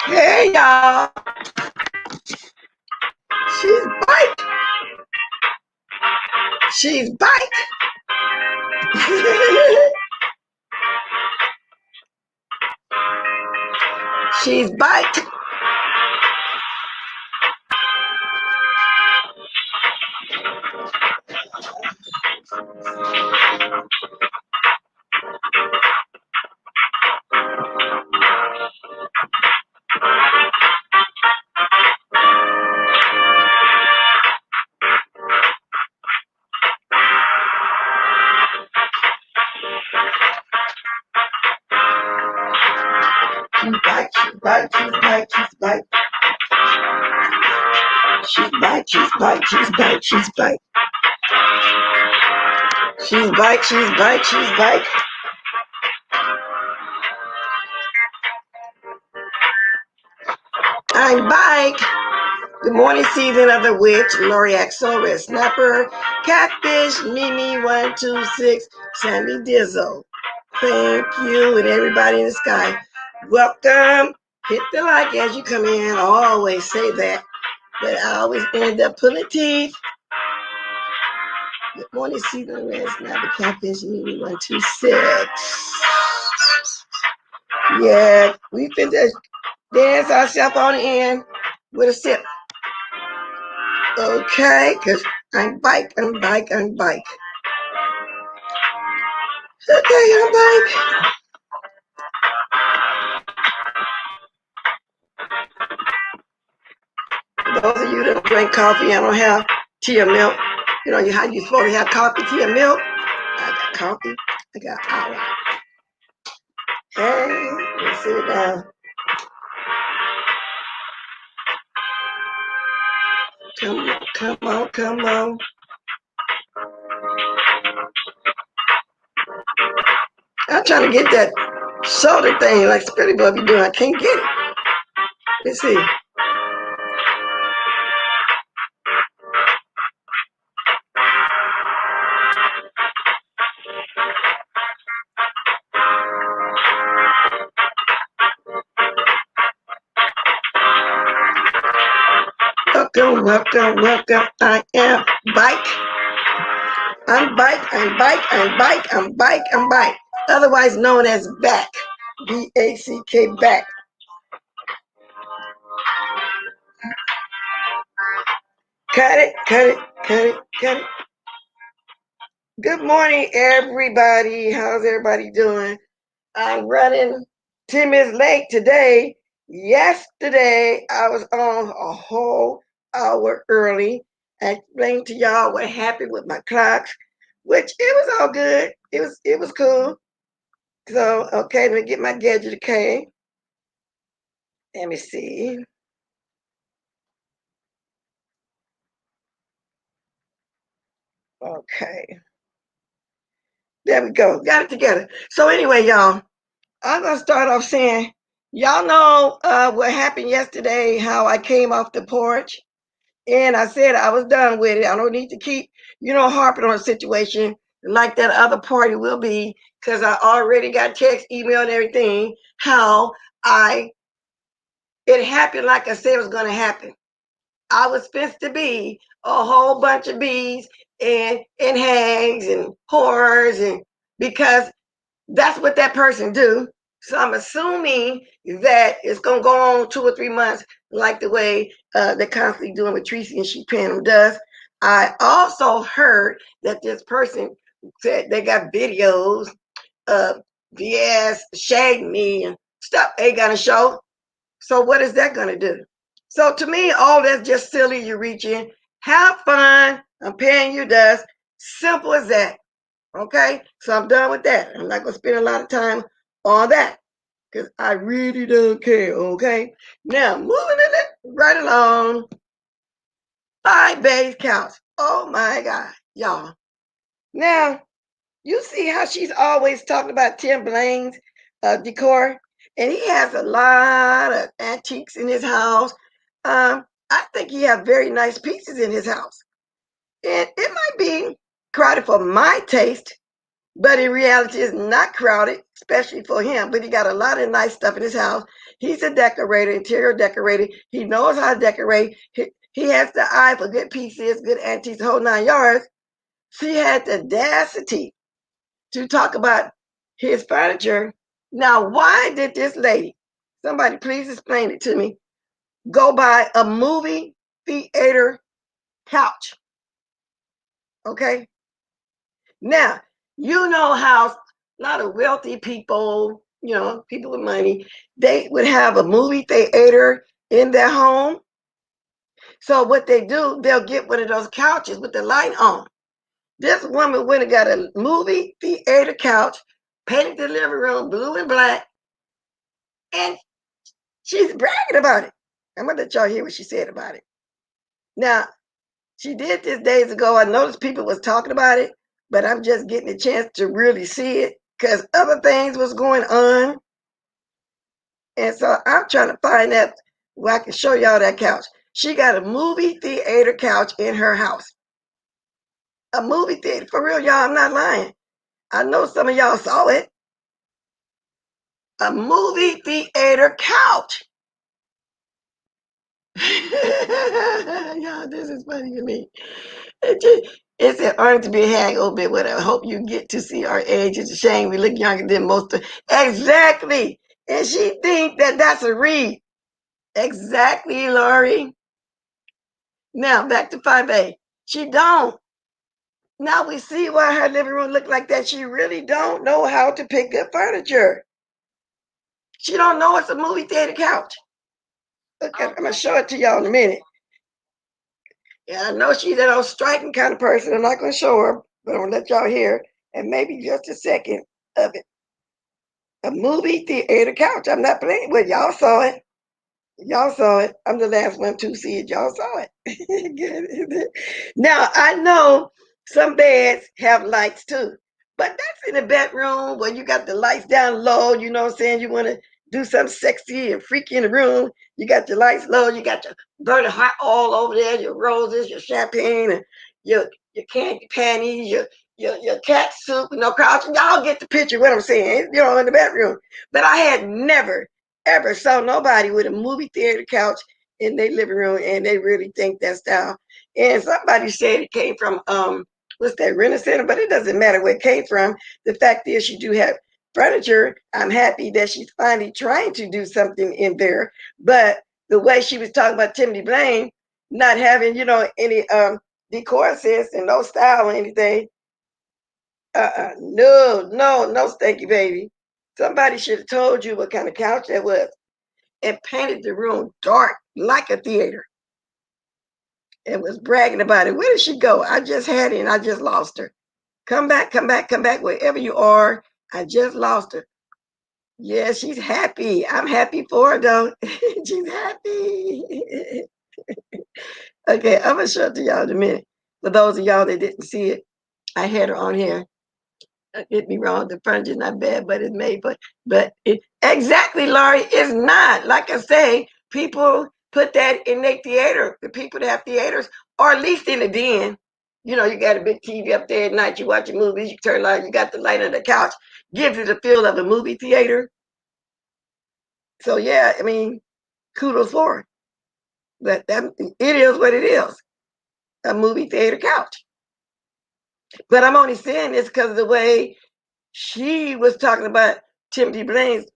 Hey y'all, she's bike. She's bike. She's bike. She's bike. She's bike. She's bike. She's bike. She's bike. She's bike. She's bike. She's bike. She's bike. She's bike. She's bike. I'm bike. Good morning, season of the witch, Loriaxo, Red Snapper, Catfish, Mimi126, Sammy Dizzle. Thank you, and everybody in the sky. Welcome. Hit the like as you come in. I always say that, but I always end up pulling teeth. Good morning, season of the Red Snapper, Catfish, Mimi126. Yeah, we can just dance ourselves on in with a sip. Okay, because I'm bike. Okay, I'm bike. Those of you that don't drink coffee, I don't have tea or milk. You know how you supposed to have coffee, tea, or milk? I got coffee. I got power. Hey, let's sit down. Come on. I'm trying to get that soda thing like Spitty Boy be doing. I can't get it. Let's see. Welcome. I am bike. I'm bike. Otherwise known as back. B-A-C-K, back. Cut it. Good morning, everybody. How's everybody doing? I'm running 10 minutes late today. Yesterday, I was on a whole hour early. I explained to y'all what happened with my clocks, which it was all good. It was cool. So, okay, let me get my gadget, okay? Let me see. Okay. There we go. Got it together. So anyway, y'all, I'm going to start off saying, y'all know what happened yesterday, how I came off the porch. And I said I was done with it. I don't need to keep, harping on a situation like that other party will be, because I already got text, email, and everything, how it happened like I said it was going to happen. I was supposed to be a whole bunch of bees and hags and whores, and because that's what that person do. So I'm assuming that it's gonna go on 2 or 3 months, like the way they're constantly doing with Tracy and she paying them does. I also heard that this person said they got videos of VS shagging me and stuff they gonna show. So what is that gonna do? So to me, all that's just silly. You reach in, have fun. I'm paying you dust. Simple as that. Okay, so I'm done with that. I'm not gonna spend a lot of time on that because I really don't care. Okay, now moving it right along. 5 base counts. Oh my God, y'all. Now you see how she's always talking about Tim Blaine's decor, and he has a lot of antiques in his house. I think he has very nice pieces in his house, and it might be crowded for my taste. But in reality, it's not crowded, especially for him. But he got a lot of nice stuff in his house. He's a decorator, interior decorator. He knows how to decorate. He has the eye for good pieces, good antiques, the whole 9 yards. She had the audacity to talk about his furniture. Now, why did this lady, somebody please explain it to me, go buy a movie theater couch? Okay. Now, you know how a lot of wealthy people, people with money, they would have a movie theater in their home. So what they do, they'll get one of those couches with the light on. This woman went and got a movie theater couch, painted the living room blue and black, and she's bragging about it. I'm gonna let y'all hear what she said about it. Now, she did this days ago. I noticed people was talking about it, but I'm just getting a chance to really see it because other things was going on. And so I'm trying to find out where I can show y'all that couch. She got a movie theater couch in her house. A movie theater, for real, y'all, I'm not lying. I know some of y'all saw it. A movie theater couch. Y'all, this is funny to me. It's an honor to be a hag old bit. What I hope you get to see our age. It's a shame we look younger than most of. Exactly. And she think that that's a read. Exactly, Lori. Now back to 5A. She don't. Now we see why her living room look like that. She really don't know how to pick good furniture. She don't know it's a movie theater couch. Okay, I'm gonna show it to y'all in a minute. Yeah, I know she's that old striking kind of person. I'm not gonna show her, but I'm gonna let y'all hear, and maybe just a second of it. A movie theater couch. I'm not playing with y'all. Saw it. Y'all saw it. I'm the last one to see it. Y'all saw it. Now I know some beds have lights too, but that's in the bedroom where you got the lights down low. You know what I'm saying? You want to do something sexy and freaky in the room. You got your lights low. You got your burning hot oil over there. Your roses, your champagne, and your candy panties, your cat soup, crouch. Y'all get the picture. What I'm saying? In the bedroom. But I had never ever saw nobody with a movie theater couch in their living room, and they really think that style. And somebody said it came from what's that, Rent Center, but it doesn't matter where it came from. The fact is, she do have furniture. I'm happy that she's finally trying to do something in there. But the way she was talking about Timothy Blaine not having, any decor sense and no style or anything. No, thank you, baby. Somebody should have told you what kind of couch that was and painted the room dark like a theater and was bragging about it. Where did she go? I just had it and I just lost her. Come back, wherever you are. I just lost her. Yeah, she's happy. I'm happy for her though. She's happy. Okay, I'm gonna show it to y'all in a minute. For those of y'all that didn't see it, I had her on here. Get me wrong, the furniture's not bad, but it's made but it exactly, Laurie, it's not. Like I say, people put that in their theater, the people that have theaters, or at least in the den. You got a big TV up there at night, you watching movies, you turn light, you got the light on the couch, gives you the feel of a movie theater. So yeah, I mean, kudos for it. But it is what it is. A movie theater couch. But I'm only saying this because of the way she was talking about Timothy Blaine's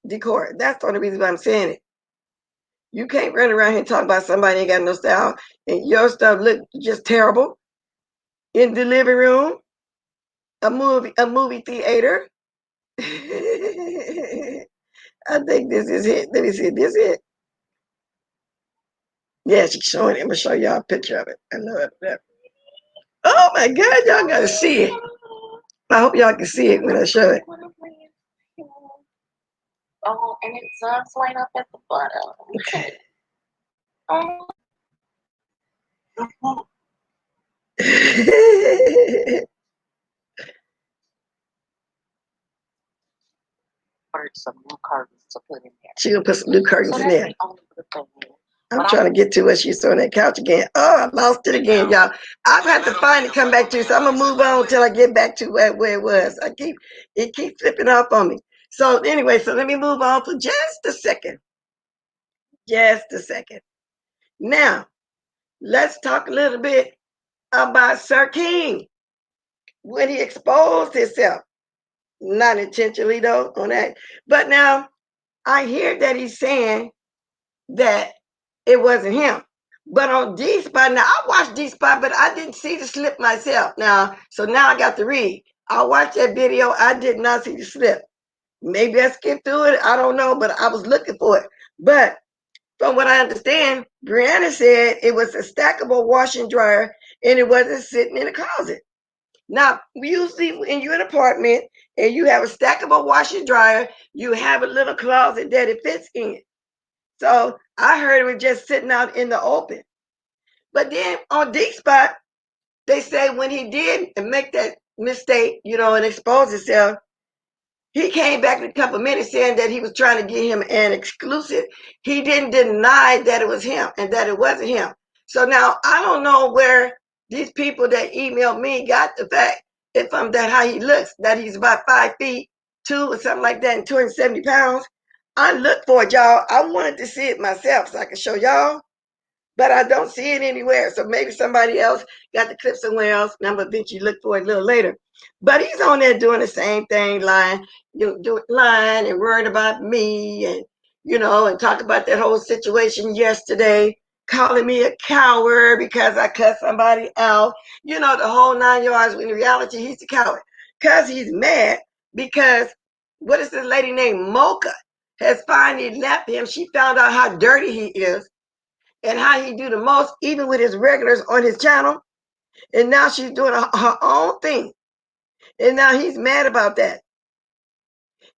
decor. That's the only reason why I'm saying it. You can't run around here and talk about somebody ain't got no style and your stuff look just terrible in the living room, a movie theater. I think this is it. Let me see. This is it. Yeah, she's showing it. I'm gonna show y'all a picture of it. I love it. Oh my God, y'all gotta see it. I hope y'all can see it when I show it. Oh, and it does light up at the bottom. Okay. Oh. Or some new curtains to put in there. She gonna put some new curtains in there. I'm trying to get to where she's on that couch again. Oh, I lost it again, y'all. I've had to find it, come back to, so I'm gonna move on until I get back to where it was. It keeps flipping off on me. So anyway, so let me move on for just a second. Just a second. Now, let's talk a little bit about Sir King when he exposed himself. Not intentionally though on that. But now I hear that he's saying that it wasn't him. But on D Spot, now I watched D Spot, but I didn't see the slip myself. Now, so now I got to read. I watched that video. I did not see the slip. Maybe I skipped through it. I don't know, but I was looking for it. But from what I understand, Brianna said it was a stackable wash and dryer and it wasn't sitting in a closet. Now, usually when you're in an apartment and you have a stackable wash and dryer, you have a little closet that it fits in. So I heard it was just sitting out in the open. But then on D Spot, they say when he did make that mistake, and expose himself, he came back in a couple of minutes saying that he was trying to get him an exclusive. He didn't deny that it was him and that it wasn't him. So now I don't know where these people that emailed me got the fact from that how he looks, that he's about 5'2" or something like that and 270 pounds. I looked for it, y'all. I wanted to see it myself so I could show y'all, but I don't see it anywhere. So maybe somebody else got the clip somewhere else, and I'm gonna eventually look for it a little later. But he's on there doing the same thing, lying, lying and worried about me, and and talk about that whole situation yesterday, calling me a coward because I cut somebody out, the whole 9 yards. When in reality, he's a coward because he's mad because what is this lady named Mocha has finally left him. She found out how dirty he is and how he do the most, even with his regulars on his channel. And now she's doing her own thing. And now he's mad about that.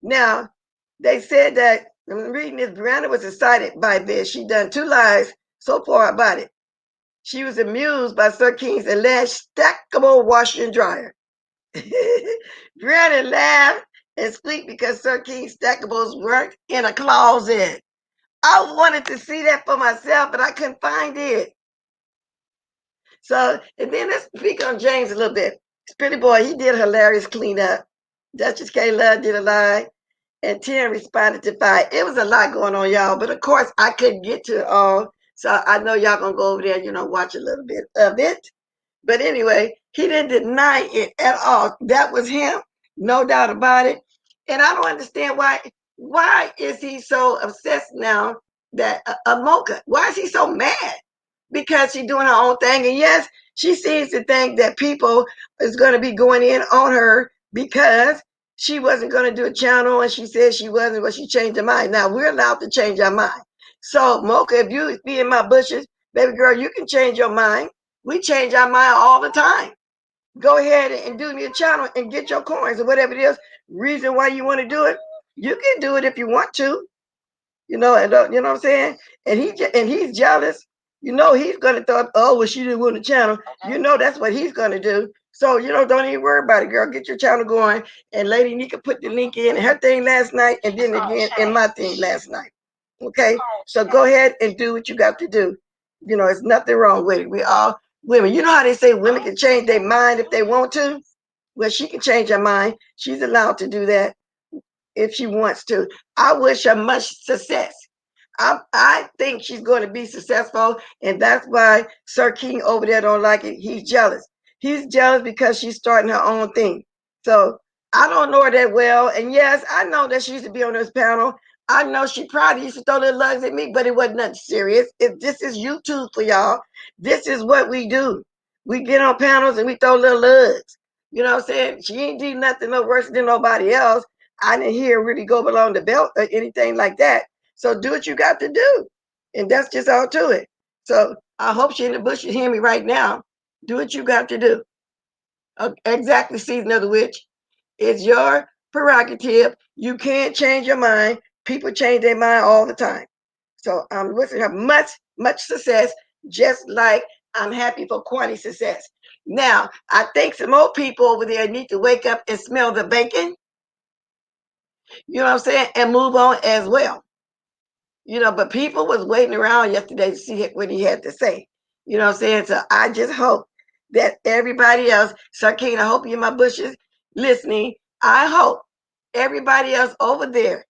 Now, they said that, I'm reading this, Brianna was excited by this. She done 2 lives so far about it. She was amused by Sir King's alleged stackable washer and dryer. Brianna laughed and squeaked because Sir King's stackables weren't in a closet. I wanted to see that for myself, but I couldn't find it. So, and then let's speak on James a little bit. Pretty boy, he did a hilarious cleanup. Duchess K Love did a lie, and 10 responded to 5. It was a lot going on, y'all, but of course I couldn't get to it all. So I know y'all gonna go over there, watch a little bit of it. But anyway, he didn't deny it at all. That was him, no doubt about it. And I don't understand why is he so obsessed now that Mocha? Why is he so mad? Because she's doing her own thing. And yes, she seems to think that people is going to be going in on her because she wasn't going to do a channel and she said she wasn't, but she changed her mind. Now we're allowed to change our mind. So Mocha, if you be in my bushes, baby girl, you can change your mind. We change our mind all the time. Go ahead and do your channel and get your coins or whatever it is. Reason why you want to do it, you can do it if you want to. And you know what I'm saying? And he's jealous. He's gonna thought, oh well, she didn't win the channel. That's what he's gonna do. So don't even worry about it, girl. Get your channel going. And Lady Nika put the link in her thing last night, and then again in my thing last night. Okay, so go ahead and do what you got to do. There's nothing wrong with it. We all women. You know how they say women can change their mind if they want to? Well, she can change her mind. She's allowed to do that if she wants to. I wish her much success. I think she's going to be successful, and that's why Sir King over there don't like it. He's jealous. He's jealous because she's starting her own thing. So I don't know her that well, and yes, I know that she used to be on this panel. I know she probably used to throw little lugs at me, but it wasn't nothing serious. If this is YouTube for y'all, this is what we do. We get on panels and we throw little lugs. You know what I'm saying? She ain't do nothing no worse than nobody else. I didn't hear her really go below the belt or anything like that. So do what you got to do. And that's just all to it. So I hope she in the bush you hear me right now. Do what you got to do. Exactly, Season of the Witch. It's your prerogative. You can't change your mind. People change their mind all the time. So I'm wishing her much, much success, just like I'm happy for Kwani's success. Now, I think some more people over there need to wake up and smell the bacon. You know what I'm saying? And move on as well. But people was waiting around yesterday to see what he had to say. You know what I'm saying? So I just hope that everybody else, Sarkeen, I hope you're in my bushes listening. I hope everybody else over there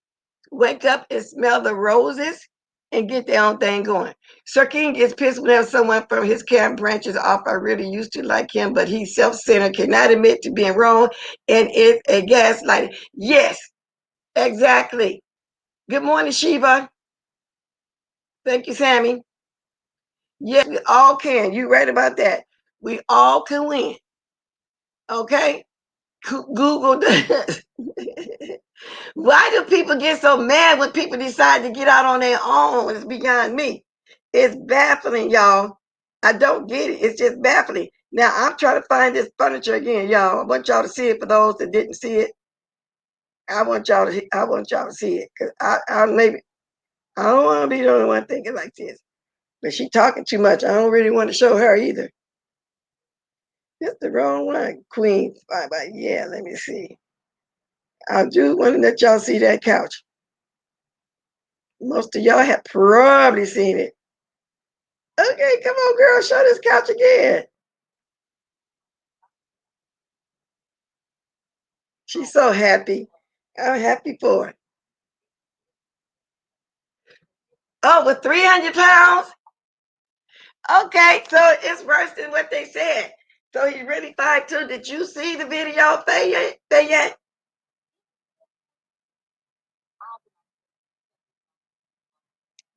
wake up and smell the roses and get their own thing going. Sir King gets pissed whenever someone from his camp branches off. I really used to like him, but he's self-centered, cannot admit to being wrong, and is a gaslighter. Yes, exactly. Good morning, Shiva. Thank you, Sammy. Yes, we all can. You're right about that. We all can win. Okay? Google does. Why do people get so mad when people decide to get out on their own? It's beyond me. It's baffling, y'all. I don't get it. It's just baffling. Now I'm trying to find this furniture again, y'all. I want y'all to see it for those that didn't see it. I want y'all to see it. Cause I don't want to be the only one thinking like this. But she talking too much. I don't really want to show her either. It's the wrong one. Queen. Yeah, let me see. I do want to let y'all see that couch. Most of y'all have probably seen it. Okay, come on, girl, show this couch again. She's so happy. I'm happy for her. Oh, with 300 pounds? Okay, so it's worse than what they said. So he's really 5'2". Did you see the video, Fayette?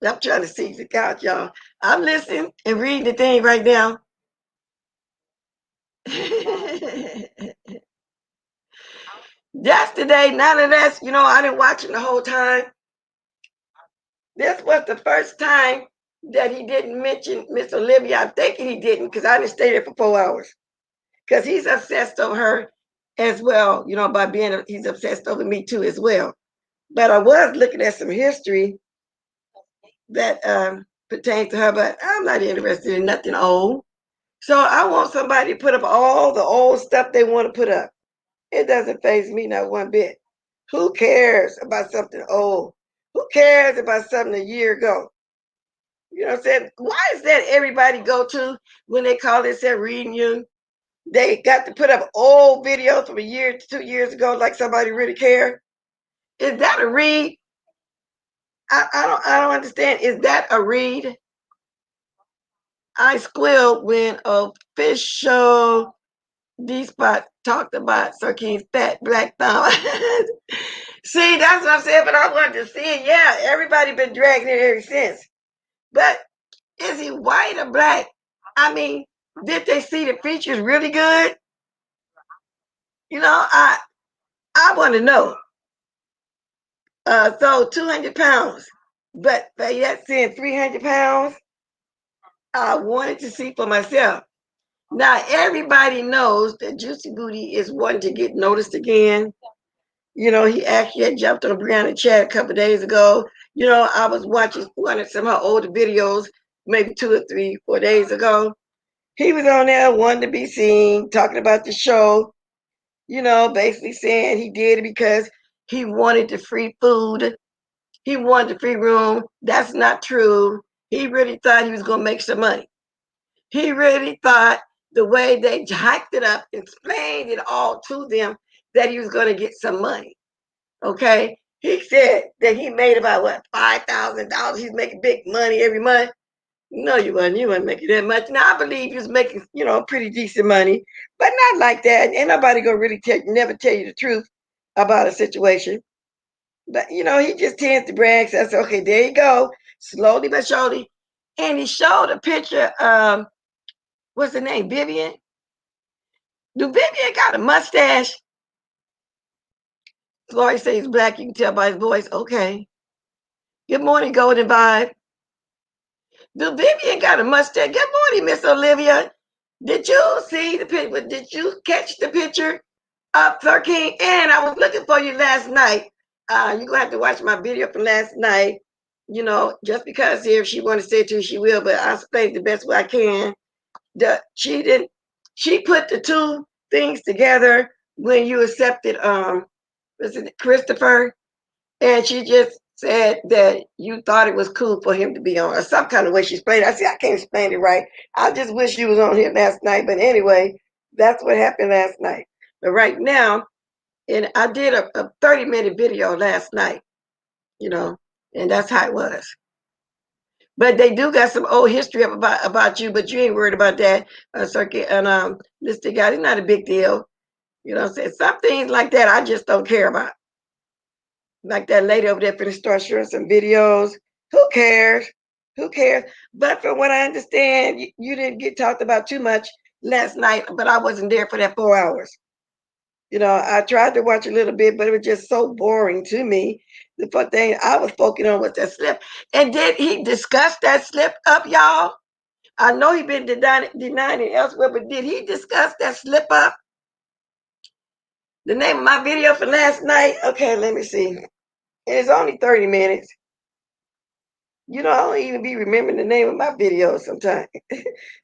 I'm trying to see the couch, y'all. I'm listening and reading the thing right now. Yesterday, nonetheless, I didn't watch it the whole time. This was the first time that he didn't mention Miss Olivia. I'm thinking he didn't because I didn't stay there for 4 hours. Because he's obsessed over her as well, he's obsessed over me too as well. But I was looking at some history that pertains to her, but I'm not interested in nothing old. So I want somebody to put up all the old stuff they want to put up. It doesn't faze me not one bit. Who cares about something old? Who cares about something a year ago? You know what I'm saying? Why is that everybody go to when they call this a reunion? They got to put up old videos from a year to 2 years ago, like somebody really cared. Is that a read? I don't understand. Is that a read? I squealed when official D Spot talked about Sir King's fat black thumb. See, that's what I'm saying, but I wanted to see it. Yeah, everybody been dragging it ever since. But is he white or black? I mean, did they see the features really good? I want to know. So 200 pounds, but yet saying 300 pounds, I wanted to see for myself. Now, everybody knows that Juicy Booty is wanting to get noticed again. He actually had jumped on Brianna Chat a couple of days ago. I was watching one of some of her older videos, maybe 2 or 3, 4 days ago. He was on there wanting to be seen, talking about the show, basically saying he did it because he wanted the free food. He wanted the free room. That's not true. He really thought he was going to make some money. He really thought the way they hyped it up, explained it all to them, that he was going to get some money. Okay? He said that he made about, $5,000. He's making big money every month. No, you wasn't. You wasn't making that much. Now, I believe you was making, pretty decent money, but not like that. Ain't nobody going to really never tell you the truth about a situation. But he just tends to brag. So I said, okay, there you go. Slowly but surely. And he showed a picture of what's the name? Vivian? Do Vivian got a mustache? Floyd says he's black, you can tell by his voice. Okay. Good morning, Golden Vibe. Do Vivian got a mustache? Good morning, Miss Olivia. Did you see the picture? Did you catch the picture of Sir King? And I was looking for you last night. You're gonna have to watch my video from last night. Just because if she want to say it to you, she will, but I'll explain the best way I can. She put the two things together when you accepted was it Christopher? And she just said that you thought it was cool for him to be on, or some kind of way she explained it. I see, I can't explain it right. I just wish you was on here last night. But anyway, that's what happened last night. But right now, and I did a 30-minute video last night, you know, and that's how it was. But they do got some old history about you, but you ain't worried about that, Circuit. And Mr. God, it's not a big deal. You know what I'm saying? Some things like that I just don't care about. Like that lady over there finna start showing some videos. Who cares? Who cares? But from what I understand, you didn't get talked about too much last night, but I wasn't there for that 4 hours. You know, I tried to watch a little bit, but it was just so boring to me. The first thing I was focusing on was that slip. And did he discuss that slip up, y'all? I know he been denying it elsewhere, but did he discuss that slip up? The name of my video for last night? Okay, let me see. It's only 30 minutes. You know, I don't even be remembering the name of my videos sometimes.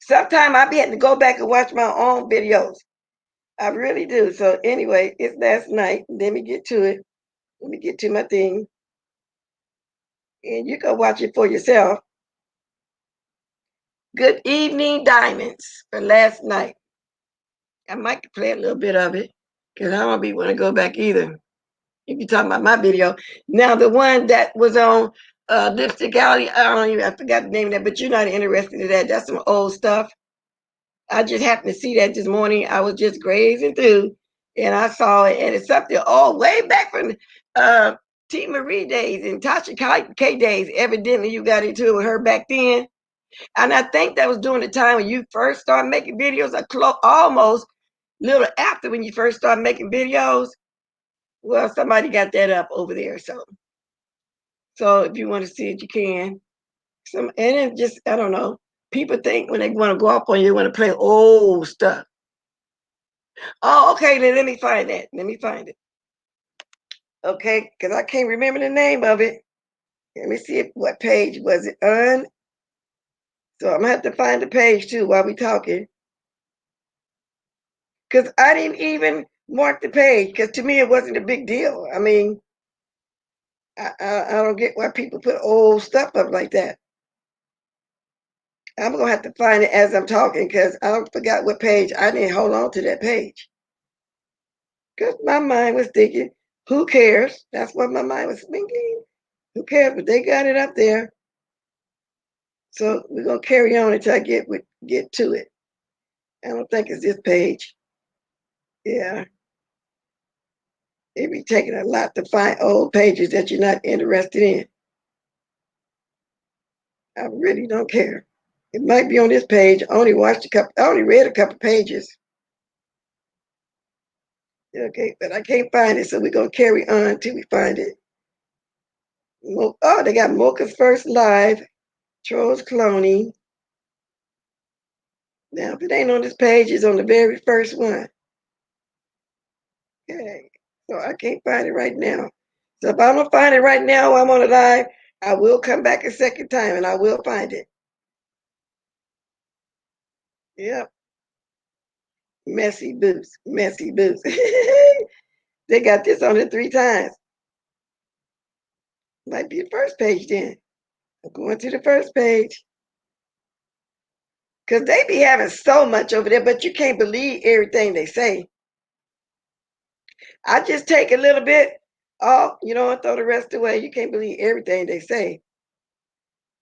Sometimes I be having to go back and watch my own videos. I really do. So anyway, it's last night. Let me get to it. Let me get to my thing. And you can watch it for yourself. Good evening, Diamonds, for last night. I might play a little bit of it because I don't be want to go back either. If you're talking about my video. Now, the one that was on Lipstick Alley, I forgot the name of that, but you're not interested in that. That's some old stuff. I just happened to see that this morning. I was just grazing through and I saw it, and it's something way back from T. Marie days and Tasha K days. Evidently, you got into it with her back then. And I think that was during the time when you first started making videos, almost little after when you first started making videos. Well, somebody got that up over there. So if you want to see it, you can. And it just, I don't know. People think when they want to go up on you, they want to play old stuff. Oh, okay, then let me find that. Let me find it. Okay, because I can't remember the name of it. Let me see what page was it on. So I'm gonna have to find the page too while we talking. Because I didn't even mark the page, because to me it wasn't a big deal. I mean, I don't get why people put old stuff up like that. I'm gonna have to find it as I'm talking because I forgot what page. I didn't hold on to that page because my mind was thinking, who cares? That's what my mind was thinking. Who cares? But they got it up there. So we're gonna carry on until I get to it. I don't think it's this page. Yeah. It'd be taking a lot to find old pages that you're not interested in. I really don't care. It might be on this page. I only read a couple pages. Okay, but I can't find it, so we're gonna carry on till we find it. Oh, they got Mocha's First Live, Charles Clooney. Now, if it ain't on this page, it's on the very first one. Okay, so I can't find it right now. So if I don't find it right now while I'm on the live, I will come back a second time and I will find it. Yep. Messy boots, messy boots. They got this on it 3 times. Might be the first page then. I'm going to the first page. Because they be having so much over there, but you can't believe everything they say. I just take a little bit off, and throw the rest away. You can't believe everything they say.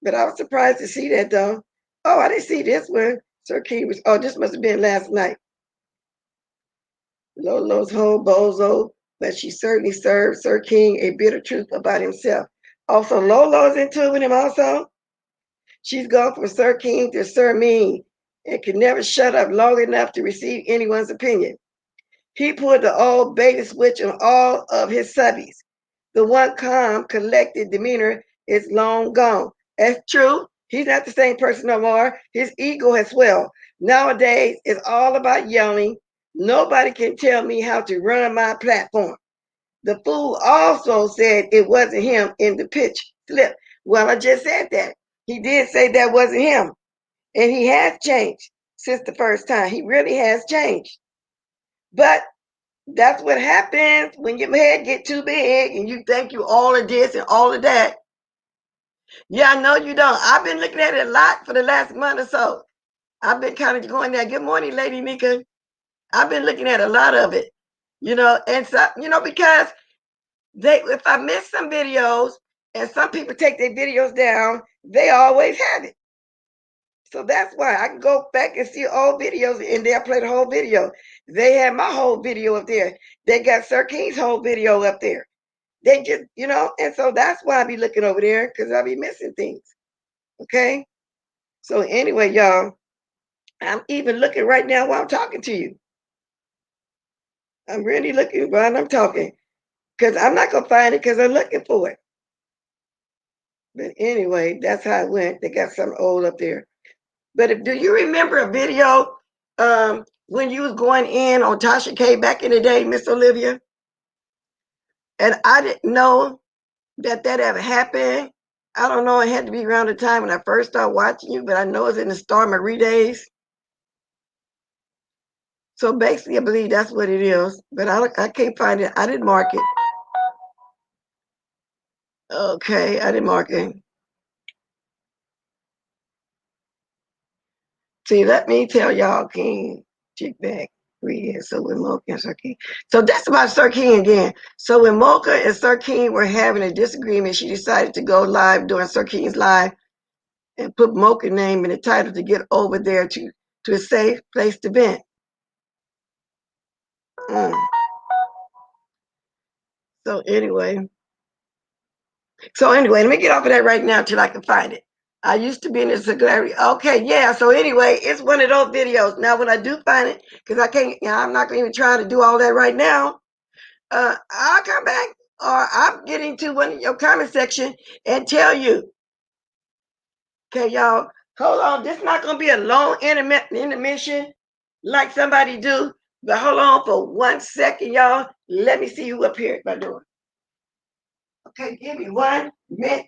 But I was surprised to see that, though. Oh, I didn't see this one. Sir King was, this must have been last night. Lolo's whole bozo, but she certainly served Sir King a bitter truth about himself. Also, Lolo's into it with him also. She's gone from Sir King to Sir Mean and can never shut up long enough to receive anyone's opinion. He pulled the old bait switch on all of his subbies. The one calm, collected demeanor is long gone. That's true. He's not the same person no more. His ego has swelled. Nowadays, it's all about yelling. Nobody can tell me how to run my platform. The fool also said it wasn't him in the pitch slip. Well, I just said that. He did say that wasn't him. And he has changed since the first time. He really has changed. But That's what happens when your head get too big and you think you all of this and all of that. Yeah, I know you don't. I've been looking at it a lot for the last month or so. I've been kind of going there. Good morning, Lady Nika. I've been looking at a lot of it, and so, because if I miss some videos and some people take their videos down, they always have it. So that's why I can go back and see old videos and they'll play the whole video. They have my whole video up there. They got Sir King's whole video up there. They just, and so that's why I be looking over there because I be missing things. Okay. So anyway, y'all, I'm even looking right now while I'm talking to you. I'm really looking while I'm talking because I'm not going to find it because I'm looking for it. But anyway, that's how it went. They got something old up there. But do you remember a video when you was going in on Tasha K back in the day, Miss Olivia? And I didn't know that ever happened. I don't know. It had to be around the time when I first started watching you, but I know it's in the Star Marie days. So basically, I believe that's what it is. But I can't find it. I didn't mark it. Okay, I didn't mark it. See, let me tell y'all, King, chick back. So when Mocha and Sir King. So that's about Sir King again. So when Mocha and Sir King were having a disagreement, she decided to go live during Sir King's live and put Mocha's name in the title to get over there to a safe place to vent. So anyway, let me get off of that right now till I can find it. I used to be in the Saglari. Okay, yeah. So anyway, it's one of those videos. Now, when I do find it, because I can't, I'm not going to even try to do all that right now. I'll come back, or I'm getting to one of your comment section and tell you. Okay, y'all, hold on. This is not going to be a long intermission like somebody do, but hold on for 1 second, y'all. Let me see who appeared by door. Okay, give me 1 minute.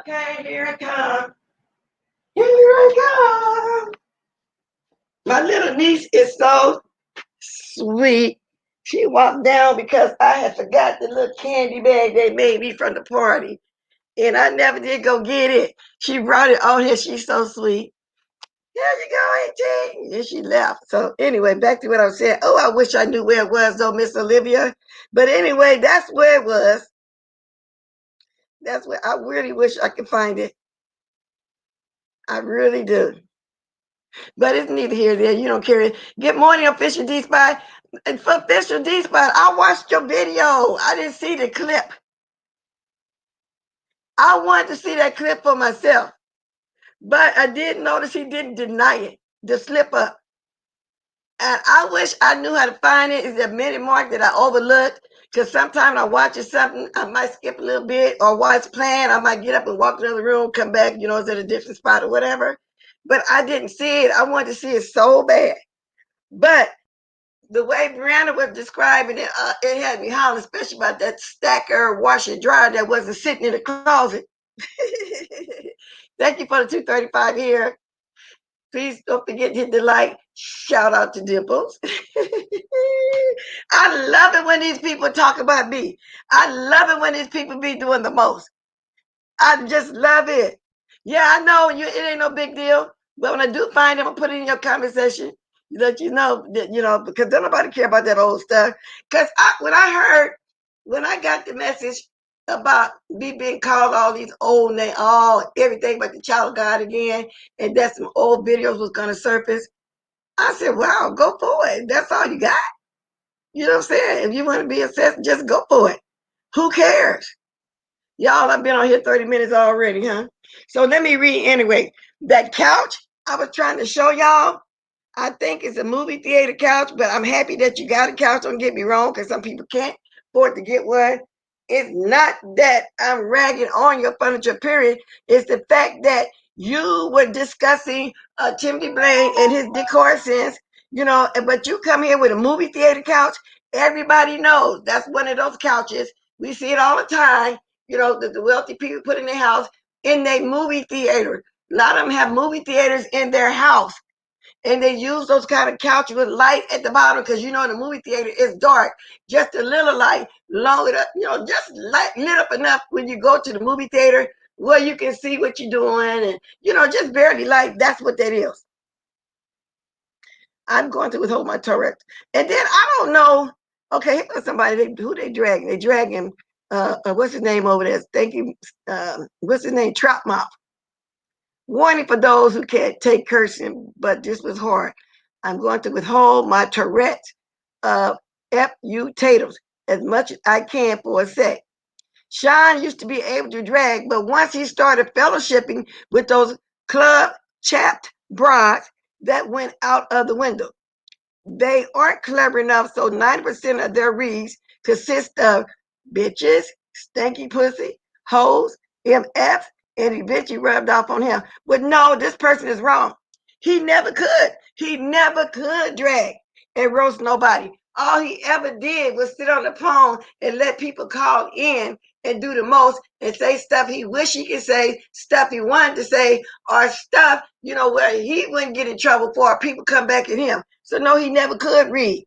Okay, here I come. Here I come. My little niece is so sweet. She walked down because I had forgot the little candy bag they made me from the party. And I never did go get it. She brought it on here. She's so sweet. Here you go, AT. And she left. So anyway, back to what I was saying. Oh, I wish I knew where it was though, Miss Olivia. But anyway, that's where it was. That's where I really wish I could find it. I really do. But it's neither here nor there. You don't care. Good morning, Official D Spot. And for Official D Spot, I watched your video. I didn't see the clip. I wanted to see that clip for myself. But I did notice he didn't deny it, the slip up. And I wish I knew how to find it. Is a minute mark that I overlooked? Because sometimes I watch something, I might skip a little bit, or while it's playing, I might get up and walk to the room, come back, it's at a different spot or whatever. But I didn't see it. I wanted to see it so bad. But the way Brianna was describing it, it had me hollering, especially about that stacker washer dryer that wasn't sitting in the closet. Thank you for the 235 here. Please don't forget to hit the like. Shout out to Dimples. I love it when these people talk about me. I love it when these people be doing the most. I just love it. Yeah, I know it ain't no big deal. But when I do find them, I'll put it in your conversation. Let you know that, because don't nobody care about that old stuff. Because when I got the message about me being called all these old names, everything but the child of God again, and that some old videos was going to surface, I said, wow, go for it. That's all you got. You know what I'm saying? If you want to be obsessed, just go for it. Who cares? Y'all, I've been on here 30 minutes already, huh? So let me read anyway. That couch I was trying to show y'all, I think it's a movie theater couch, but I'm happy that you got a couch. Don't get me wrong, because some people can't afford to get one. It's not that I'm ragging on your furniture, period. It's the fact that you were discussing Timothy Blaine and his decor sense, but you come here with a movie theater couch. Everybody knows that's one of those couches. We see it all the time, that the wealthy people put in their house in their movie theater. A lot of them have movie theaters in their house. And they use those kind of couches with light at the bottom because in the movie theater it's dark, just a little light, long enough, just light lit up enough when you go to the movie theater where you can see what you're doing, and just barely light. That's what that is. I'm going to withhold my Tourette. And then I don't know. Okay, here's somebody who they dragging. They dragging what's his name over there? Thank you. What's his name? Troutmouth. Warning for those who can't take cursing, but this was hard. I'm going to withhold my Tourette F.U. Taters as much as I can for a sec. Sean used to be able to drag, but once he started fellowshipping with those club chapped broads, that went out of the window. They aren't clever enough, so 90% of their reads consist of bitches, stanky pussy, hoes, MF, and eventually rubbed off on him. But no, this person is wrong. He never could. He never could drag and roast nobody. All he ever did was sit on the phone and let people call in and do the most and say stuff he wished he could say, stuff he wanted to say, or stuff, where he wouldn't get in trouble for, or people come back at him. So no, he never could read.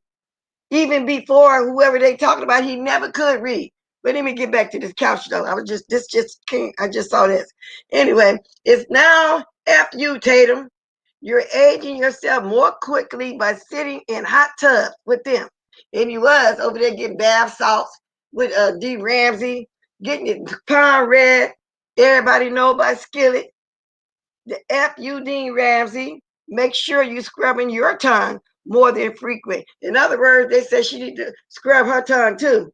Even before whoever they talking about, he never could read. But let me get back to this couch though. I just saw this. Anyway, it's now F.U. Tatum. You're aging yourself more quickly by sitting in hot tubs with them. And he was over there getting bath salts with D. Ramsey, getting it pond red. Everybody know about Skillet. The F.U. Dean Ramsey. Make sure you scrubbing your tongue more than frequent. In other words, they said she need to scrub her tongue too.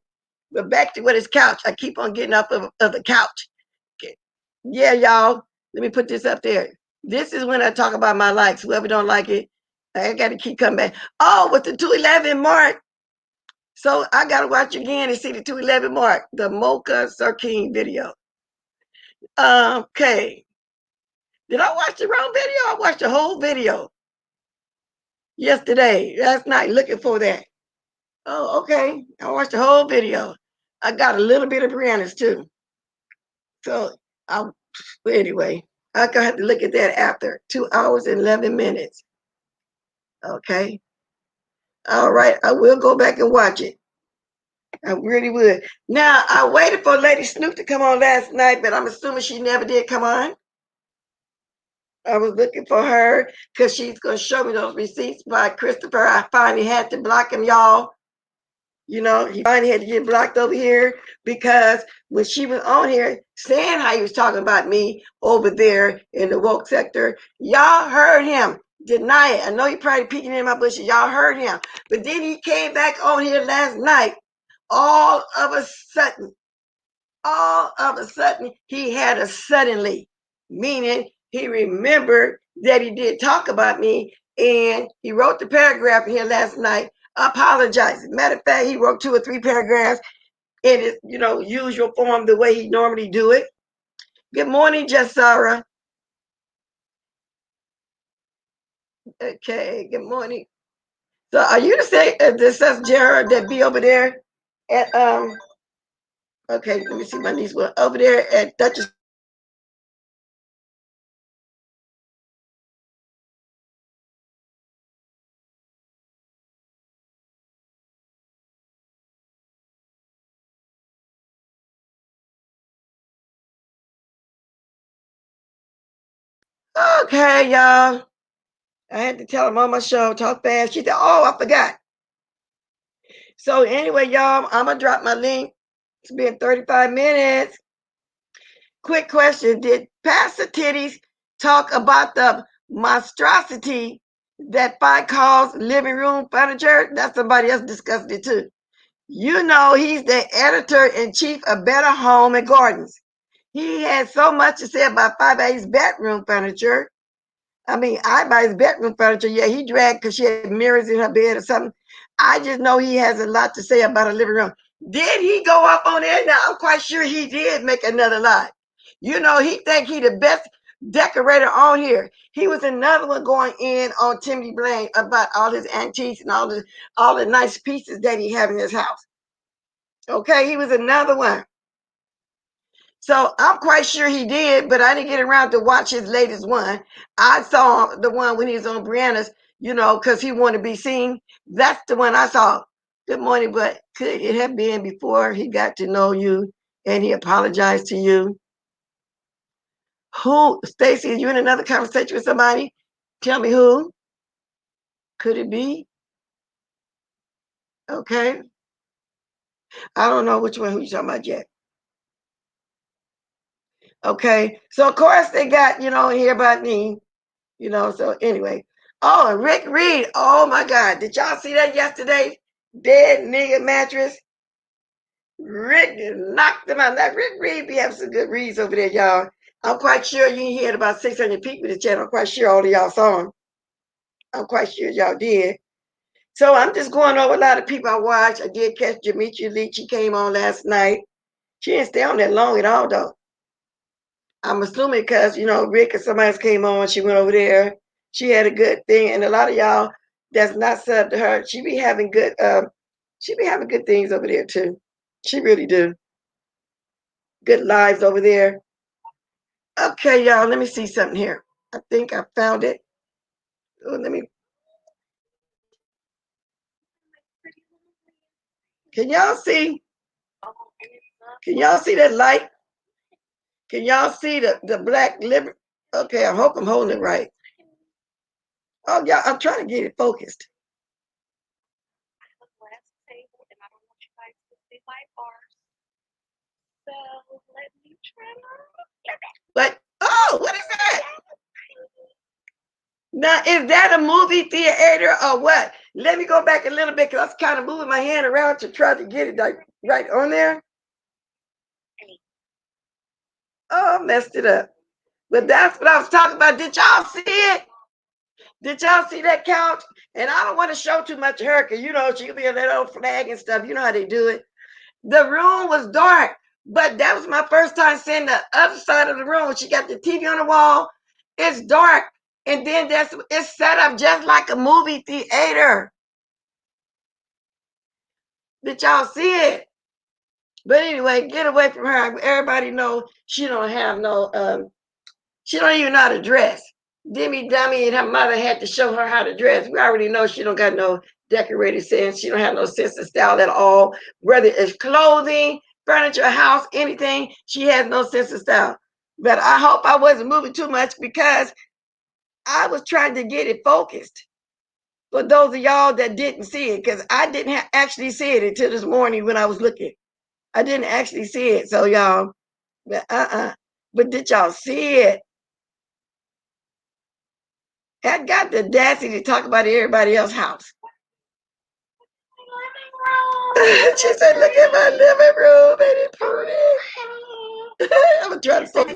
But back to what is couch. I keep on getting up of the couch. Okay. Yeah, y'all. Let me put this up there. This is when I talk about my likes. Whoever don't like it, I got to keep coming back. Oh, with the 211 mark. So I got to watch again and see the 211 mark, the Mocha Sarkeen video. Okay. Did I watch the wrong video? I watched the whole video yesterday, last night, looking for that. Oh, okay. I watched the whole video. I got a little bit of Brianna's too. So anyway, I got to look at that after 2 hours and 11 minutes. Okay. All right. I will go back and watch it. I really would. Now, I waited for Lady Snoop to come on last night, but I'm assuming she never did come on. I was looking for her because she's going to show me those receipts by Christopher. I finally had to block him, y'all. He finally had to get blocked over here because when she was on here saying how he was talking about me over there in the woke sector, y'all heard him deny it. I know he probably peeking in my bushes. Y'all heard him. But then he came back on here last night. All of a sudden, he had a suddenly, meaning he remembered that he did talk about me, and he wrote the paragraph here last night apologizing. Matter of fact, he wrote 2 or 3 paragraphs in his, usual form, the way he normally do it. Good morning, Jasara. Okay, good morning. So are you the sus Jared that be over there at okay, let me see my niece. Well, over there at Duchess. Okay, y'all. I had to tell him on my show, talk fast. She said, oh, I forgot. So anyway, y'all, I'm going to drop my link. It's been 35 minutes. Quick question. Did Pastor Titties talk about the monstrosity that Fight calls living room furniture? That's somebody else discussed it too. He's the editor-in-chief of Better Home and Gardens. He had so much to say about Five bedroom furniture. I buy his bedroom furniture. Yeah, he dragged because she had mirrors in her bed or something. I just know he has a lot to say about a living room. Did he go up on there? Now I'm quite sure he did make another lie. You know, he think he the best decorator on here. He was another one going in on Timmy Blaine about all his antiques and all the nice pieces that he have in his house. Okay, he was another one. So I'm quite sure he did, but I didn't get around to watch his latest one. I saw the one when he was on Brianna's, you know, because he wanted to be seen. That's the one I saw. Good morning, but could it have been before he got to know you and he apologized to you? Who, Stacy, are you in another conversation with somebody? Tell me who. Could it be? Okay. I don't know which one who you talking about yet. Okay. So of course they got, you know, here about me. You know, so anyway. Oh, and Rick Reed. Oh my God. Did y'all see that yesterday? Dead nigga mattress. Rick knocked them out. That Rick Reed be having some good reads over there, y'all. I'm quite sure you had about 600 people in the channel. I'm quite sure all of y'all saw him. I'm quite sure y'all did. So I'm just going over a lot of people I watched. I did catch Demetria Leach. She came on last night. She didn't stay on that long at all, though. I'm assuming because, you know, Rick and somebody else came on, she went over there. She had a good thing. And a lot of y'all that's not subbed to her, she be having good things over there too. She really do. Good lives over there. Okay, y'all, let me see something here. I think I found it. Oh, let me. Can y'all see? Can y'all see that light? Can y'all see the black liver? Okay, I hope I'm holding it right. Oh, yeah, I'm trying to get it focused. But, oh, what is that? Now, is that a movie theater or what? Let me go back a little bit because I was kind of moving my hand around to try to get it like right on there. Oh, I messed it up. But that's what I was talking about. Did y'all see it? Did y'all see that couch? And I don't want to show too much of her because, you know, she'll be on that old flag and stuff. You know how they do it. The room was dark, but that was my first time seeing the other side of the room. She got the TV on the wall. It's dark. And then it's set up just like a movie theater. Did y'all see it? But anyway, get away from her. Everybody know she don't have no she don't even know how to dress. Demi Dummy and her mother had to show her how to dress. We already know she don't got no decorated sense. She don't have no sense of style at all. Whether it's clothing, furniture, house, anything, she has no sense of style. But I hope I wasn't moving too much because I was trying to get it focused. For those of y'all that didn't see it, because I didn't actually see it until this morning when I was looking. I didn't actually see it. So y'all, but did y'all see it? I got the audacity to talk about everybody else's house. She said, look at my living room and it's pretty. I'm gonna try to focus.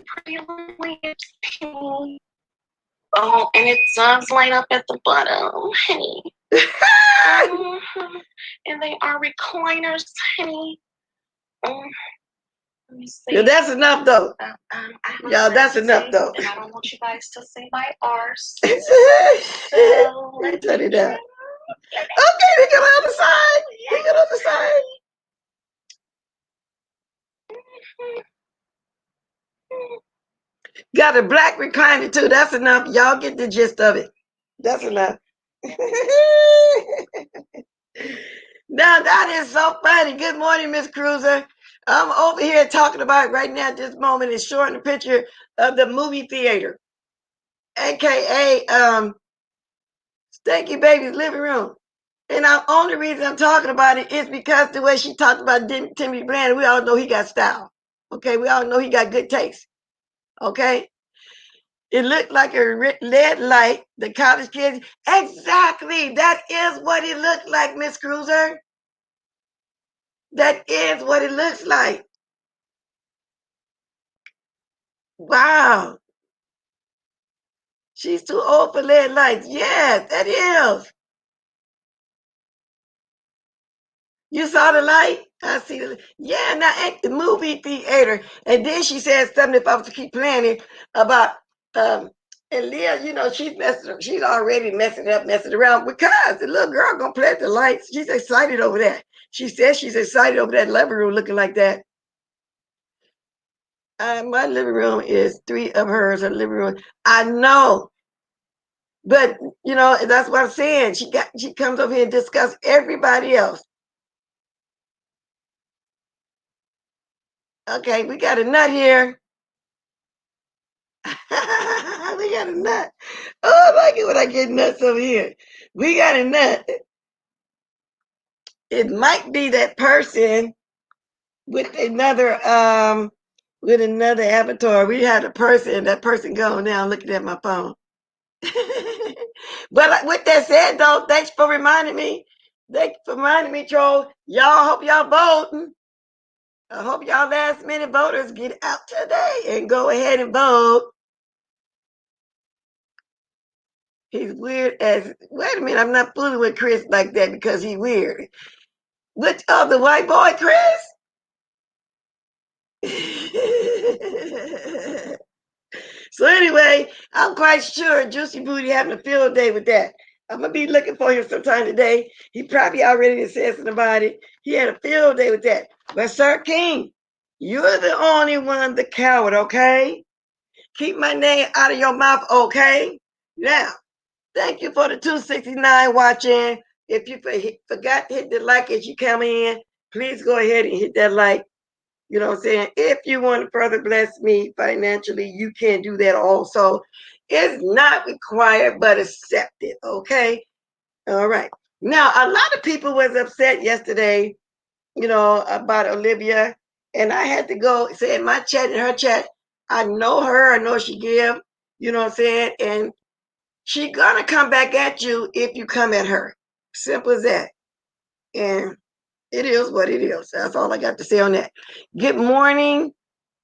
Oh, and it does line up at the bottom, honey. And they are recliners, honey. Let me see. Yeah, that's enough though. Yeah, that's enough though. And I don't want you guys to see my arse. So let me turn it down. Okay, we get on the side. We get on the side. Got a black recliner too. That's enough. Y'all get the gist of it. That's enough. Now that is so funny. Good morning, Miss Cruiser. I'm over here talking about right now at this moment is showing the picture of the movie theater, aka Stanky Baby's living room. And the only reason I'm talking about it is because the way she talked about Timmy Bland, we all know he got style. Okay, we all know he got good taste. Okay, it looked like a red light. The college kids, exactly. That is what it looked like, Miss Cruiser. That is what it looks like. Wow. She's too old for lead lights. Yes, that is. You saw the light? I see the yeah, now at the movie theater. And then she said something if I was to keep playing it about and Leah, she's already messing up, messing around because the little girl gonna play at the lights. She's excited over that. She says she's excited over that living room looking like that. My living room is three of hers, her living room. I know, but that's what I'm saying. She comes over here and discuss everybody else. Okay, we got a nut here. We got a nut. Oh, I like it when I get nuts over here. We got a nut. It might be that person with another avatar. We had a person, that person gone now looking at my phone. But with that said though, thanks for reminding me. Thanks for reminding me, Troll. Y'all hope y'all voting. I hope y'all last minute voters get out today and go ahead and vote. He's weird as wait a minute, I'm not fooling with Chris like that because he's weird. Which the white boy, Chris? So anyway, I'm quite sure Juicy Booty having a field day with that. I'm gonna be looking for him sometime today. He probably already said something about it. He had a field day with that. But Sir King, you're the only one, the coward, okay? Keep my name out of your mouth, okay? Now, thank you for the 269 watching. If you forgot to hit the like as you come in, please go ahead and hit that like. You know what I'm saying? If you want to further bless me financially, you can do that also. It's not required, but accepted. Okay. All right. Now, a lot of people was upset yesterday, about Olivia. And I had to go say in my chat, in her chat, I know her, I know she give, you know what I'm saying? And she gonna come back at you if you come at her. Simple as that. And it is what it is. That's all I got to say on that. Good morning.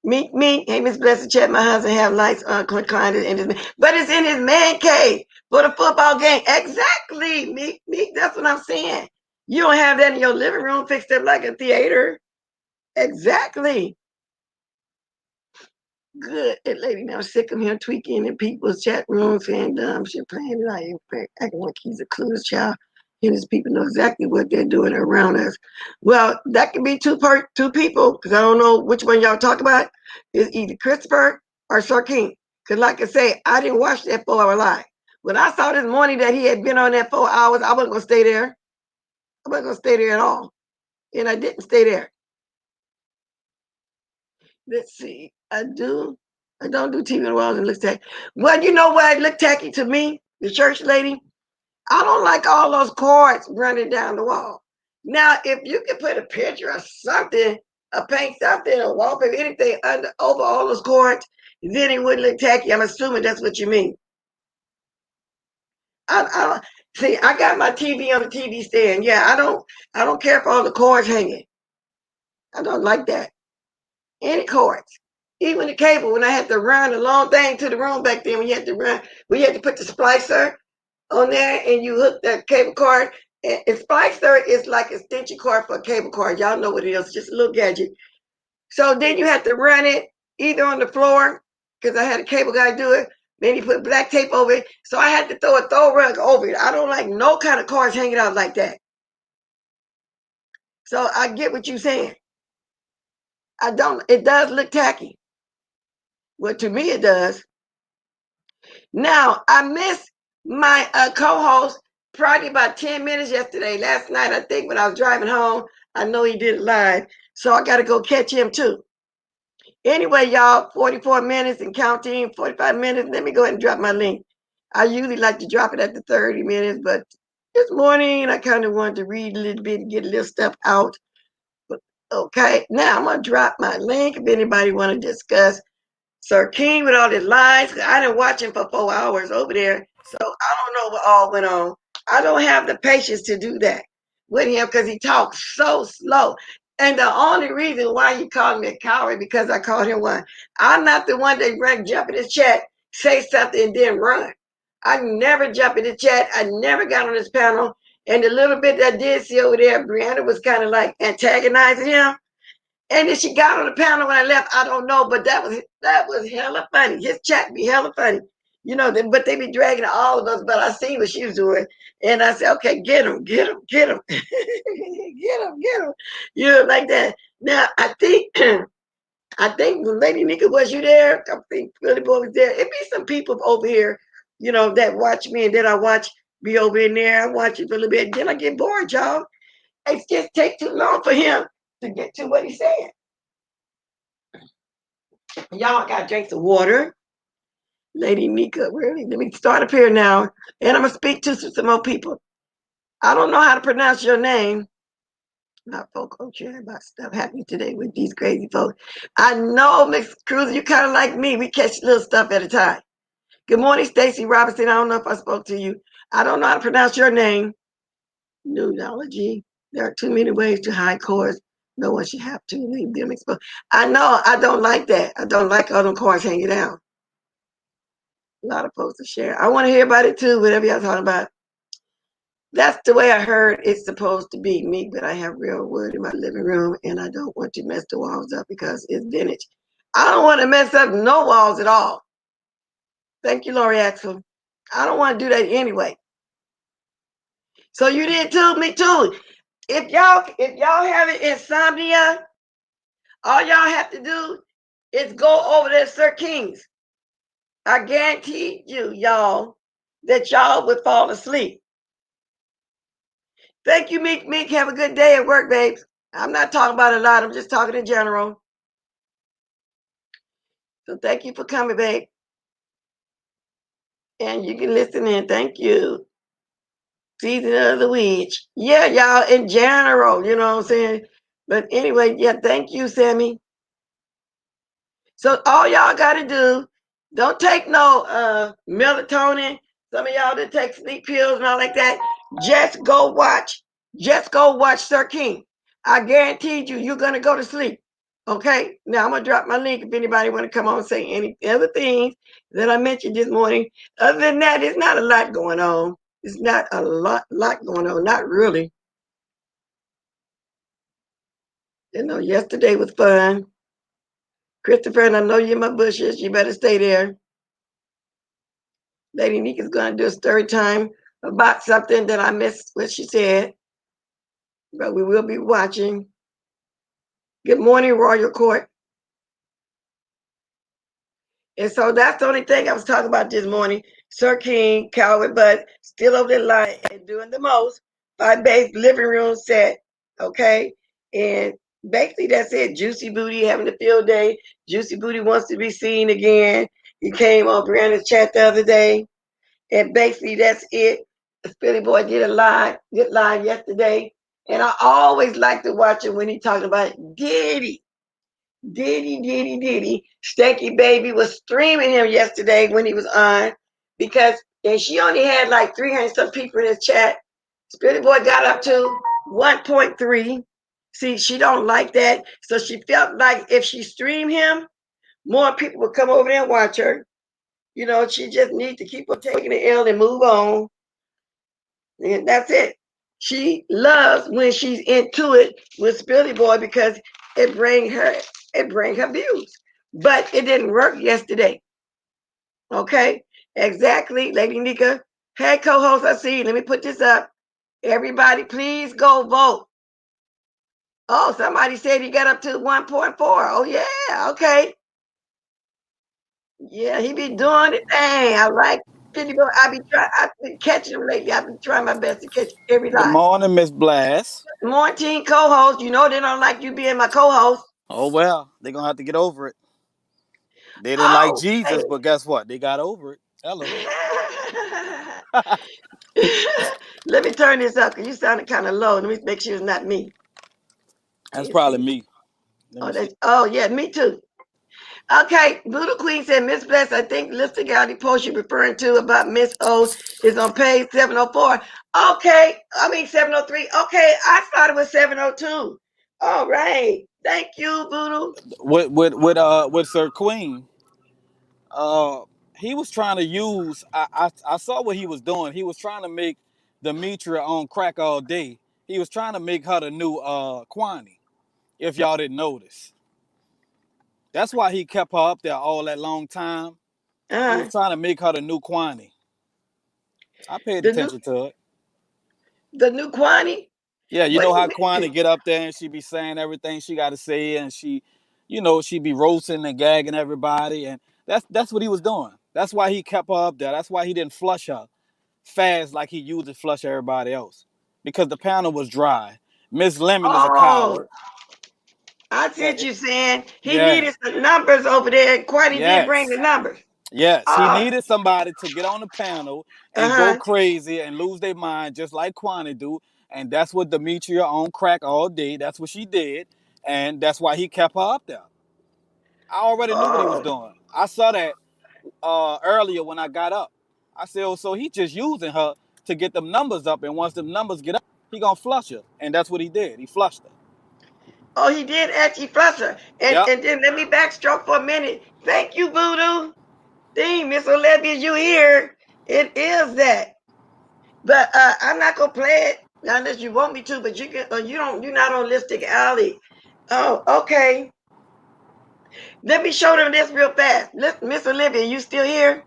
Meek. Hey, Miss Blessed Chat, my husband have lights on, client in his, but it's in his man cave for the football game. Exactly, Meek. That's what I'm saying. You don't have that in your living room fixed up like a theater. Exactly. Good. That lady now sick of him tweaking in people's chat rooms saying dumb shit, playing like acting like he's a clueless child. And his people know exactly what they're doing around us. Well, that could be two people, because I don't know which one y'all talk about. It's either Christopher or Sir King. Because like I say, I didn't watch that 4 hour live. When I saw this morning that he had been on that 4 hours, I wasn't gonna stay there. I wasn't gonna stay there at all. And I didn't stay there. Let's see. I don't do TV on the walls and look tacky. Well, you know what looked tacky to me, the church lady? I don't like all those cords running down the wall. Now, if you could put a picture or something, a paint something, a wallpaper, anything over all those cords, then it wouldn't look tacky. I'm assuming that's what you mean. I see. I got my TV on the TV stand. Yeah, I don't care for all the cords hanging. I don't like that. Any cords. Even the cable, when I had to run a long thing to the room back then, when you had to put the splicer on there and you hook that cable cord. And splicer is like a extension cord for a cable cord. Y'all know what it is, just a little gadget. So then you have to run it either on the floor, because I had a cable guy do it. Then he put black tape over it. So I had to throw a throw rug over it. I don't like no kind of cords hanging out like that. So I get what you're saying. It does look tacky. Well, to me it does. Now, I missed my co-host probably about 10 minutes yesterday. Last night, I think when I was driving home, I know he did it live. So I got to go catch him too. Anyway, y'all, 44 minutes and counting, 45 minutes. Let me go ahead and drop my link. I usually like to drop it at the 30 minutes, but this morning I kind of wanted to read a little bit and get a little stuff out. But, okay, now I'm going to drop my link if anybody want to discuss Sir King with all his lies. I didn't watch him for 4 hours over there. So I don't know what all went on. I don't have the patience to do that with him because he talks so slow. And the only reason why he called me a coward because I called him one. I'm not the one that run, jump in the chat, say something, and then run. I never jump in the chat. I never got on this panel And the little bit that I did see over there, Brianna was kind of like antagonizing him. And then she got on the panel when I left. I don't know, but that was hella funny. His chat be hella funny. But they be dragging all of us. But I seen what she was doing, and I said, "Okay, get him, get him, get him, get him, get him." Like that. Now I think when Lady Nika, was you there? I think Billy Boy was there. It be some people over here, that watch me, and then I watch be over in there. I watch it for a little bit, then I get bored, y'all. It just take too long for him to get to what he's saying. Y'all got to drink some water. Lady Nika, really? Let me start up here now. And I'm going to speak to some more people. I don't know how to pronounce your name. Not folk chat about stuff happening today with these crazy folks. I know, Miss Cruz, you kind of like me. We catch little stuff at a time. Good morning, Stacy Robinson. I don't know if I spoke to you. I don't know how to pronounce your name. Newology. There are too many ways to hide cores. No one should have to leave them exposed. I know. I don't like that. I don't like all them cores hanging out. A lot of folks to share. I want to hear about it too, whatever y'all talking about. That's the way I heard it's supposed to be me, but I have real wood in my living room and I don't want to mess the walls up because it's vintage. I don't want to mess up no walls at all. Thank you, Lori Axel. I don't want to do that anyway. So you did too, me too. If y'all having insomnia, all y'all have to do is go over to Sir King's. I guarantee you, y'all, that y'all would fall asleep. Thank you, Meek. Meek, have a good day at work, babes. I'm not talking about a lot. I'm just talking in general. So thank you for coming, babe. And you can listen in. Thank you. Season of the Witch. Yeah, y'all, in general, you know what I'm saying? But anyway, yeah, thank you, Sammy. So all y'all got to do, don't take no melatonin. Some of y'all that take sleep pills and all like that. Just go watch. Just go watch Sir King. I guarantee you, you're gonna go to sleep. Okay. Now I'm gonna drop my link if anybody want to come on and say any other things that I mentioned this morning. Other than that, it's not a lot going on. It's not a lot going on. Not really. Yesterday was fun. Christopher, and I know you're in my bushes. You better stay there. Lady Nika's going to do a story time about something that I missed what she said, but we will be watching. Good morning, Royal Court. And so that's the only thing I was talking about this morning. Sir King, Calvin Bud, still over the line and doing the most. 5-base living room set, okay? And basically that's it. Juicy Booty having a field day. Juicy Booty wants to be seen again. He came on Brianna's chat the other day. And basically that's it. Philly Boy did a live yesterday. And I always like to watch it when he talking about Diddy. Diddy. Stanky Baby was streaming him yesterday when he was on and she only had like 300 some people in his chat. Philly Boy got up to 1.3. See, she don't like that. So she felt like if she streamed him, more people would come over there and watch her. She just needs to keep on taking the L and move on. And that's it. She loves when she's into it with Billy Boy because it bring her views. But it didn't work yesterday. Okay? Exactly, Lady Nika. Hey, co-host, I see you. Let me put this up. Everybody, please go vote. Oh, somebody said he got up to 1.4. Oh, yeah, okay. Yeah, he be doing the thing. I like Billy Boy. I've been catching him lately. I've been trying my best to catch every Good live. morning, Miss Blast. Morning, co-host. They don't like you being my co-host. Oh well, they're gonna have to get over it. They didn't like Oh, Jesus, but guess what? They got over it. Hello. let me turn this up because you sounded kind of low. Let me make sure it's not me. That's Can't probably see. me. Let me see. Yeah, me too. Okay, Voodoo Queen said, Miss Bless, I think lipstick out the post you're referring to about Miss O is on page 704. Okay, 703. Okay, I started with 702. All right. Thank you, Voodoo. With Sir Queen. Uh, he was trying to use. I saw what he was doing. He was trying to make Demetria on crack all day. He was trying to make her the new Kwani, if y'all didn't notice. That's why he kept her up there all that long time. He was Uh, trying to make her the new Kwani. I paid the new attention to it. the new Kwani. Yeah, you What know do how you Kwani mean? get up there and she be saying everything she got to say, and she be roasting and gagging everybody, and that's what he was doing. That's why he kept her up there. That's why he didn't flush her fast like he used to flush everybody else, because the panel was dry. Miss Lemon is a Oh, coward. I see Yeah, what you're saying. He yeah, needed some numbers over there, and Kwani did bring the yes, numbers. yes. He Oh, needed somebody to get on the panel and go uh-huh. crazy and lose their mind just like Kwani do, and that's what Demetria on crack all day. That's what she did, and that's why he kept her up there. I already knew what he was Oh, doing. I saw that earlier when I got up. I said, "Oh, so he just using her to get them numbers up, and once the numbers get up, he gonna flush her." And that's what he did. He flushed her. oh, he did actually flush her. And Yep. and then let me backstroke for a minute. Thank you, Voodoo. Dang, Miss Olivia, you here. It is that. But I'm not gonna play it unless you want me to, but you can you're not on Lipstick Alley. Oh, okay. Let me show them this real fast. Miss Olivia, you still here?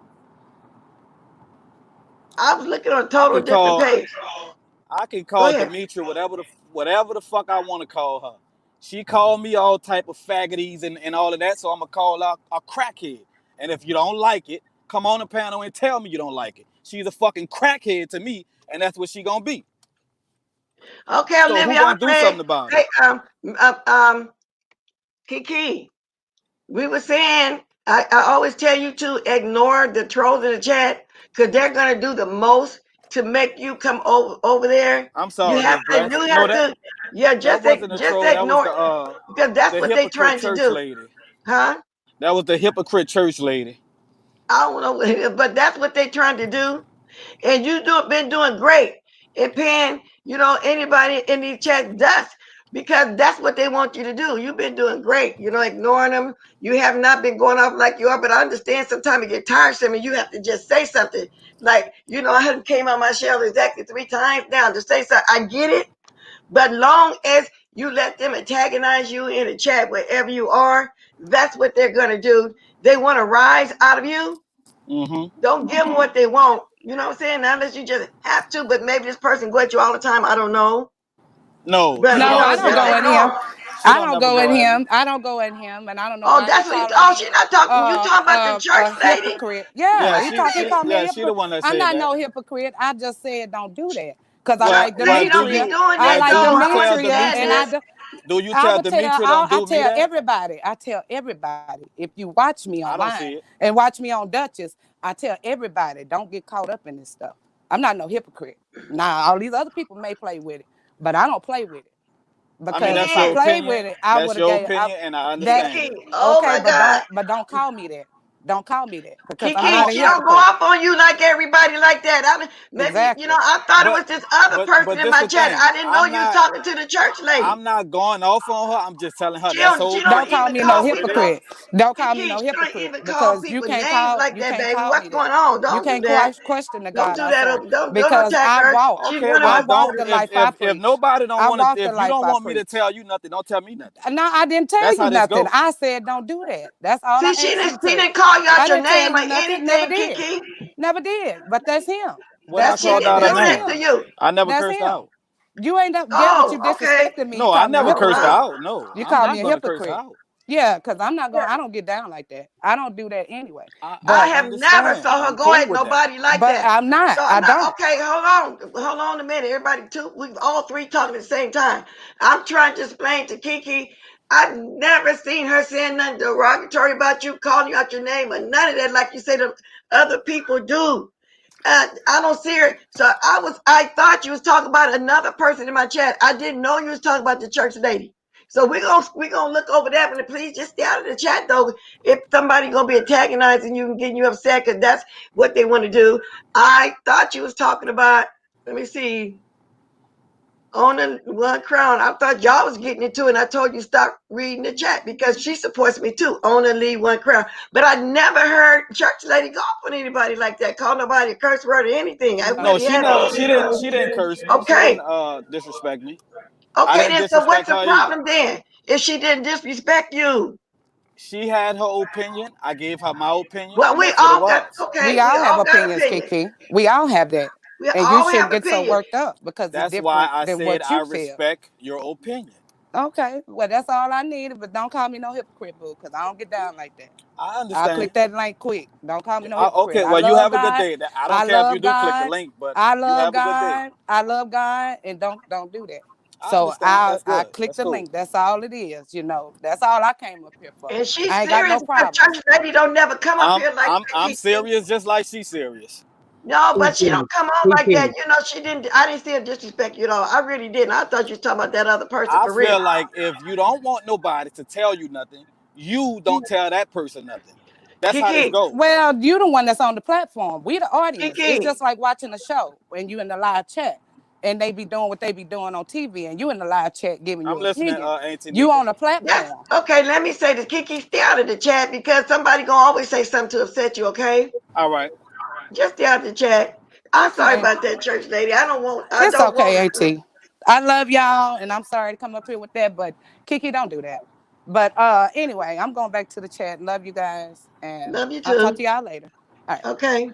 I was looking on a I total can different call. page. I can Go call ahead. Demetria whatever the fuck I want to call her. She called me all type of faggoties and all of that, so I'm gonna call her a crackhead. And if you don't like it, come on the panel and tell me you don't like it. She's a fucking crackhead to me, and that's what she gonna be. Okay, So who Olivia, I'm gonna do playing. something about it? Hey, Kiki, we were saying I always tell you to ignore the trolls in the chat because they're gonna do the most to make you come over there. I'm You sorry, have Miss to, Dress. you No, have that to, yeah, that wasn't a just troll. That was ignore it because that's the what they're hypocrite trying to church do, lady. huh? That was the hypocrite church lady. I don't know, but that's what they're trying to do. And been doing great in paying, anybody in these chat dust because that's what they want you to do. You've been doing great, ignoring them. You have not been going off like you are, but I understand sometimes you get tiresome and you have to just say something. Like, I haven't came on my shell exactly 3 times now to say something. I get it, but long as you let them antagonize you in the chat wherever you are, that's what they're gonna do. They want to rise out of you. Mm-hmm. Don't give them what they want. You know what I'm saying? Not unless you just have to, but maybe this person go at you all the time. I don't know. No, But she No, don't I ever don't go just go at in me. him. ignore. She I don't don't never go in go at me. him. I don't go in him, and I don't know Oh, why he that's what calling me she's not talking. You talking about the church a lady? hypocrite. Yeah, Yeah, he called me a she the hypocrite. one that I'm said not that. no hypocrite. I just said don't do that because I Well, like well, They do don't be Demetria. you doing I that like do though. you I tell Demetria, and understand Demetria? this. Do you I tell would tell Demetria don't I do me tell that? everybody. I tell everybody. If you watch me I don't see online it. and watch me on Duchess, I tell everybody don't get caught up in this stuff. I'm not no hypocrite. Now all these other people may play with it, but I don't play with it I mean, because that's if I your Kiki, played opinion. with it, I That's would have your gave opinion, and I that. understand Kiki. it. Oh Okay, my God. but don't call me that. Don't call me that because I'm Kiki, not a she don't go hypocrite. off on you like everybody like that. Maybe Exactly. I thought it But was this other person but in this my the chat. thing. I didn't know you were talking to the church lady. I'm not going off on her. I'm just telling her She don't Don't call even me no call that's what it people. is. hypocrite. Don't call me Kiki, no she don't hypocrite even call because you people can't names call like you that, can't baby. call What's me that. going on? You Don't do can't that. question the Don't God do I that. serve Don't because attack I her. walk. She's Okay, one of I well, my walk don't the daughters. life I if preach. nobody don't I want walk to, the if you life don't I want me to preach. tell you nothing, don't tell me nothing. No, I didn't tell That's you how this nothing. go. I said don't do that. That's all I See, asked you she to. didn't call you I out your didn't tell name or you nothing. Never anything, did. Kiki. Never did. But that's him. When I That That's she called what out didn't her do that's that name, to him. you. I never That's cursed her him. out. You ain't up yeah, but you Oh, okay. disrespecting me. You No, I call me a never Oh cursed her hypocrite. wow. out. No, You I'm call me not a gonna curse her hypocrite. out. Yeah, because I don't get down like that. I don't do that anyway. I I But have never understand. saw her I'm go cool at with that. nobody like but that. I'm not. So I'm I not don't. okay. Hold on a minute. Everybody, we all three talking at the same time. I'm trying to explain to Kiki. I've never seen her saying nothing derogatory about you, calling you out your name, or none of that, like you say the other people do. I don't see her. So I thought you was talking about another person in my chat. I didn't know you was talking about the church lady. So we're gonna look over that one. Please just stay out of the chat though. If somebody gonna be antagonizing you and getting you upset, because that's what they want to do. I thought you was talking about. Let me see. on the One Crown. I thought y'all was getting into it. And I told you stop reading the chat because she supports me too. Owner Lee One Crown. But I never heard church lady go off on anybody like that. Call nobody a curse word or anything. I No, No, really she haven't. never. She didn't curse me. She Okay. didn't disrespect me. I Okay, didn't then so what's disrespect the her either. problem then? If she didn't disrespect you? She had her opinion. I gave her my opinion, Well, and we that's what it all got was. okay, we we all have all got opinions, opinions. Kiki. We all have that. We And you all have shouldn't get so opinions. worked up because it's That's why different I than said what I you feel. respect your opinion. Okay, well, that's all I needed, but don't call me no hypocrite, boo, because I don't get down like that. I I'll understand. click that link quick. Don't call me no hypocrite. Okay, I well, you love have a good God. day. I don't I care if you love do click the God. link, but I you love have a good day. God. I love God, and don't do that. I So understand. That's I good. click That's the cool. link. That's all it is. That's all I came up here for. And she's I ain't got serious no because problems. church lady don't never come up here like that, I'm Kiki. serious, just like she's serious. No, but she Kiki, don't come on like that. Kiki. You know, she didn't. I didn't see her disrespect you at all. I really didn't. I thought you was talking about that other person I for real. feel like if you don't want nobody to tell you nothing, you don't tell that person nothing. That's how this Kiki, goes. Well, you the one that's on the platform. We the audience. It's Kiki, just like watching a show when you in the live chat and they be doing what they be doing on TV and you in the live chat giving I'm your listening, opinion. Auntie You Nika. on the that's platform. okay. Let me say this, Kiki, stay out of the chat because somebody gonna always say something to upset you. Okay, All right. just stay out the chat. I'm sorry Okay. about that, church lady. I don't want. I It's don't okay, want. AT. I love y'all and I'm sorry to come up here with that, but Kiki, don't do that. But anyway, I'm going back to the chat. Love you guys and Love you I'll talk too. to y'all later. All right. Okay.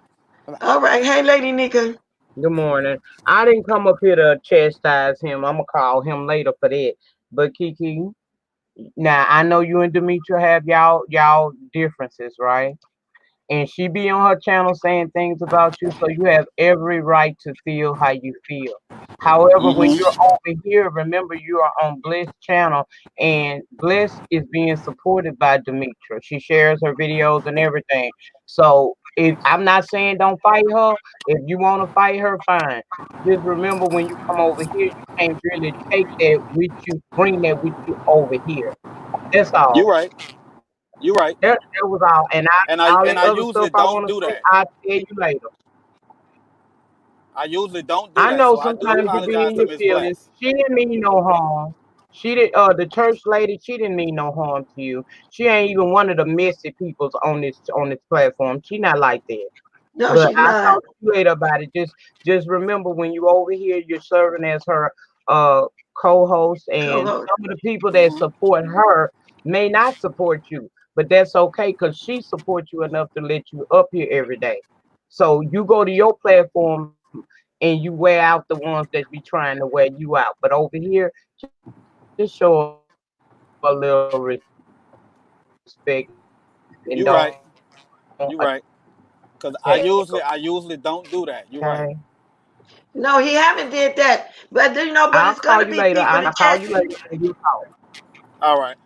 Bye-bye. All right. Hey, Lady Nika. Good morning. I didn't come up here to chastise him. I'm gonna call him later for that. But Kiki, now I know you and Demetra have y'all differences, right? And she be on her channel saying things about you, so you have every right to feel how you feel. However, when Mm-hmm. you're over here, remember you are on Bliss channel, and Bliss is being supported by Demetra. She shares her videos and everything. So if I'm not saying don't fight her, if you want to fight her, fine. Just remember when you come over here, you can't really take that with you, bring that with you over here. That's You're all. right. You're right. That was all. And all And that I other usually stuff I don't want to do say, that. I'll tell you later. I usually don't do I that. know So I do sometimes you be apologize in to your Miss feelings. Bless. She didn't mean no harm. She did the church lady, she didn't mean no harm to you. She ain't even one of the messy peoples on this platform. She not like that. No, But she's I'll not. talk to you later about it. Just remember when you over here, you're serving as her uh co-host, and Co-host. some of the people that Mm-hmm. support her may not support you, but that's okay because she supports you enough to let you up here every day. So you go to your platform and you wear out the ones that be trying to wear you out. But over here, just show a little respect and don't You're right. You're attack. right. Cause I usually don't do that. You're right. Okay. No, he haven't did that. But you know, but I'll it's call gonna you be later. people in I'll the call chat. you later and you talk. All right.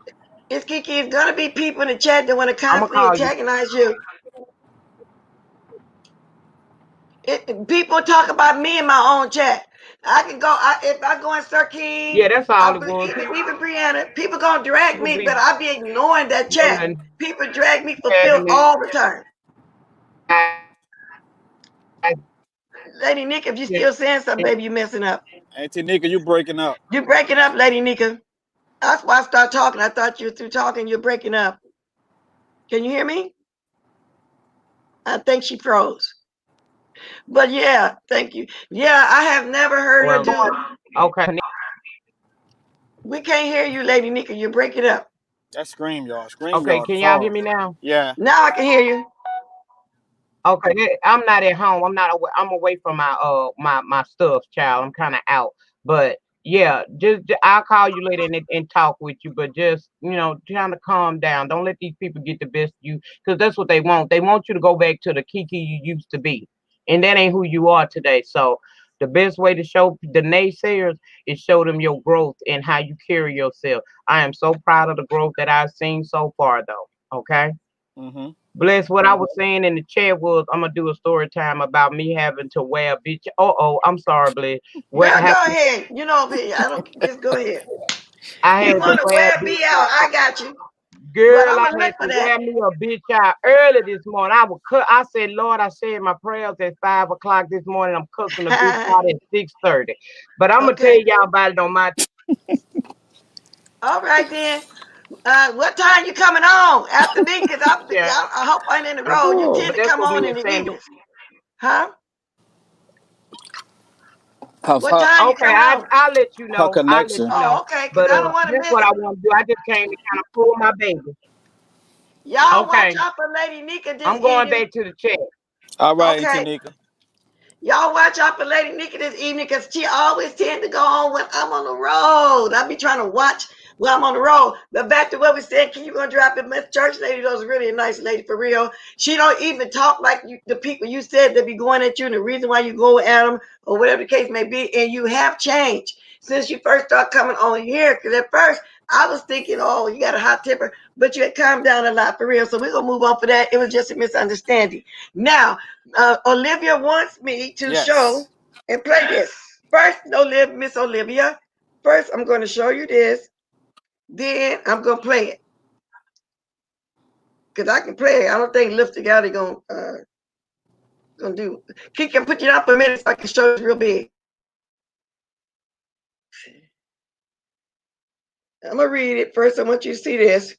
It's Kiki. It's gonna be people in the chat that want to I'm gonna constantly call you. antagonize you. People talk about me in my own chat. I can go if I go in Sir King, Yeah, that's all it was. even Brianna. People gonna drag People me, be but I be ignoring that chat. yelling, People drag me for filth tagging me. all the time. I Lady Nika, if you can't- still saying something, baby, you messing up. Auntie Nika, you breaking up. You breaking up, Lady Nika. That's why I start talking. I thought you were through talking. You're breaking up. Can you hear me? I think she froze. But yeah, thank you. Yeah, I have never heard her well, do. okay. We can't hear you, Lady Nika. You're breaking up. That's Scream Yard. Scream Okay, Yard can y'all hear horrible. me now? Yeah. Now I can hear you. Okay, I'm not at home. I'm not away. I'm away from my stuff, child. I'm kind of out. But yeah, I'll call you later and talk with you. But just trying to calm down. Don't let these people get the best of you because that's what they want. They want you to go back to the Kiki you used to be, and that ain't who you are today. So the best way to show the naysayers is show them your growth and how you carry yourself. I am so proud of the growth that I've seen so far, though. Okay. Mm-hmm. Bless. What I was saying in the chat was I'm gonna do a story time about me having to wear a bitch. Oh, I'm sorry, Bless. What Girl, go happened? ahead. You know, I don't just go ahead. I You had to want to wear a wear bitch me out? I got you. But Girl, I'm I gonna had look for to that. wear me a bitch out early this morning. I was I said, Lord, I said my prayers at 5 o'clock this morning. I'm cooking a bitch out at 6:30. But I'm gonna tell Okay. y'all about it on my. All right then. What time you coming on after me? Cause Yeah, I hope I'm in the I'm, road. You Oh, tend but to that's come what me on and in the Sandy. evenings, huh? Her, What her, time you Okay, coming on? I'll let you her know. I'll let connection. you know. Oh, okay. Cause But I don't want to that's miss what I it. want to do. I just came to kind of pull my baby. Y'all watch Okay, out for Lady Nika this I'm going evening. back to the chat. All right, Okay. Tanika. Y'all watch out for Lady Nika this evening because she always tend to go on when I'm on the road. I be trying to watch when I'm on the road. But back to what we said, can you gonna drop it? Miss Church Lady was really a nice lady for real. She don't even talk like the people you said that be going at you and the reason why you go at them or whatever the case may be. And you have changed since you first started coming on here. Because at first I was thinking, oh, you got a hot temper, but you had calmed down a lot for real. So we're gonna move on for that. It was just a misunderstanding. Now, Olivia wants me to show Yes. and play this. First, Miss Olivia. First, I'm going to show you this. Then I'm going to play it. Because I can play it. I don't think Lift Together going to do. Kiki, can put you down for a minute so I can show you real big. I'm going to read it. First, I want you to see this.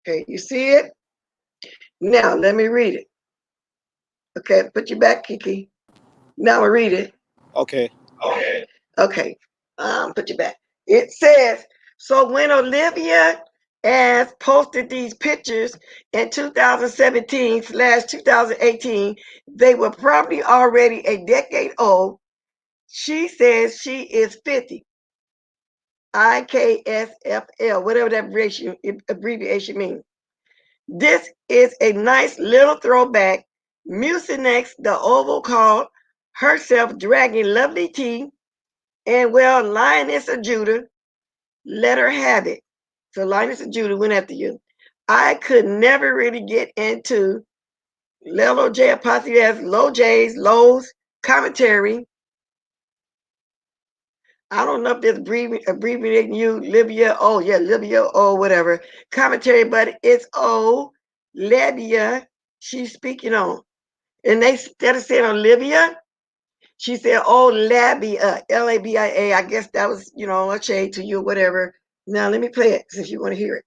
Okay, you see it? Now, let me read it. Okay, put you back, Kiki. Now I'm going to read it. Okay. Okay, put you back. It says, so when Olivia as posted these pictures in 2017/2018, they were probably already a decade old. She says she is 50. IKSFL, whatever that abbreviation means. This is a nice little throwback. Mucinex, the Oval called herself dragging Lovely T, and well, Lioness of Judah let her have it. So Lioness of Judah went after you. I could never really get into Lelo J Apostrophe as Low J's, Low's commentary. I don't know if this abbreviating you, Libya. Oh, yeah, Libya or whatever. Commentary, but it's Libya she's speaking on. And they, instead of saying Olivia, she said, oh, Labia, Labia. I guess that was, a shade to you or whatever. Now, let me play it since you want to hear it.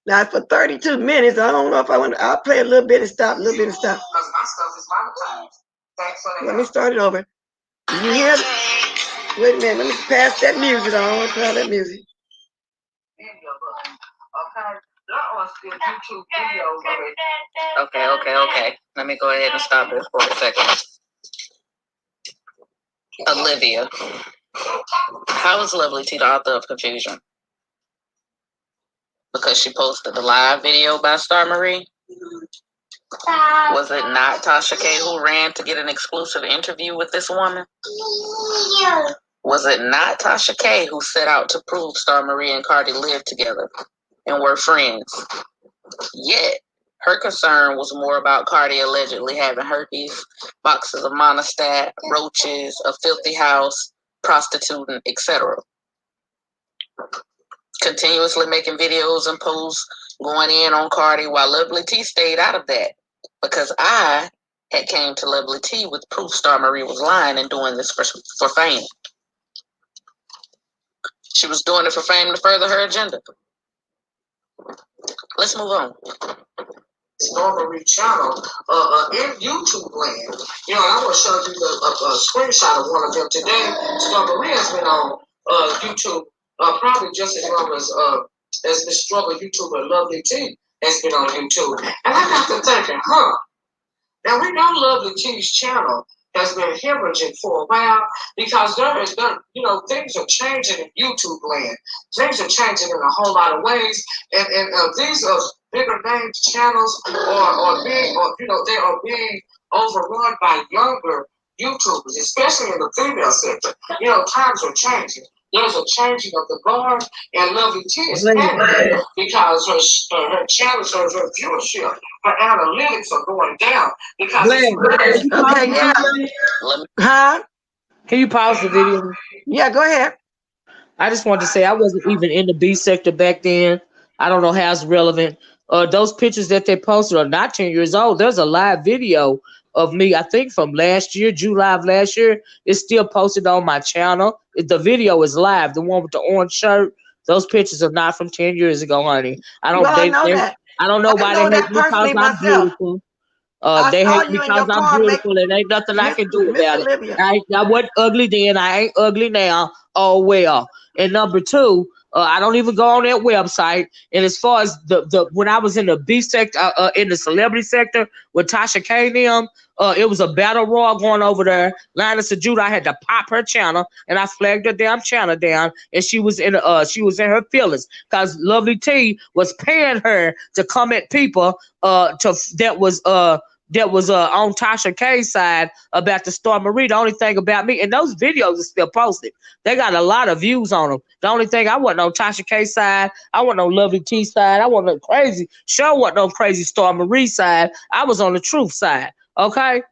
Now, for 32 minutes, I don't know if I want to, I'll play a little bit and stop, a little bit and stop. Let me start it over. You hear it? Wait a minute, let me pass that music on. I don't want to play all that music. Okay. Let me go ahead and stop this for a second. Olivia. How is Lovely T the author of confusion? Because she posted a live video by Star Marie? Was it not Tasha K who ran to get an exclusive interview with this woman? Was it not Tasha K who set out to prove Star Marie and Cardi lived together and were friends? Yet, her concern was more about Cardi allegedly having herpes, boxes of Monistat, roaches, a filthy house, prostituting, etc. Continuously making videos and posts going in on Cardi while Lovely T stayed out of that because I had came to Lovely T with proof Star Marie was lying and doing this for fame. She was doing it for fame to further her agenda. Let's move on. Star Marie channel in YouTube land. I will show you a screenshot of one of them today. Star Marie has been on YouTube probably just as long as the struggle YouTuber Lovely T has been on YouTube. And I got to thinking, now we know Lovely T's channel has been hemorrhaging for a while because things are changing in YouTube land. Things are changing in a whole lot of ways, and these are bigger name channels they are being overrun by younger YouTubers, especially in the female sector. Times are changing. There's a changing of the guard, and Lovely T is panicking because her channels, her viewership, her analytics are going down because Okay, yeah. Huh? Can you pause the video? Yeah, go ahead. I just wanted to say I wasn't even in the B sector back then. I don't know how it's relevant. Those pictures that they posted are not 10 years old. There's a live video of me, I think from last year, July of last year. It's still posted on my channel. The video is live. The one with the orange shirt. Those pictures are not from 10 years ago, honey. I don't. Well, I know that. I don't know I why they know hate that me because personally I'm myself. beautiful. I They saw hate me you in because your I'm car, beautiful, and ain't nothing I can do Miss about it. Olivia. I wasn't ugly then. I ain't ugly now. Oh well. And number two, I don't even go on that website. And as far as the when I was in the B sector, in the celebrity sector with Tasha K and them, it was a battle royal going over there. Linus of Judah, I had to pop her channel, and I flagged her damn channel down, and she was in her feelings because Lovely T was paying her to come at people that was on Tasha K's side about the Storm Marie. The only thing about me, and those videos are still posted. They got a lot of views on them. The only thing, I wasn't on Tasha K's side. I wasn't on Lovely T side. I wasn't crazy. Sure wasn't on crazy Storm Marie side. I was on the truth side. Okay?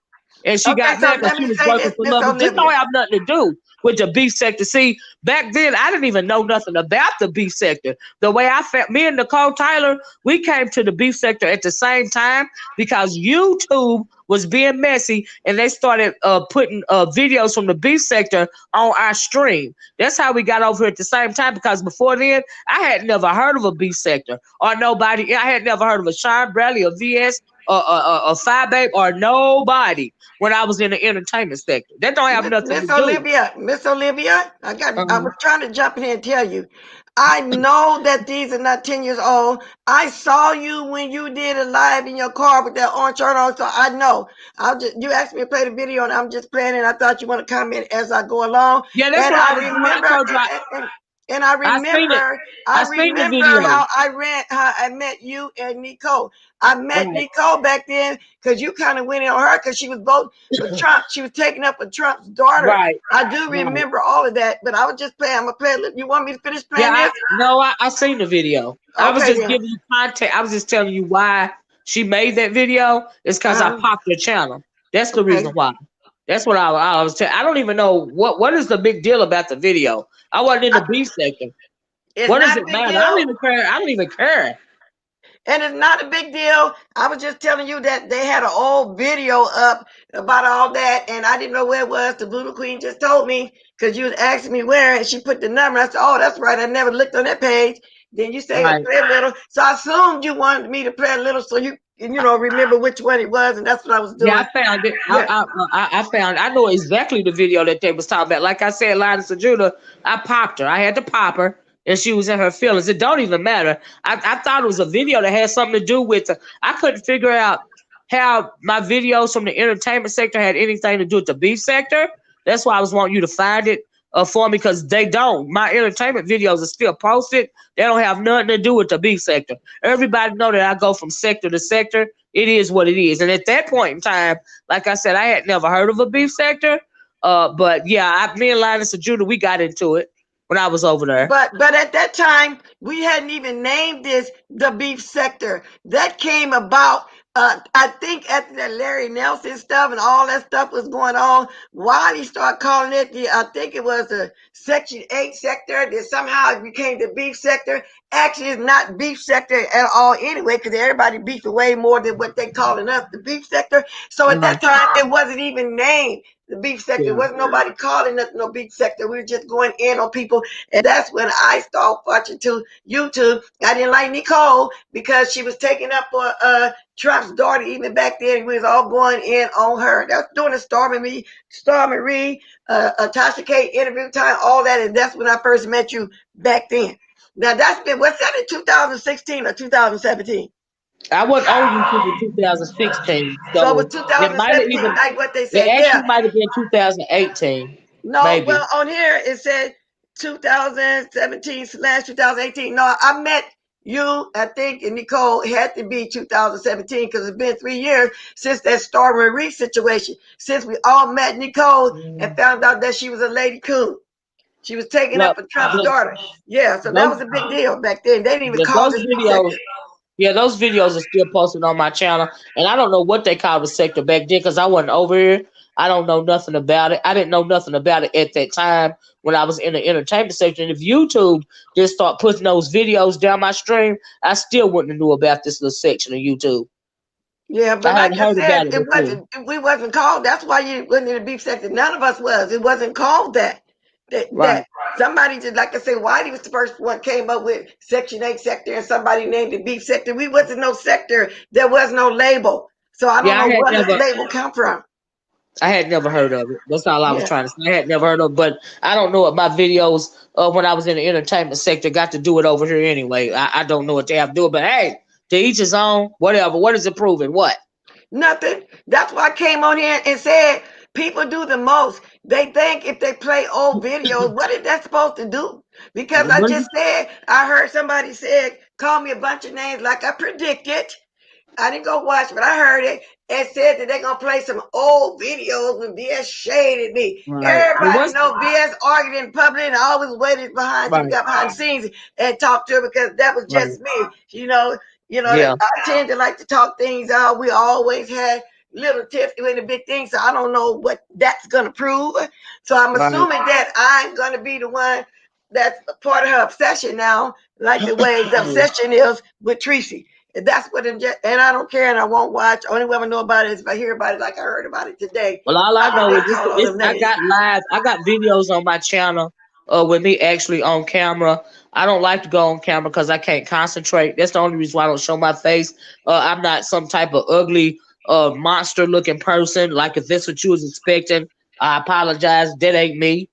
And she Okay, got so mad because let she me was say working this, for Miss Lovely. Just Olivia. don't have nothing to do with the beef sector. See, back then, I didn't even know nothing about the beef sector. The way I felt, me and Nicole Tyler, we came to the beef sector at the same time because YouTube was being messy and they started putting videos from the beef sector on our stream. That's how we got over here at the same time, because before then, I had never heard of a beef sector or nobody. I had never heard of a Sean Bradley, a VS, a Five Babe, or nobody when I was in the entertainment sector. That don't have nothing to Miss do. Olivia, I was trying to jump in here and tell you. I know that these are not 10 years old. I saw you when you did a live in your car with that orange shirt on, so I know. You asked me to play the video, and I'm just playing it. I thought you want to comment as I go along. Yeah, that's And what I I was doing. I remember, told you and I I seen it. remember, I seen the video. how I met you and Nicole. I met Right. Nicole back then because you kind of went in on her because she was voting for Trump. She was taking up for Trump's daughter. Right. I do Right. remember all of that, but I was just playing. I'm gonna play. You want me to finish playing Yeah, this? I seen the video. I was Okay just then. giving you context. I was just telling you why she made that video. It's because I Uh-huh. popped her channel. That's the Okay. reason why. That's what I was telling. I don't even know what is the big deal about the video. I wasn't in the beef sector. It's What does not a it big matter? I don't deal. even care. I don't even care. And it's not a big deal. I was just telling you that they had an old video up about all that, and I didn't know where it was. The Voodoo Queen just told me because you was asking me where, and she put the number. I said, "Oh, that's right. I never looked on that page." Then you say Right. play a little, so I assumed you wanted me to play a little, so you remember which one it was, and that's what I was Yeah, doing. I found it. Yeah. I found. I know exactly the video that they was talking about. Like I said, Linus of Judah, I popped her. I had to pop her, and she was in her feelings. It don't even matter. I thought it was a video that had something to do with. I couldn't figure out how my videos from the entertainment sector had anything to do with the beef sector. That's why I was wanting you to find it for me, because they don't. My entertainment videos are still posted. They don't have nothing to do with the beef sector. Everybody know that I go from sector to sector. It is what it is. And at that point in time, like I said, I had never heard of a beef sector. But yeah, me and Linus and Judah, we got into it when I was over there. But at that time, we hadn't even named this the beef sector. That came about, I think, after that Larry Nelson stuff and all that stuff was going on. Why he started calling it I think it was the Section 8 sector. That somehow it became the beef sector. Actually, it's not beef sector at all anyway, because everybody beefing way more than what they calling us the beef sector. So at that time, it wasn't even named the beef sector. There wasn't nobody calling us no beef sector. We were just going in on people. And that's when I started watching to YouTube. I didn't like Nicole because she was taking up for Trump's daughter. Even back then, we was all going in on her. That was during the Stormy Marie, Tasha K interview time, all that. And that's when I first met you back then. Now that's been, what's that, in 2016 or 2017? I wasn't on YouTube in 2016, So it was so it might have 2017, even. like what they It said. actually Yeah. might have been 2018, No, maybe. well, on here it said 2017/2018. No, I met you, I think, and Nicole. It had to be 2017 because it's been 3 years since that Stormy Marie situation. Since we all met Nicole and found out that she was a lady coon. She was taking Look, up for Trump's look, daughter. Yeah, so that those, was a big deal back then. They didn't even call those this beef videos. sector. Yeah, those videos are still posted on my channel, and I don't know what they called the sector back then because I wasn't over here. I don't know nothing about it. I didn't know nothing about it at that time when I was in the entertainment section. If YouTube just start putting those videos down my stream, I still wouldn't have knew about this little section of YouTube. Yeah, but I like hadn't I heard about said, it it before. wasn't. We wasn't called. That's why you wasn't in the beef section. None of us was. It wasn't called that. Right. That somebody just like I said, Whitey was the first one came up with Section 8 sector, and somebody named it beef sector. We wasn't no sector. There was no label. So I don't Yeah, know where that label come from. I had never heard of it. That's all I was Yeah. trying to say. I had never heard of it, but I don't know what my videos when I was in the entertainment sector got to do it over here anyway. I don't know what they have to do, but hey, to each his own, whatever. What is it proving? What? Nothing. That's why I came on here and said people do the most. They think if they play old videos, what is that supposed to do? Because I just said, I heard somebody said, call me a bunch of names like I predicted. I didn't go watch, but I heard it and said that they're gonna play some old videos when BS shaded me. Right. Everybody know BS argued in public and I always waited behind Right. got behind the scenes and talked to her because that was just me. Yeah. I tend to like to talk things out. We always had little tips doing the big things, so I don't know what that's gonna prove. So I'm Right. assuming that I'm gonna be the one that's part of her obsession now, like the way the obsession is with Tracy. That's what and I don't care and I won't watch. Only way I know about it is if I hear about it like I heard about it today. Well, all I know is I names. got videos on my channel with me actually on camera. I don't like to go on camera because I can't concentrate. That's the only reason why I don't show my face. I'm not some type of ugly monster looking person. Like if that's what you was expecting, I apologize. That ain't me.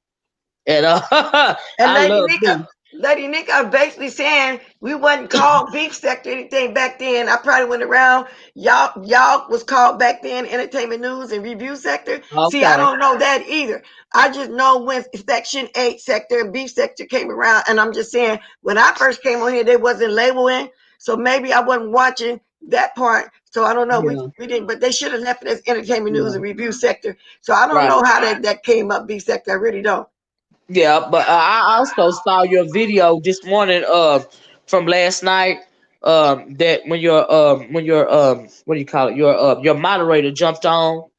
And I love me. Lady Nika, I'm basically saying we wasn't called beef sector or anything back then. I probably went around. Y'all was called back then entertainment news and review sector. Okay. See, I don't know that either. I just know when Section 8 sector and beef sector came around, and I'm just saying when I first came on here, they wasn't labeling, so maybe I wasn't watching that part. So I don't know. Yeah. We didn't, but they should have left it as entertainment news and review sector. So I don't know how that came up beef sector. I really don't. Yeah, but I also saw your video this morning from last night that when your what do you call it, your moderator jumped on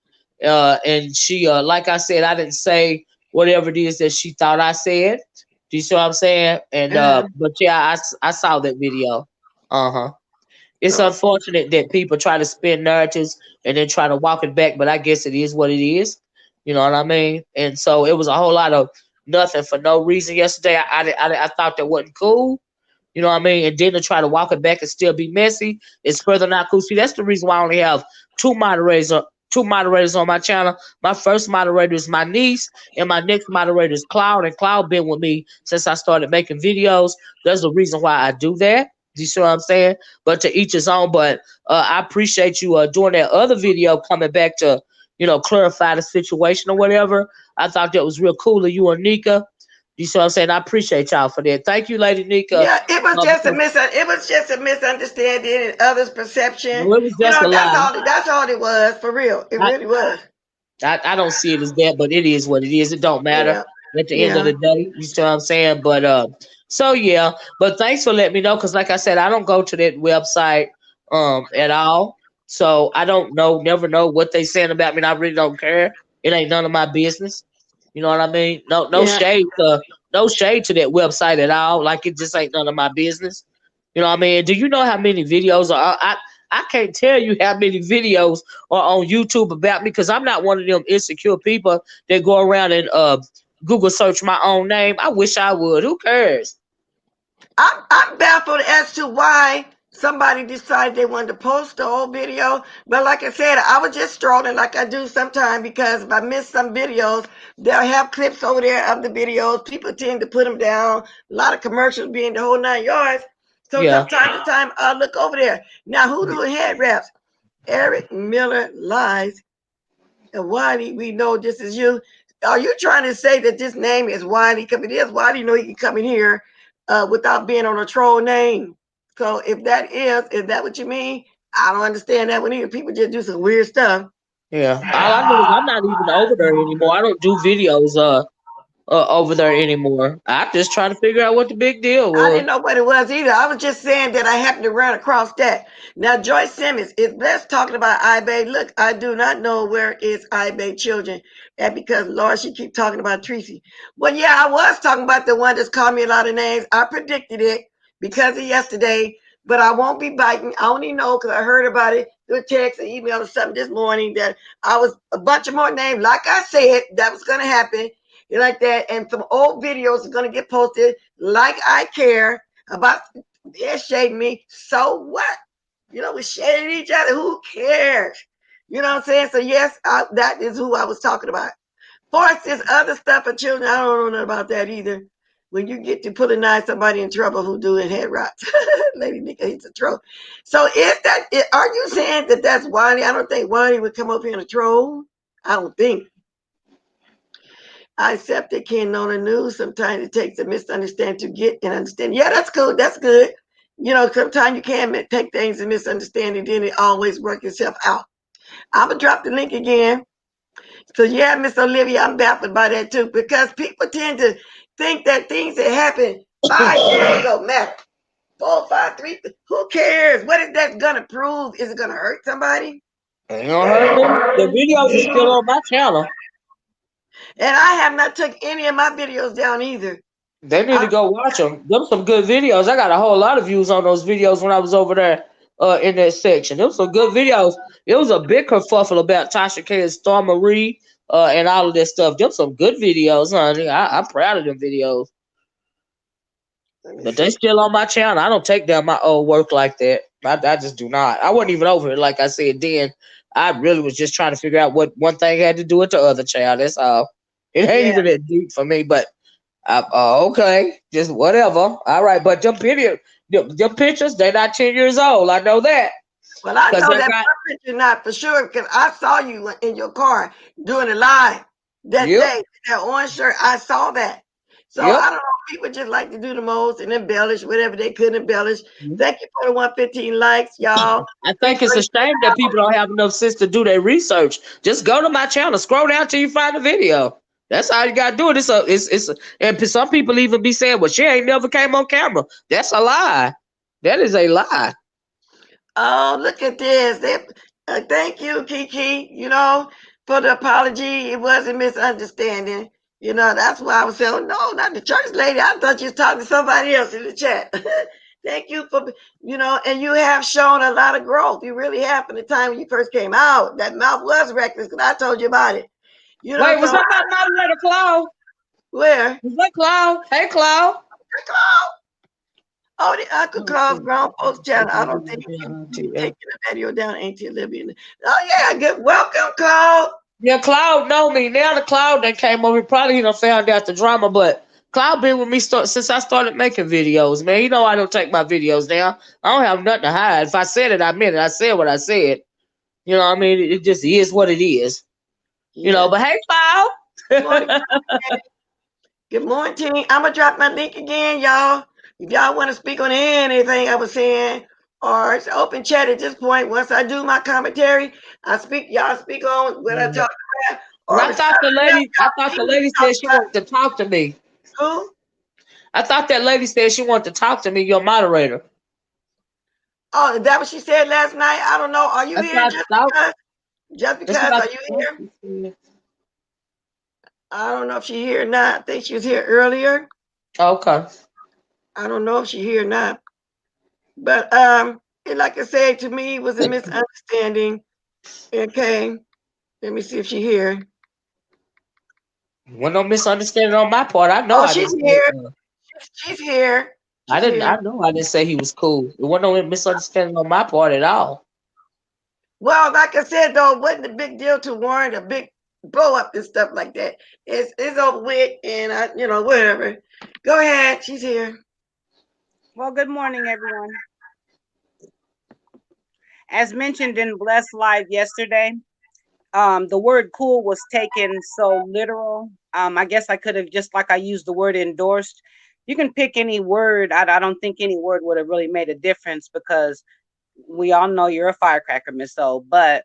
and she like I said, I didn't say whatever it is that she thought I said. Do you see what I'm saying? And but yeah, I saw that video. It's unfortunate that people try to spin narratives and then try to walk it back, but I guess it is what it is. You know what I mean? And so it was a whole lot of nothing for no reason yesterday. I thought that wasn't cool. You know what I mean? And then to try to walk it back and still be messy is further not cool. See, that's the reason why I only have two moderators on my channel. My first moderator is my niece, and my next moderator is Cloud. And Cloud been with me since I started making videos. There's the reason why I do that. Do you see what I'm saying? But to each his own. But I appreciate you doing that other video, coming back to clarify the situation or whatever. I thought that was real cool of you and Nika. You see what I'm saying? I appreciate y'all for that. Thank you, Lady Nika. Yeah, it was just a misunderstanding and others' perception. Well, it was just a lie. That's all it was, for real. It really was. I don't see it as that, but it is what it is. It don't matter at the end of the day. You see what I'm saying? But so yeah. But thanks for letting me know, because like I said, I don't go to that website at all. So I don't never know what they saying about me, and I really don't care. It ain't none of my business. You know what I mean? No shade to that website at all. Like, it just ain't none of my business. You know what I mean? Do you know how many videos I can't tell you how many videos are on YouTube about me, because I'm not one of them insecure people that go around and Google search my own name. I wish I would. Who cares? I'm baffled as to why somebody decided they wanted to post the whole video. But like I said, I was just strolling like I do sometimes, because if I miss some videos, they'll have clips over there of the videos. People tend to put them down. A lot of commercials being the whole 9 yards. So from time to time, I'll look over there. Now, who do the head wraps? Eric Miller Lies. And Wiley, we know this is you. Are you trying to say that this name is Wiley? Because if it is Wiley, you know he can come in here without being on a troll name. So if that is that what you mean? I don't understand that one either. People just do some weird stuff. Yeah. All I know is I'm not even over there anymore. I don't do videos over there anymore. I'm just trying to figure out what the big deal I was. didn't know what it was either. I was just saying that I happened to run across that. Now, Joyce Simmons is blessed talking about iBay. Look, I do not know where is iBay children. And because, Lord, she keep talking about Tracy. Well, yeah, I was talking about the one that's called me a lot of names. I predicted it because of yesterday, but I won't be biting. I only know because I heard about it through text or email or something this morning that I was a bunch of more names. Like I said, that was going to happen like that. And some old videos are going to get posted like I care about. They're shading me. So what? We're shading each other. Who cares? You know what I'm saying? So yes, that is who I was talking about. For this other stuff for children, I don't know nothing about that either. When you get to pulling somebody in trouble who doing head rocks, Lady Nika, he's a troll. So is that? Are you saying that that's Wani? I don't think Wani would come up here and a troll. I don't think. I accept it, Ken, on the news. Sometimes it takes a misunderstanding to get and understand. Yeah, that's cool. That's good. Sometimes you can take things and misunderstanding, then it always works itself out. I'm going to drop the link again. So, yeah, Miss Olivia, I'm baffled by that too, because people tend to think that things that happen 5 years ago matter. 4, 5, 3, who cares? What is that going to prove? Is it going to hurt somebody? Ain't gonna hurt me. The videos are still on my channel. And I have not took any of my videos down either. They need to go watch them. Them some good videos. I got a whole lot of views on those videos when I was over there in that section. Them some good videos. It was a big kerfuffle about Tasha K and Storm Marie and all of that stuff. Them some good videos, honey. I'm proud of them videos. But they still on my channel. I don't take down my old work like that. I just do not. I wasn't even over it, like I said then. I really was just trying to figure out what one thing had to do with the other child. That's all. It ain't even that deep for me, but okay, just whatever. All right, but them pictures, they're not 10 years old. I know that. Well, I know that picture not for sure because I saw you in your car doing a live that day. That orange shirt, I saw that. So I don't know. People just like to do the most and embellish whatever they could embellish. Thank you for the 115 likes, y'all. I think it's a shame that people don't have enough sense to do their research. Just go to my channel, scroll down till you find the video. That's all you gotta do. And some people even be saying, "Well, she ain't never came on camera." That's a lie. That is a lie. Oh, look at this. Thank you, Kiki, for the apology. It was a misunderstanding. That's why I was saying, oh, no, not the church lady. I thought you was talking to somebody else in the chat. Thank you for, and you have shown a lot of growth. You really have from the time when you first came out. That mouth was reckless because I told you about it. Wait, was that my moderator, Cloud? Where? Was that Cloud? Hey, Cloud. Cloud. Oh, the Uncle Claus Grown Folks channel. I don't think you taking the video down, ain't you, Libby? Oh, yeah, good. Welcome, Cloud. Yeah, Cloud know me. Now the Cloud that came over, probably he done found out the drama, but Cloud been with me since I started making videos, man. I don't take my videos down. I don't have nothing to hide. If I said it, I meant it. I said what I said. You know what I mean? It just is what it is. Yeah. But hey, Cloud. Good morning, team. I'm going to drop my link again, y'all. If y'all want to speak on anything I was saying, or it's open chat at this point. Once I do my commentary, y'all speak on what I talk about. I thought the lady said she wanted to talk to me. Who? I thought that lady said she wanted to talk to me, your moderator. Oh, is that what she said last night? I don't know. Are you here just because? Are you here? I don't know if she's here or not. I think she was here earlier. Okay. I don't know if she's here or not. But like I said, to me, it was a misunderstanding. Okay. Let me see if she's here. Well, no misunderstanding on my part. I know. Oh, she's here. She's here. I know I didn't say he was cool. It wasn't no misunderstanding on my part at all. Well, like I said, though, it wasn't a big deal to warrant a big blow up and stuff like that. It's over with, and whatever. Go ahead. She's here. Well, good morning, everyone. As mentioned in Blessed Live yesterday, the word cool was taken so literal. I guess I could have, just like I used the word endorsed. You can pick any word. I don't think any word would have really made a difference because we all know you're a firecracker, Miss O. But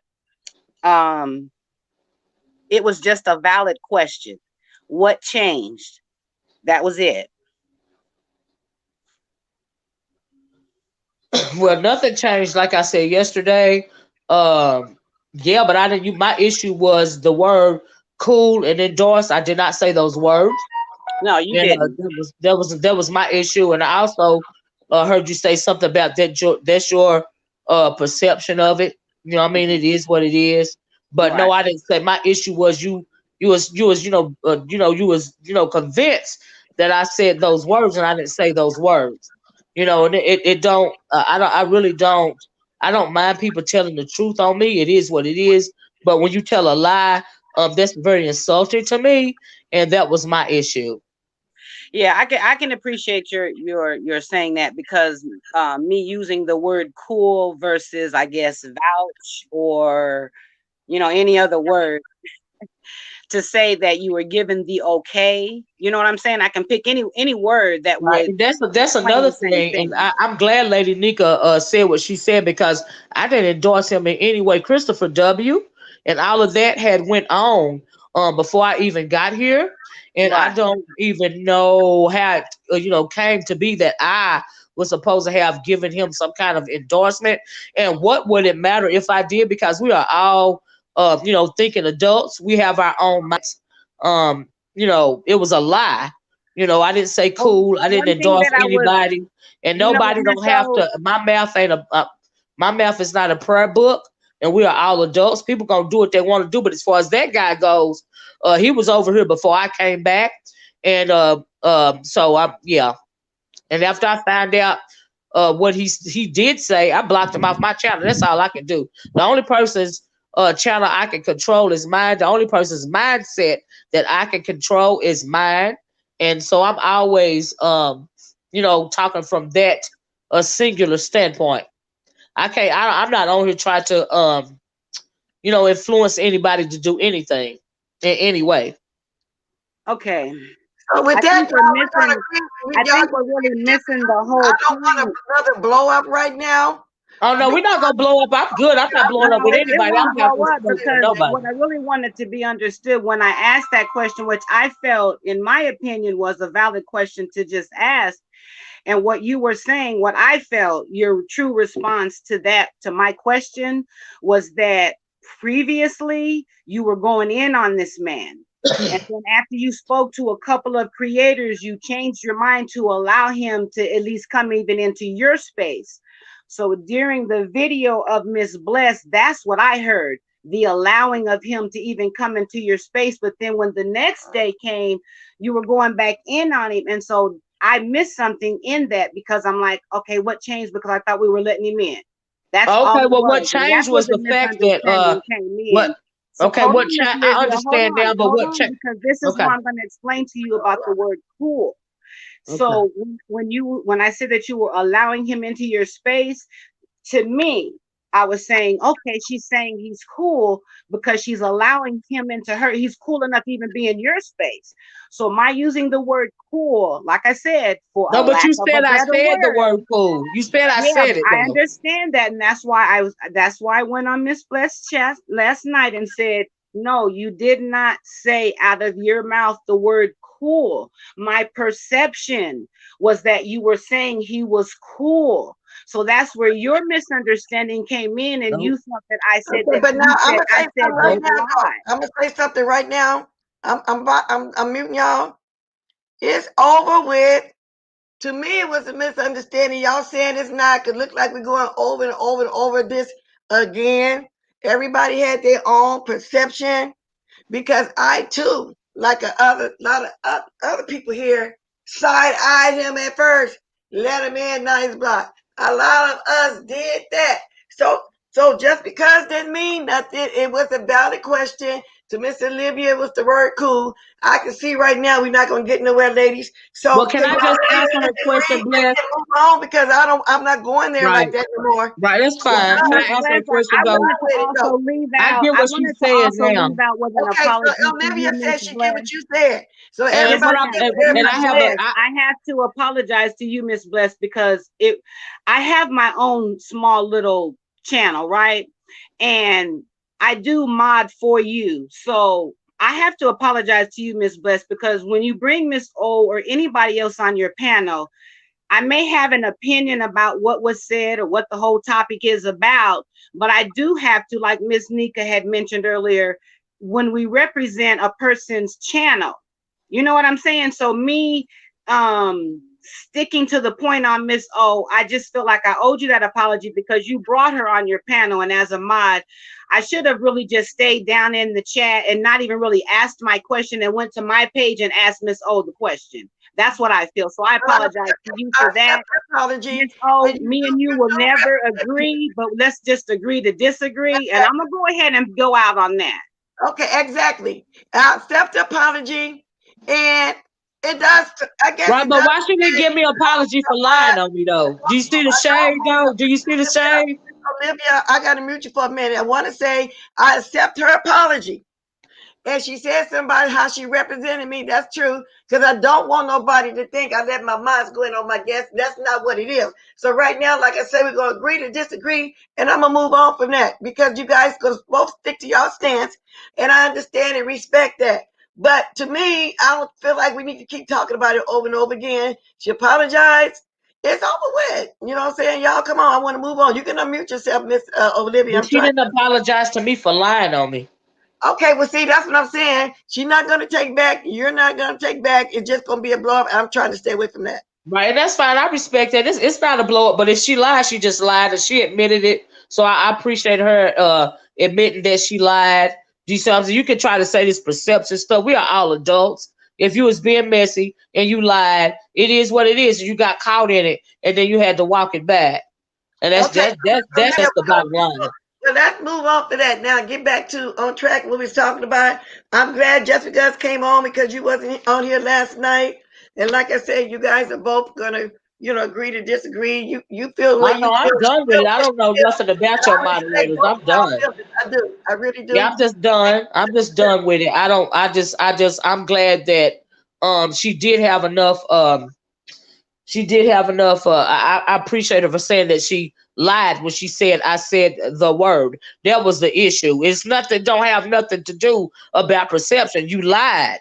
it was just a valid question. What changed? That was it. Well, nothing changed. Like I said yesterday, yeah, but I didn't. My issue was the word cool and endorse. I did not say those words. No, you And didn't. that was my issue. And I also heard you say something about that. That's your perception of it. You know, what I mean, it is what it is. But no, Right. I didn't say. My issue was you was you was convinced that I said those words, and I didn't say those words. And it don't. I really don't. I don't mind people telling the truth on me. It is what it is. But when you tell a lie, that's very insulting to me, and that was my issue. Yeah, I can appreciate your saying that, because me using the word cool versus, I guess, vouch, or any other word to say that you were given the okay. You know what I'm saying? I can pick any word that Right. would And that's explain another the same thing. And thing. I'm glad Lady Nika said what she said, because I didn't endorse him in any way. Christopher W. and all of that had went on before I even got here. And I Right. don't even know how it came to be that I was supposed to have given him some kind of endorsement. And what would it matter if I did? Because we are all thinking adults. We have our own minds. It was a lie. I didn't say Well, cool. I didn't one thing endorse that I was, anybody, and what, nobody Miss don't have O, to. My mouth is not a prayer book, and we are all adults. People gonna do what they want to do. But as far as that guy goes, he was over here before I came back, and so I yeah. And after I found out what he did say, I blocked him off my channel. That's all I can do. The only person's channel I can control is mine. The only person's mindset that I can control is mine. And so I'm always talking from that a singular standpoint. I'm not on here trying to influence anybody to do anything in any way. okay. So with I that, think y'all, we're we're gonna missing. agree. I Y'all think can we're agree really to missing the disagree. I whole don't want point. another blow up right now. Oh no, we're not gonna blow up. I'm good. I'm not blowing up with No, it anybody. I won't don't have blow up, respect for because nobody. what I really wanted to be understood when I asked that question, which I felt, in my opinion, was a valid question to just ask, and what you were saying, what I felt your true response to that, to my question, was that previously you were going in on this man. And then after you spoke to a couple of creators, you changed your mind to allow him to at least come even into your space. So during the video of Miss Bless, that's what I heard. The allowing of him to even come into your space. But then when the next day came, you were going back in on him. And so I missed something in that, because I'm like, okay, what changed? Because I thought we were letting him in. That's all Okay, it well, what was. And changed that's where was the the fact that misunderstanding came what in. So okay, hold what on, Miss changed? I Livia, understand now, but hold what on, changed? because this is Okay, what I'm going to explain to you about the word cool. okay. So when I said that you were allowing him into your space, to me, I was saying, okay, she's saying he's cool because she's allowing him into her. He's cool enough to even be in your space. So my using the word cool, like I said, for a No, but lack you of a said I better said the word, word cool. You said I yeah, said it I though. understand that, and that's why I went on Miss Bless chat last night and said, no, you did not say out of your mouth the word cool. My perception was that you were saying he was cool. So that's where your misunderstanding came in, and you Nope, thought that I said Okay, that but now I'm gonna I say said something the right nope. now. Though. lie. I'm gonna say something right now. I'm muting y'all. It's over with. To me, it was a misunderstanding. Y'all saying it's not. Could look like we're going over and over and over this again. Everybody had their own perception, because I too, like a lot of other people here, side-eyed him at first, let him in, now he's blocked. A lot of us did that. So just because didn't mean nothing. It was a valid question. To Miss Olivia, it was the word cool. I can see right now we're not gonna get nowhere, ladies. Well, So can can I y'all just answer her question, Bless? move on, because I'm not going there Right, like that no more. right. That's Well, fine. Can Miss I answer her Bless, question I I'm though? wanted not to with it. No. also leave I out. get I what she's wanted to saying also now, leave out with an Okay, so apology to Olivia you, Miss said she get Bless. what you said. So and Yes, what everybody I'm get ma'am. what But and Miss I everybody have a said. Bless, I have to apologize to you, Miss Bless, because I have my own small little channel, right? And I do mod for you. So I have to apologize to you, Miss Bless, because when you bring Miss O or anybody else on your panel, I may have an opinion about what was said or what the whole topic is about, but I do have to, like Miss Nika had mentioned earlier, when we represent a person's channel, you know what I'm saying? So me sticking to the point on Miss O, I just feel like I owed you that apology because you brought her on your panel, and as a mod, I should have really just stayed down in the chat and not even really asked my question and went to my page and asked Miss O the question. That's what I feel. So I apologize to you for that. Apology. Miss O, me and you will never agree, but let's just agree to disagree. And I'm gonna go ahead and go out on that. Okay, exactly. I accept the apology, and it does. I guess Right, it but does. why should they give me an apology for lying on me though? Do you see the shade though? Do you see the shade? Olivia, I got to mute you for a minute. I want to say I accept her apology. And she said something about how she represented me. That's true. Because I don't want nobody to think I let my minds go in on my guests. That's not what it is. So right now, like I said, we're going to agree to disagree. And I'm going to move on from that. Because you guys going to both stick to your stance. And I understand and respect that. But to me, I don't feel like we need to keep talking about it over and over again. She apologized. It's over with. You know what I'm saying? Y'all, come on. I want to move on. You can unmute yourself, Miss Olivia. But I'm she trying. didn't apologize to me for lying on me. Okay, well, see, that's what I'm saying. She's not going to take back. You're not going to take back. It's just going to be a blow up. I'm trying to stay away from that. Right, and that's fine. I respect that. It's not a blow up, but if she lied, she just lied and she admitted it. So I appreciate her admitting that she lied. Do you see what I'm saying? You can try to say this perception stuff. We are all adults. If you was being messy and you lied, it is what it is. You got caught in it, and then you had to walk it back. And that's Okay, that's the bottom line. so let's move on for that. Now, get back to on track what we was talking about. I'm glad Jessica came on because you wasn't on here last night. And like I said, you guys are both gonna, agree to disagree. You feel the way I you know feel. I'm done with it. I don't know nothing about your moderators. I'm done. I do. I really do. Yeah, I'm just done. I'm just done with it. I don't. I'm glad that she did have enough. She did have enough. I appreciate her for saying that she lied when she said I said the word. That was the issue. It's nothing. Don't have nothing to do about perception. You lied,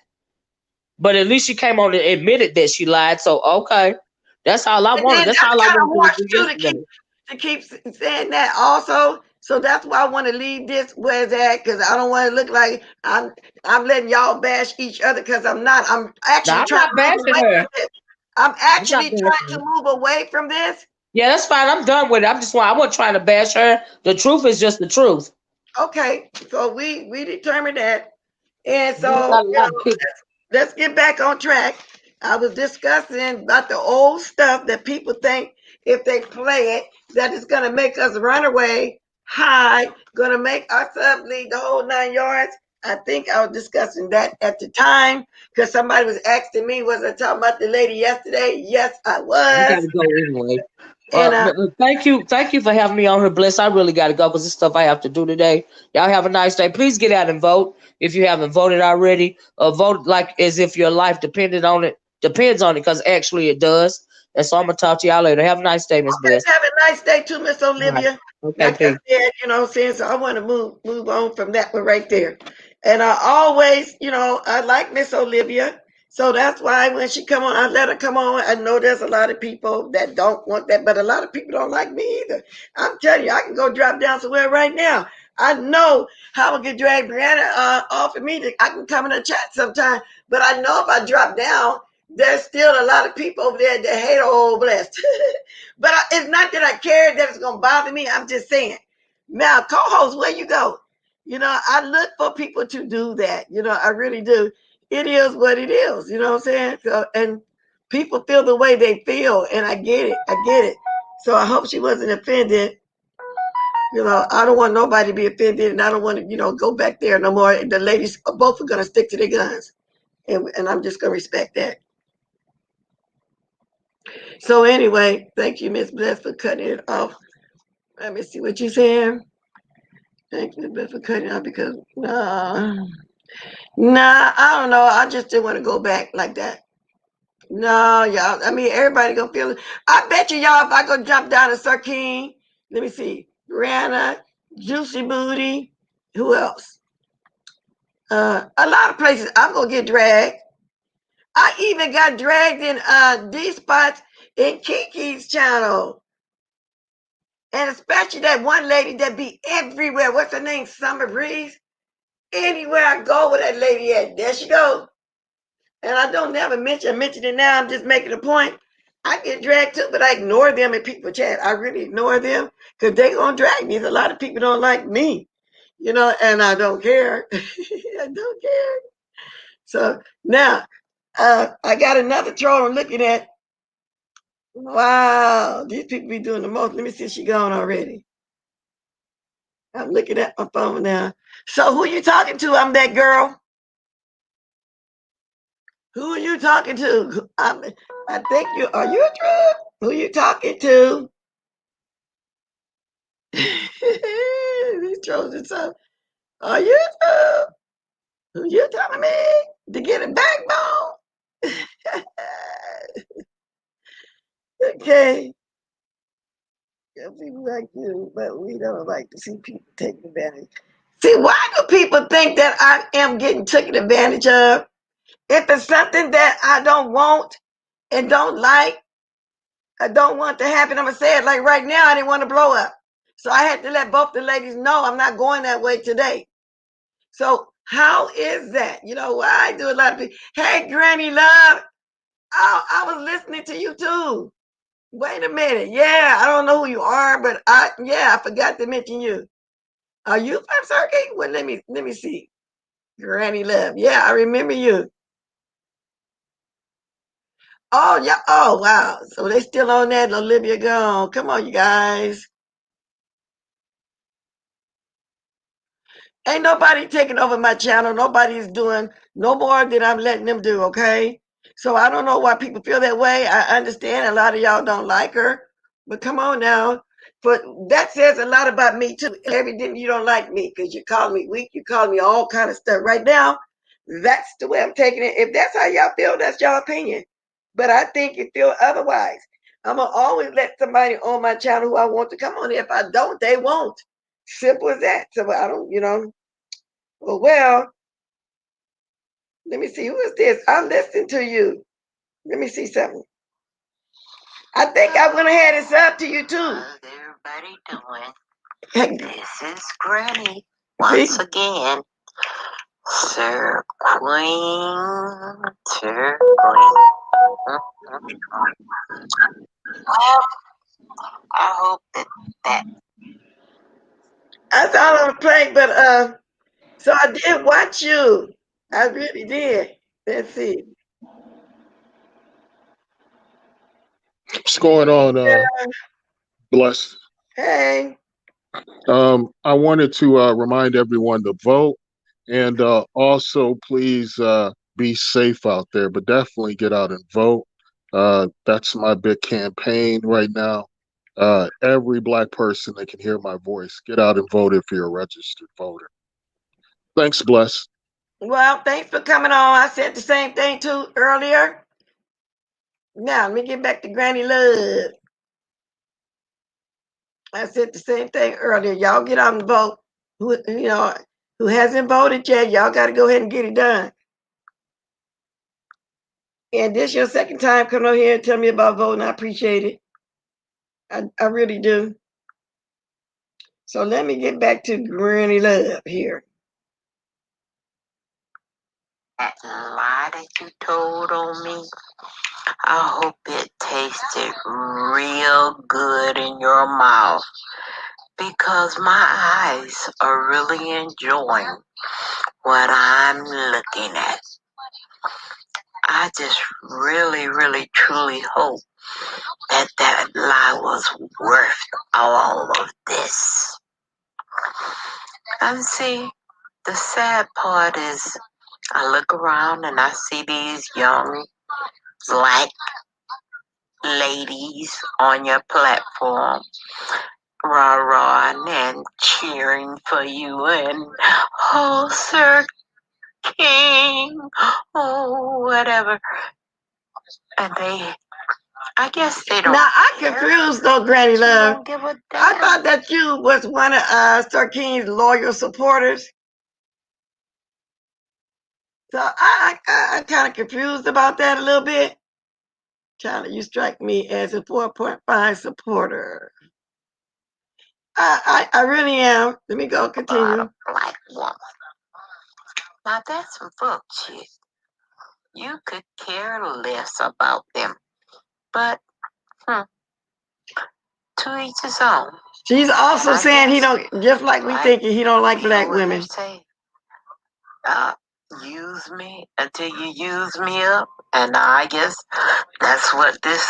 but at least she came on and admitted that she lied. So okay, that's all I And wanted. then That's that's all I kind of wanted harsh to do too yesterday. to keep saying that also. So that's why I want to leave this where it's at because I don't want to look like I'm letting y'all bash each other because I'm not. I'm Now actually I'm trying not to move bashing away her. from this. I'm I'm not actually trying bashing to her. move away from this. Yeah, that's fine. I'm done with it. I wasn't trying to bash her. The truth is just the truth. Okay, so we determined that, and You don't so got a lot of kids. let's get back on track. I was discussing about the old stuff that people think if they play it, that it's gonna make us run away, hide, gonna make us leave the whole 9 yards. I think I was discussing that at the time because somebody was asking me, was I talking about the lady yesterday? Yes, I You was. got to go anyway. And Thank you for having me on here, Bliss. I really got to go because this stuff I have to do today. Y'all have a nice day. Please get out and vote if you haven't voted already. Vote like as if your life depends on it, because actually it does. And so I'm gonna talk to y'all later. Have a nice day, Miss okay, Bliss. have a nice day too, Miss All right. Olivia. Okay, Like I peace. said, what I'm saying, so I want to move on from that one right there. And I always, I like Miss Olivia. So that's why when she come on, I let her come on. I know there's a lot of people that don't want that, but a lot of people don't like me either. I'm telling you, I can go drop down somewhere right now. I know how I'm gonna get dragged Brianna off of me. I can come in a chat sometime, but I know if I drop down, there's still a lot of people over there that hate old blessed. But it's not that I care that it's gonna bother me. I'm just saying. Now, co-host, where you go? I look for people to do that. I really do. It is what it is. You know what I'm saying? So, and people feel the way they feel, and I get it. I get it. So I hope she wasn't offended. I don't want nobody to be offended, and I don't want to, go back there no more. The ladies both are gonna stick to their guns, and I'm just gonna respect that. So anyway, thank you, Miss Bless, for cutting it off. Let me see what you're saying. Thank you, Miss Bless, for cutting it off because I don't know. I just didn't want to go back like that. No, y'all. I mean, everybody gonna feel it. I bet you, y'all, if I go jump down to Sir King, let me see, Brianna, Juicy Booty, who else? A lot of places I'm gonna get dragged. I even got dragged in these spots in Kiki's channel. And especially that one lady that be everywhere. What's her name? Summer Breeze. Anywhere I go with that lady at, there she go. And I don't never mention it now. I'm just making a point. I get dragged too, but I ignore them in people chat. I really ignore them because they gonna drag me. A lot of people don't like me, and I don't care. I don't care. So now I got another troll I'm looking at. Wow, these people be doing the most. Let me see if she gone already. I'm looking at my phone now. So who you talking to? I'm that girl. Who are you talking to? I think you are you a drug? Who you talking to? These trolls are so. Are you a drug? Who you telling me to get a backbone? Okay. People like you, but we don't like to see people taken advantage. See, why do people think that I am getting taken advantage of? If it's something that I don't want and don't like, I don't want to happen, I'm going to say it like right now, I didn't want to blow up. So I had to let both the ladies know I'm not going that way today. So how is that? I do a lot of people. Hey, Granny Love, I was listening to you too. Wait a minute. Yeah, I don't know who you are, but I forgot to mention you. Are you from Turkey? Well, let me see. Granny Love. Yeah, I remember you. Oh, yeah. Oh, wow. So they still on that. Olivia gone. Come on, you guys. Ain't nobody taking over my channel. Nobody's doing no more than I'm letting them do, okay? So I don't know why people feel that way. I understand a lot of y'all don't like her, but come on now. But that says a lot about me too. Everything you don't like me because you call me weak, you call me all kind of stuff. Right now, that's the way I'm taking it. If that's how y'all feel, that's your opinion. But I think you feel otherwise. I'm gonna always let somebody on my channel who I want to come on. If I don't, they won't. Simple as that. So I don't. Well, let me see. Who is this? I'm listening to you. Let me see something. I think I went ahead and subbed to you too. How's everybody doing? This is Granny once again. Sir Queen. Well, I hope that I thought I was playing, but so I did watch you. I really did. Let's see. What's going on, Bless? Hey. I wanted to remind everyone to vote and also please be safe out there, but definitely get out and vote. That's my big campaign right now. Every Black person that can hear my voice, get out and vote if you're a registered voter. Thanks, Bless. Well, thanks for coming on. I said the same thing too earlier. Now, let me get back to Granny Love. I said the same thing earlier. Y'all get out and vote. Who hasn't voted yet, y'all got to go ahead and get it done. And this your second time coming over here and tell me about voting. I appreciate it. I really do. So let me get back to Granny Love here. that lie that you told on me, I hope it tasted real good in your mouth because my eyes are really enjoying what I'm looking at. I just really, really, truly hope that lie was worth all of this. And see, the sad part is I look around and I see these young Black ladies on your platform rah and cheering for you and oh Sir King, oh whatever. And I guess they don't. Now I'm confused though, Granny They Love. don't give a I damn. thought that you was one of Sir King's loyal supporters. So I'm kind of confused about that a little bit. China, you strike me as a 4.5 supporter. I really am. Let me go About continue. a black woman. Now that's some fuck shit. You could care less about them. But to each his own. She's also I saying he guess, don't, just like we like thinking he don't like the black old women. adage say, use me until you use me up. And I guess that's what this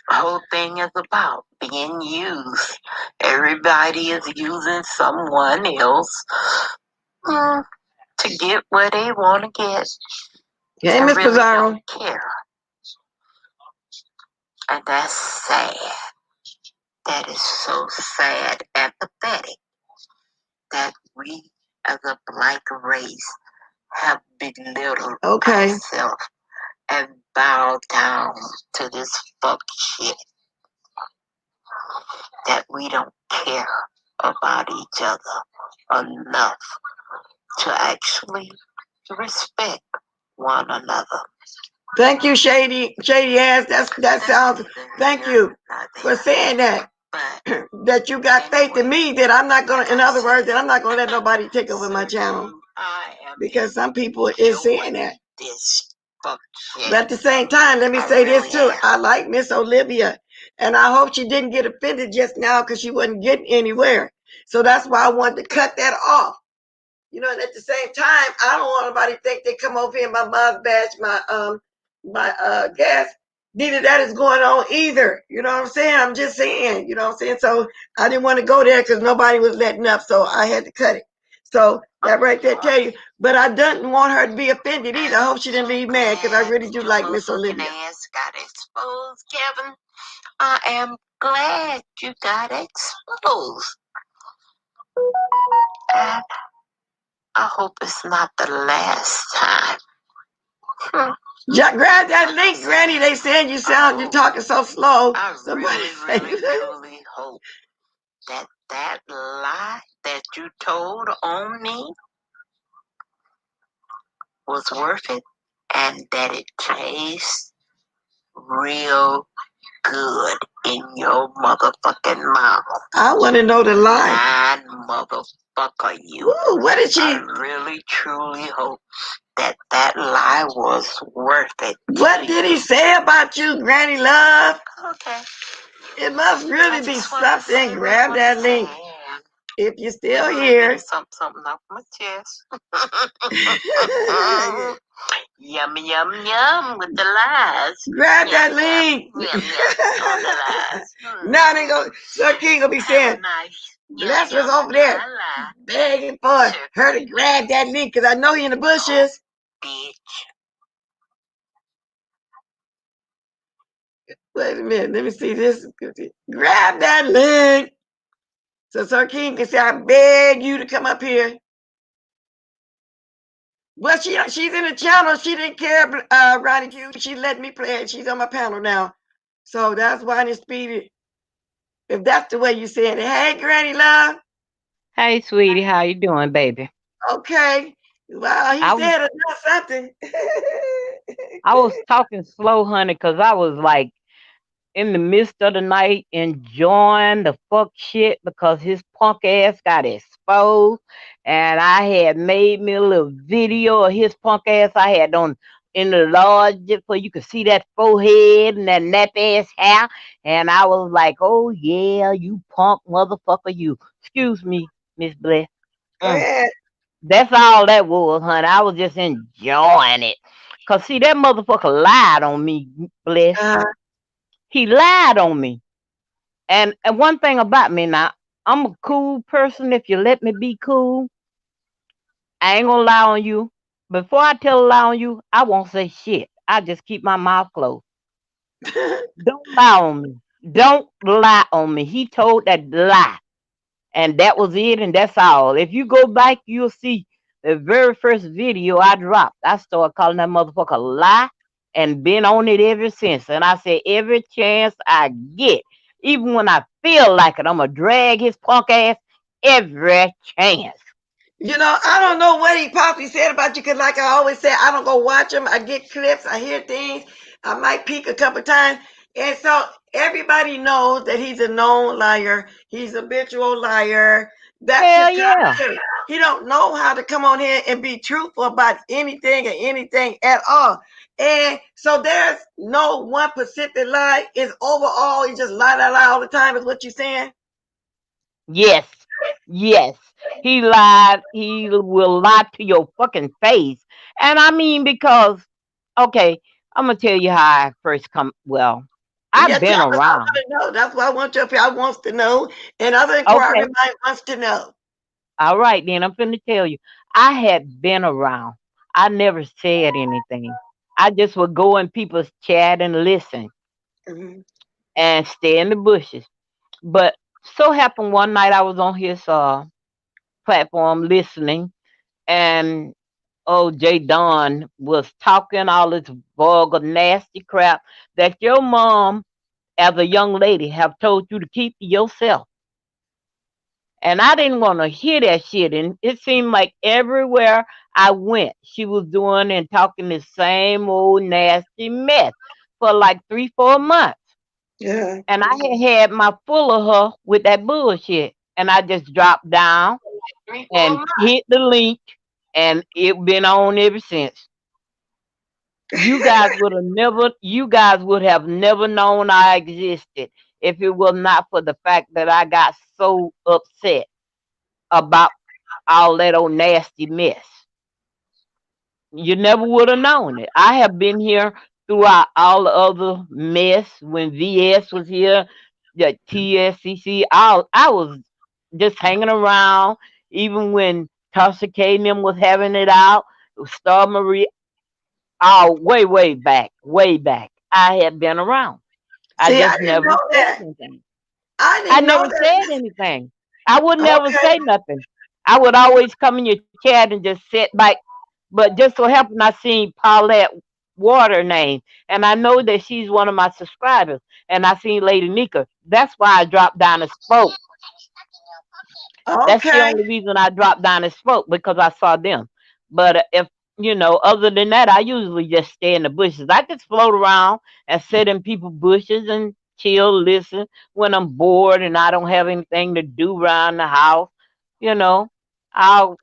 whole thing is about, being used. Everybody is using someone else to get what they want to get. Hey, I Miss really Pizarro. don't care. And that's sad. That is so sad and pathetic that we as a black race have belittled ourselves and bowed down to this fuck shit. That we don't care about each other enough to actually respect one another. Thank you, Shady ass. That sounds. Thank you for saying that. That you got faith in me. That I'm not gonna. In other words, that I'm not gonna let nobody take over my channel. Because some people is saying that. But at the same time, let me say this too. I like Miss Olivia, and I hope she didn't get offended just now because she wasn't getting anywhere. So that's why I wanted to cut that off. You know, and at the same time, I don't want nobody to think they come over here and my mom's bash my gas. Neither that is going on either. You know what I'm saying? I'm just saying, you know what I'm saying? So I didn't want to go there because nobody was letting up, so I had to cut it. So that right there tell you. But I didn't want her to be offended either. I hope she didn't be mad because I really do like Miss Olivia. Ass got exposed, Kevin. I am glad you got exposed. And I hope it's not the last time. Grab that link, Granny. They saying you talking so slow. I really, truly hope that that lie that you told on me was worth it and that it tastes real good in your motherfucking mouth. I want to know the lie. Motherfucker, you. Ooh, what did she? I really, truly hope that that lie was worth it. What did he say about you, Granny Love? Okay. It must really be something. Grab that link. If you're still here. Something off my chest. Yum, yum, yum with the lies. Grab that link. On the lies. Now they go, Sir King will be saying, Bless was over there begging for her to grab that link because I know he in the bushes. Bitch. Wait a minute, let me see this. Grab that link. So Sir King can say, I beg you to come up here. Well, she's in the channel. She didn't care, Ronnie Q. She let me play it. She's on my panel now. So that's why it's speeded. If that's the way you saying it. Hey, Granny Love. Hey, sweetie, how you doing, baby? Okay. Well, he said or not something. I was talking slow, honey, because I was like in the midst of the night enjoying the fuck shit because his punk ass got exposed. And I had made me a little video of his punk ass. I had on in the lodge so you could see that forehead and that nap ass hair. And I was like, oh yeah, you punk motherfucker, you. Excuse me, Miss Bless. Go ahead. That's all that was, honey. I was just enjoying it. Cause see, that motherfucker lied on me, Bless. He lied on me. And one thing about me now, I'm a cool person if you let me be cool. I ain't gonna lie on you. Before I tell a lie on you, I won't say shit. I just keep my mouth closed. Don't lie on me. Don't lie on me. He told that lie. And that was it, and that's all. If you go back, you'll see the very first video I dropped. I started calling that motherfucker a lie and been on it ever since. And I said, every chance I get, even when I feel like it, I'm going to drag his punk ass every chance. I don't know what he possibly said about you because, like I always say, I don't go watch him. I get clips, I hear things, I might peek a couple times, and so everybody knows that he's a known liar. He's a habitual liar. That's Hell his yeah. content. He don't know how to come on here and be truthful about anything or anything at all. And so there's no one specific lie. It's overall, he just lie all the time. Is what you're saying? Yes. Yes. He lied. He will lie to your fucking face. And I mean, because, okay, I'm going to tell you how I first come. Well, Yeah, I've been tell us. I want around. to know. That's why I want you up here. I wants to know, and other inquiry Okay. mind wants to know. All right, then I'm finna tell you. I had been around. I never said anything. I just would go in people's chat and listen Mhm. and stay in the bushes. But so happened one night I was on his platform listening, and Jay Don was talking all this vulgar, nasty crap that your mom, as a young lady, have told you to keep to yourself. And I didn't want to hear that shit. And it seemed like everywhere I went, she was doing and talking the same old nasty mess for like 3, 4 months. Yeah. And I had my full of her with that bullshit. And I just dropped down Three, four and months. hit the link, and it been on ever since. You guys would have never known I existed if it was not for the fact that I got so upset about all that old nasty mess. You never would have known it. I have been here throughout all the other mess when VS was here, the TSCC. I was just hanging around, even when Tasha K and them was having it out. Star Marie, oh, way, way back, way back. I had been around. I See, I just didn't never know said that. anything. I I didn't know never said that. anything. I would never Okay. say nothing. I would always come in your chat and just sit back. But just so happened I seen Paulette Water name, and I know that she's one of my subscribers. And I seen Lady Nika. That's why I dropped down and spoke. That's the Okay. only reason I dropped down and spoke, because I saw them. But if other than that, I usually just stay in the bushes. I just float around and sit in people's bushes and chill, listen when I'm bored and I don't have anything to do around the house. You know, I'll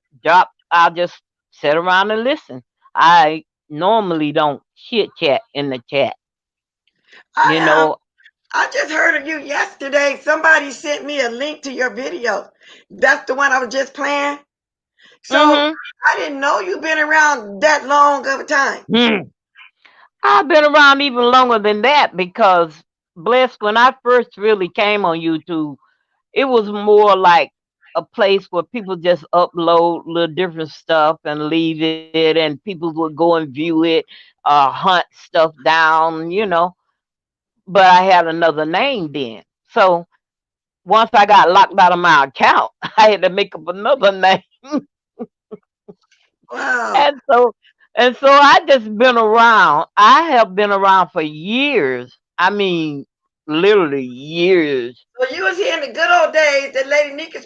just sit around and listen. I normally don't chit chat in the chat. You I know, I just heard of you yesterday. Somebody sent me a link to your video. That's the one I was just playing. So mm-hmm. I didn't know you've been around that long of a time. I've been around even longer than that, because blessed, when I first really came on YouTube, it was more like a place where people just upload little different stuff and leave it, and people would go and view it, hunt stuff down. But I had another name then. So once I got locked out of my account, I had to make up another name. Wow. And so I just been around. I have been around for years. I mean, literally years. So you was here in the good old days that Lady Nika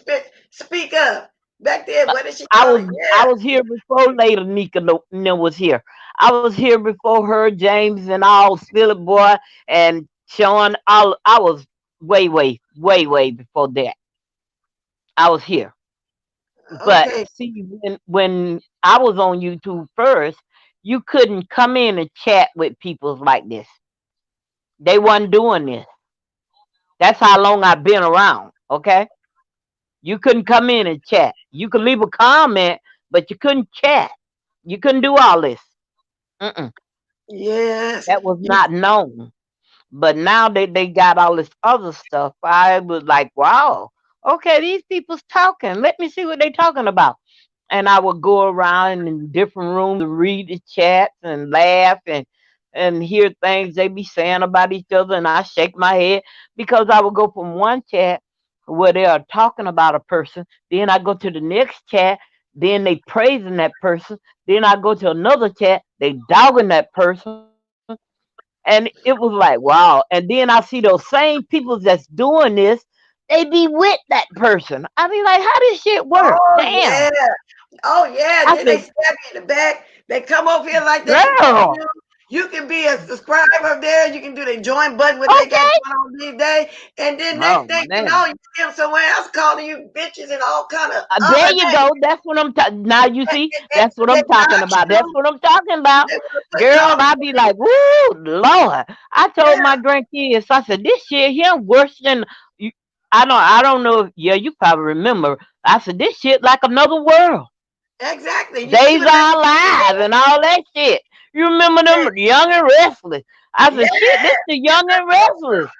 speak up. Back then, Uh, what did she I call was it? I Yeah. was here before later Nika was here. I was here before her, James, and all Philip Boy and Sean. All I was way, way, way, way before that. I was here. But Okay. see, when I was on YouTube first, you couldn't come in and chat with people like this. They wasn't doing this. That's how long I've been around. Okay, you couldn't come in and chat. You could leave a comment, but you couldn't chat. You couldn't do all this. Mm-mm. Yes. That was not known. But now they got all this other stuff. I was like, wow, okay, these people's talking. Let me see what they talking about. And I would go around in different rooms to read the chats and laugh and hear things they be saying about each other. And I shake my head, because I would go from one chat where they are talking about a person, then I go to the next chat, then they praising that person, then I go to another chat, they dogging that person. And it was like, wow. And then I see those same people that's doing this, they be with that person. I be like, how this shit work? Oh Damn. yeah. Oh yeah, I then they said, stab you in the back. They come over here like they supposed girl, to. You can be a subscriber there. You can do the join button what they got okay. going on these days. And then next Oh thing you man. know, you see them somewhere else calling you bitches and all kind of There other you names. go. That's what I'm talking. Now you see, that's what They I'm talking box about. That's you. what I'm talking about. They want to put you Girl, on. I be like, woo, Lord. I told Yeah, my grandkids, I said, this shit here worse than you. I don't know if, yeah, you probably remember. I said, this shit like another world. exactly. You see Days what Are Alive and all that shit. You remember them Young and Restless? I they? said, shit, this the Young and Restless.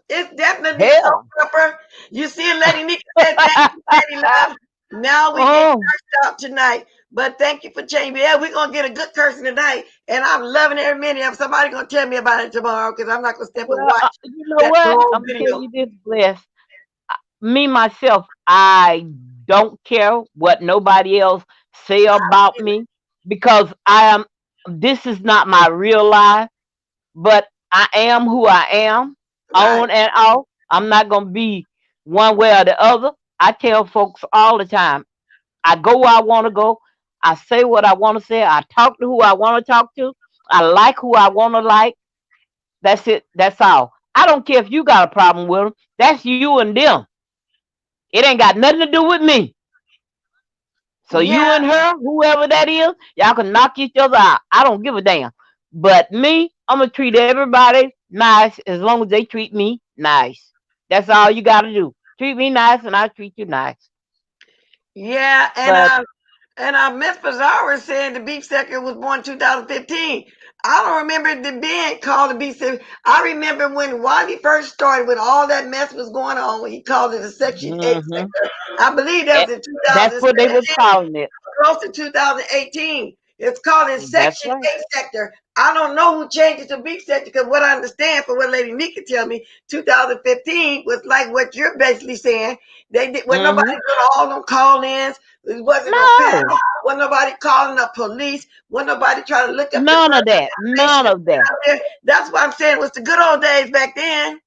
It's definitely so Hell. proper. You see, Lady Nika said, thank you, Lady Love. Now we get Oh, cursed out tonight. But thank you for changing. Yeah, we're going to get a good cursing tonight. And I'm loving every minute of somebody going to tell me about it tomorrow because I'm not going to step and well, watch you know that what? whole I'm going to tell video. you this, Bless. Me, myself, I don't care what nobody else say about me because this is not my real life, but I am who I am, Right. on and off. I'm not going to be one way or the other. I tell folks all the time, I go where I want to go. I say what I want to say. I talk to who I want to talk to. I like who I want to like. That's it. That's all. I don't care if you got a problem with them. That's you and them. It ain't got nothing to do with me. So you Yeah. and her, whoever that is, y'all can knock each other out. I don't give a damn. But me, I'm gonna treat everybody nice as long as they treat me nice. That's all you gotta do. Treat me nice and I treat you nice. Yeah. But And Miss Pizarro said the beef sucker was born 2015. I don't remember the being called the beef sucker. I remember when Wiley first started, when all that mess was going on, when he called it a Section 8 hmm sector. I believe that was in that's what they was 2017, calling it. close to 2018. It's called in That's Section right. 8 sector. I don't know who changed it to beef sector because what I understand from what Lady Nika tell me, 2015 was like what you're basically saying. They did when nobody hmm doing all them call-ins. It wasn't no panic. No, Wasn't nobody calling the police. Wasn't nobody trying to look up the none of person's that. None information of that. out there. That's why I'm saying it was the good old days back then.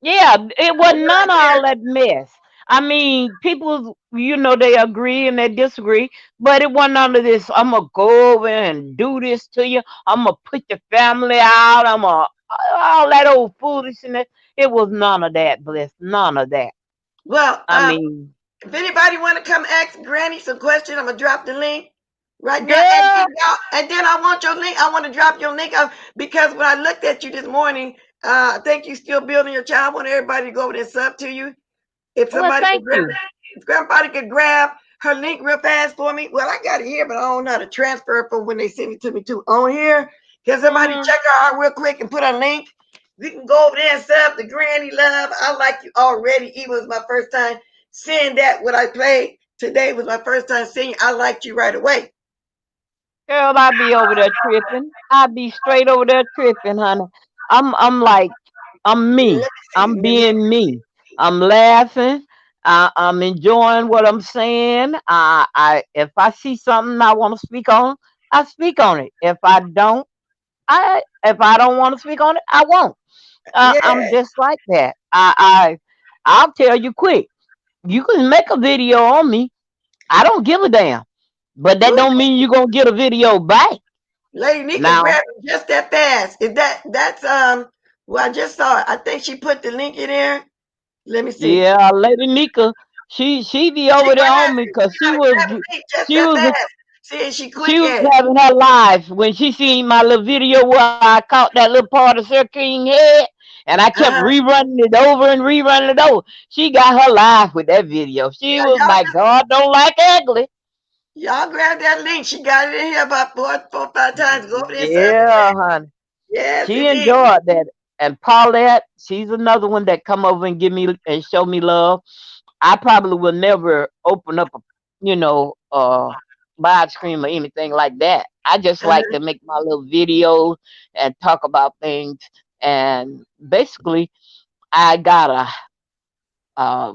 Yeah, it was We're none not of there. all that mess. I mean, people, they agree and they disagree, but it wasn't none of this. I'm gonna go over and do this to you. I'm gonna put your family out. I'm gonna all that old foolishness. It was none of that, Bliss. None of that. Well, I mean, if anybody want to come ask Granny some questions, I'm gonna drop the link right now. girl, And then I want your link. I want to drop your link because when I looked at you this morning, I think you still building your child. I want everybody to go over there and sub to you. If well, somebody could thank grab, you. if grandpa could grab her link real fast for me. Well, I got it here, but I don't know how to transfer it from when they send it to me to on here. Can somebody Mm, check her out real quick and put a link? We can go over there and sub the Granny Love. I like you already. Even was my first time seeing that. What I played today was my first time seeing you. I liked you right away. girl, I be over there tripping. I be straight over there tripping, honey. I'm like, I'm Let me. me see. I'm being me. I'm laughing. I'm enjoying what I'm saying. If I see something I want to speak on, I speak on it. If I don't want to speak on it, I won't. I'm Yeah. just like that. I'll tell you quick. You can make a video on me. I don't give a damn. But that Well, don't mean you're gonna get a video back. Lady Nika Now, grabbed it just that fast. Is that's well I just saw it. I think she put the link in there. Let me see. yeah, Lady Nika, she be She over there grabbed on me it. because She gotta grab the link just she that was fast. See, she she quick was at it. having her live when she seen my little video where I caught that little part of Sir King head, and I kept Uh-huh. rerunning it over and rerunning it over. She got her live with that video. She Yeah, was like, God don't like ugly. y'all grab that link. She got it in here about four, 5 times. Go over there and sub the Yeah, chat. honey. Yes, She indeed. enjoyed that. And Paulette, she's another one that come over and give me and show me love. I probably will never open up a, live stream or anything like that. I just like Uh-huh. to make my little videos and talk about things. And basically, I got a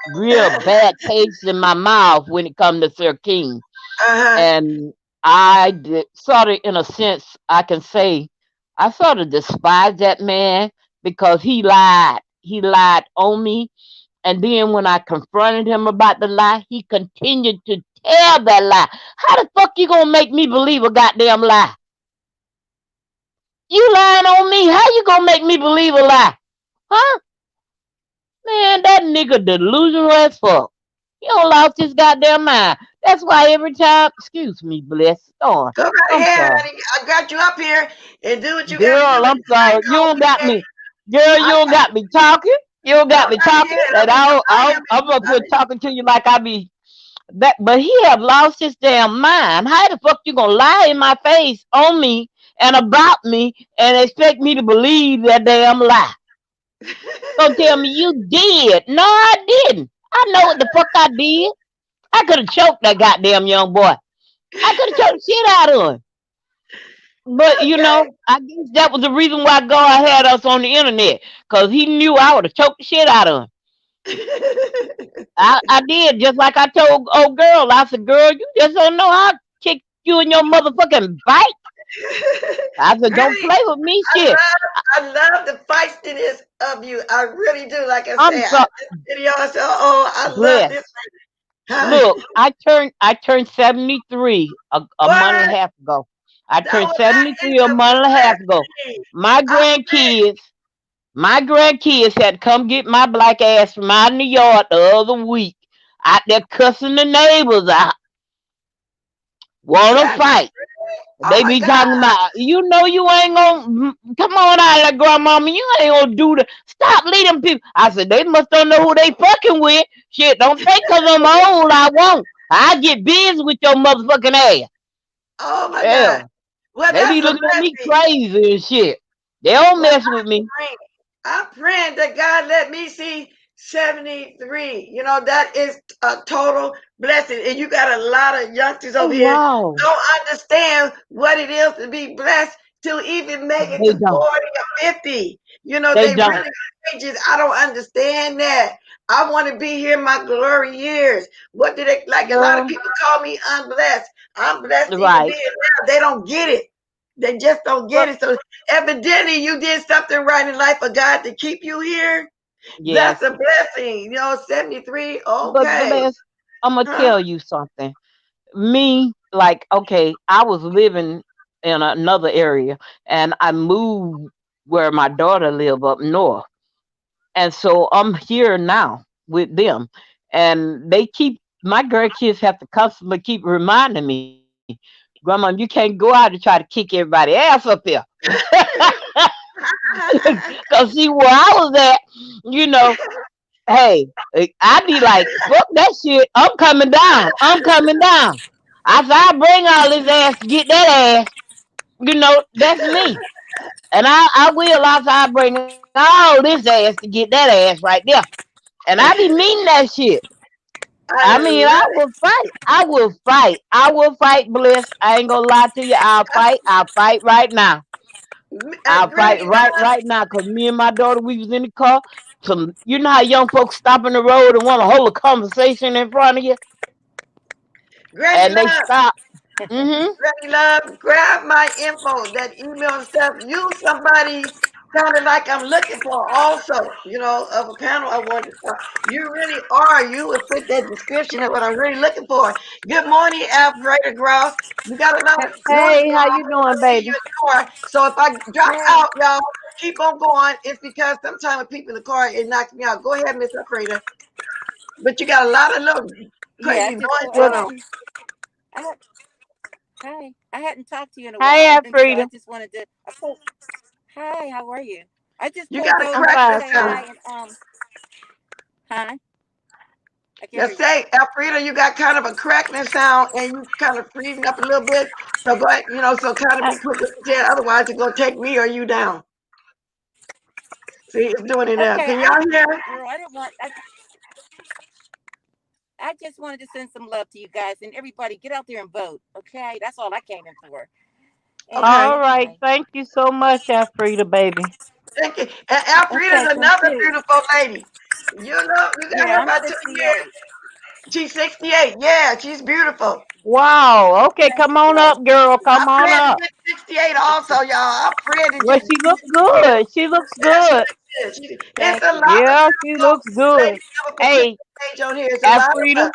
real bad taste in my mouth when it comes to Sir King. Uh-huh. And I did, sort of, in a sense, I can say, I sort of despise that man because he lied. He lied on me, and then when I confronted him about the lie, he continued to tell that lie. How the fuck you gonna make me believe a goddamn lie? You lying on me? How you gonna make me believe a lie? Huh? Man, that nigga delusional as fuck. He don't lost his goddamn mind. That's why every time, excuse me, bless Storm. Go right I'm ahead, sorry. honey. I got you up here and do what you got to do. Girl, I'm sorry. You don't got me. Girl, you don't got me talking. You don't got Go me right talking. ahead. And I'm up here talking to you like I be that, but he have lost his damn mind. How the fuck you gonna lie in my face on me and about me and expect me to believe that damn lie? Gonna tell me you did. No, I didn't. I know what the fuck I did. I could have choked that goddamn young boy. I could have choked the shit out of him. But you know, I guess that was the reason why God had us on the internet. Cause he knew I would have choked the shit out of him. I did, just like I told old girl. I said, girl, you just don't know how to kick you in your motherfucking bike. I said, don't play with me, shit. I love the feistiness of you. I really do. Like I I'm said, so I this video. I said, oh, I love blessed. this. Look, I turned 73 a month and a half ago. I turned 73 a month and a half ago. My grandkids had to come get my black ass from out in the yard the other week. Out there cussing the neighbors out. Wanna fight. They be talking about, you know, you ain't gonna come on out there, grandmama. You ain't gonna do the stop leading people. I said, they must don't know who they fucking with. Shit, don't think cause I'm old, I won't. I get busy with your motherfucking ass. Oh my Yeah. God. Well, They be looking at me crazy and shit. They don't mess with me. I'm praying that God let me see 73. You know, that is a total blessing. And you got a lot of youngsters over here Wow. don't understand what it is to be blessed to even make it They to don't. 40 or 50. You know, They they don't. really got ages. I don't understand that. I want to be here in my glory years. What do they like? A lot of people call me unblessed. I'm blessed even Right. being now. They don't get it. They just don't get it. So evidently you did something right in life for God to keep you here. Yes. That's a blessing. You know, 73. But Okay. bless, I'm gonna Huh? tell you something. Me, like, okay, I was living in another area and I moved where my daughter lived up north. And so I'm here now with them. And they keep my grandkids have to constantly keep reminding me, Grandma, you can't go out and try to kick everybody's ass up here. Cause see where I was at, you know, hey, I be like, fuck that shit. I'm coming down. I'm coming down. I said, I bring all this ass to get that ass. You know, that's me. And I will also I bring all this ass to get that ass right there. And I be meaning that shit. I I mean, I love will fight. I will fight. I will fight, Bliss. I ain't gonna lie to you. I'll fight. I'll fight right now. it. I'll fight Granny right now. Cause me and my daughter, we was in the car. Some, you know how young folks stop in the road and want to hold a conversation in front of you, Granny and they Love. stop. Mm-hmm. Granny Love, grab my info, that email and stuff. Use somebody kind of like I'm looking for also, you know, of a panel I want to talk. You really are. You would fit that description of what I'm really looking for. Good morning, Alfreda Grouse. You got a lot of noise Hey, going how on. you I doing, see you in baby? the car. So if I drop Hey. out, y'all, keep on going. It's because sometimes with people in the car, it knocks me out. Go ahead, Miss Alfreda. But you got a lot of little Yeah, I crazy just noise I going on. hadn't I had hi. I hadn't talked to you in a Hey, while, and so I Alfreda. just wanted to hi, how are you? I just You pulled got a I'm over to fine, crackling say sound. hi and hi. I can't hear Just you. say, Alfreda, you got kind of a crackling sound and you kind of freezing up a little bit. So go ahead, you know, so kind of I, be quick with the chat. Otherwise, it's going to take me or you down. See, it's doing it now. Okay, Can y'all hear? girl, I didn't want I just wanted to send some love to you guys and everybody get out there and vote. Okay, that's all I came in for. Okay. all right. Anyway, Thank you so much, Alfreda, baby. Thank you. And Alfreda's okay, thank another you. beautiful lady. You know, you got her Yeah, I'm about 2 years. 68. She's 68. Yeah, she's beautiful. Wow. Okay, Thank come you, on girl. up, girl. I'm Come on praying to up. get 68 also, y'all. I'm praying to Well, just she be looks good. She looks yeah, she good. looks good. It's Thank a lot you. of Yeah, she beautiful looks good. ladies have a Hey, participate on here. It's a lot of Alfreda, us.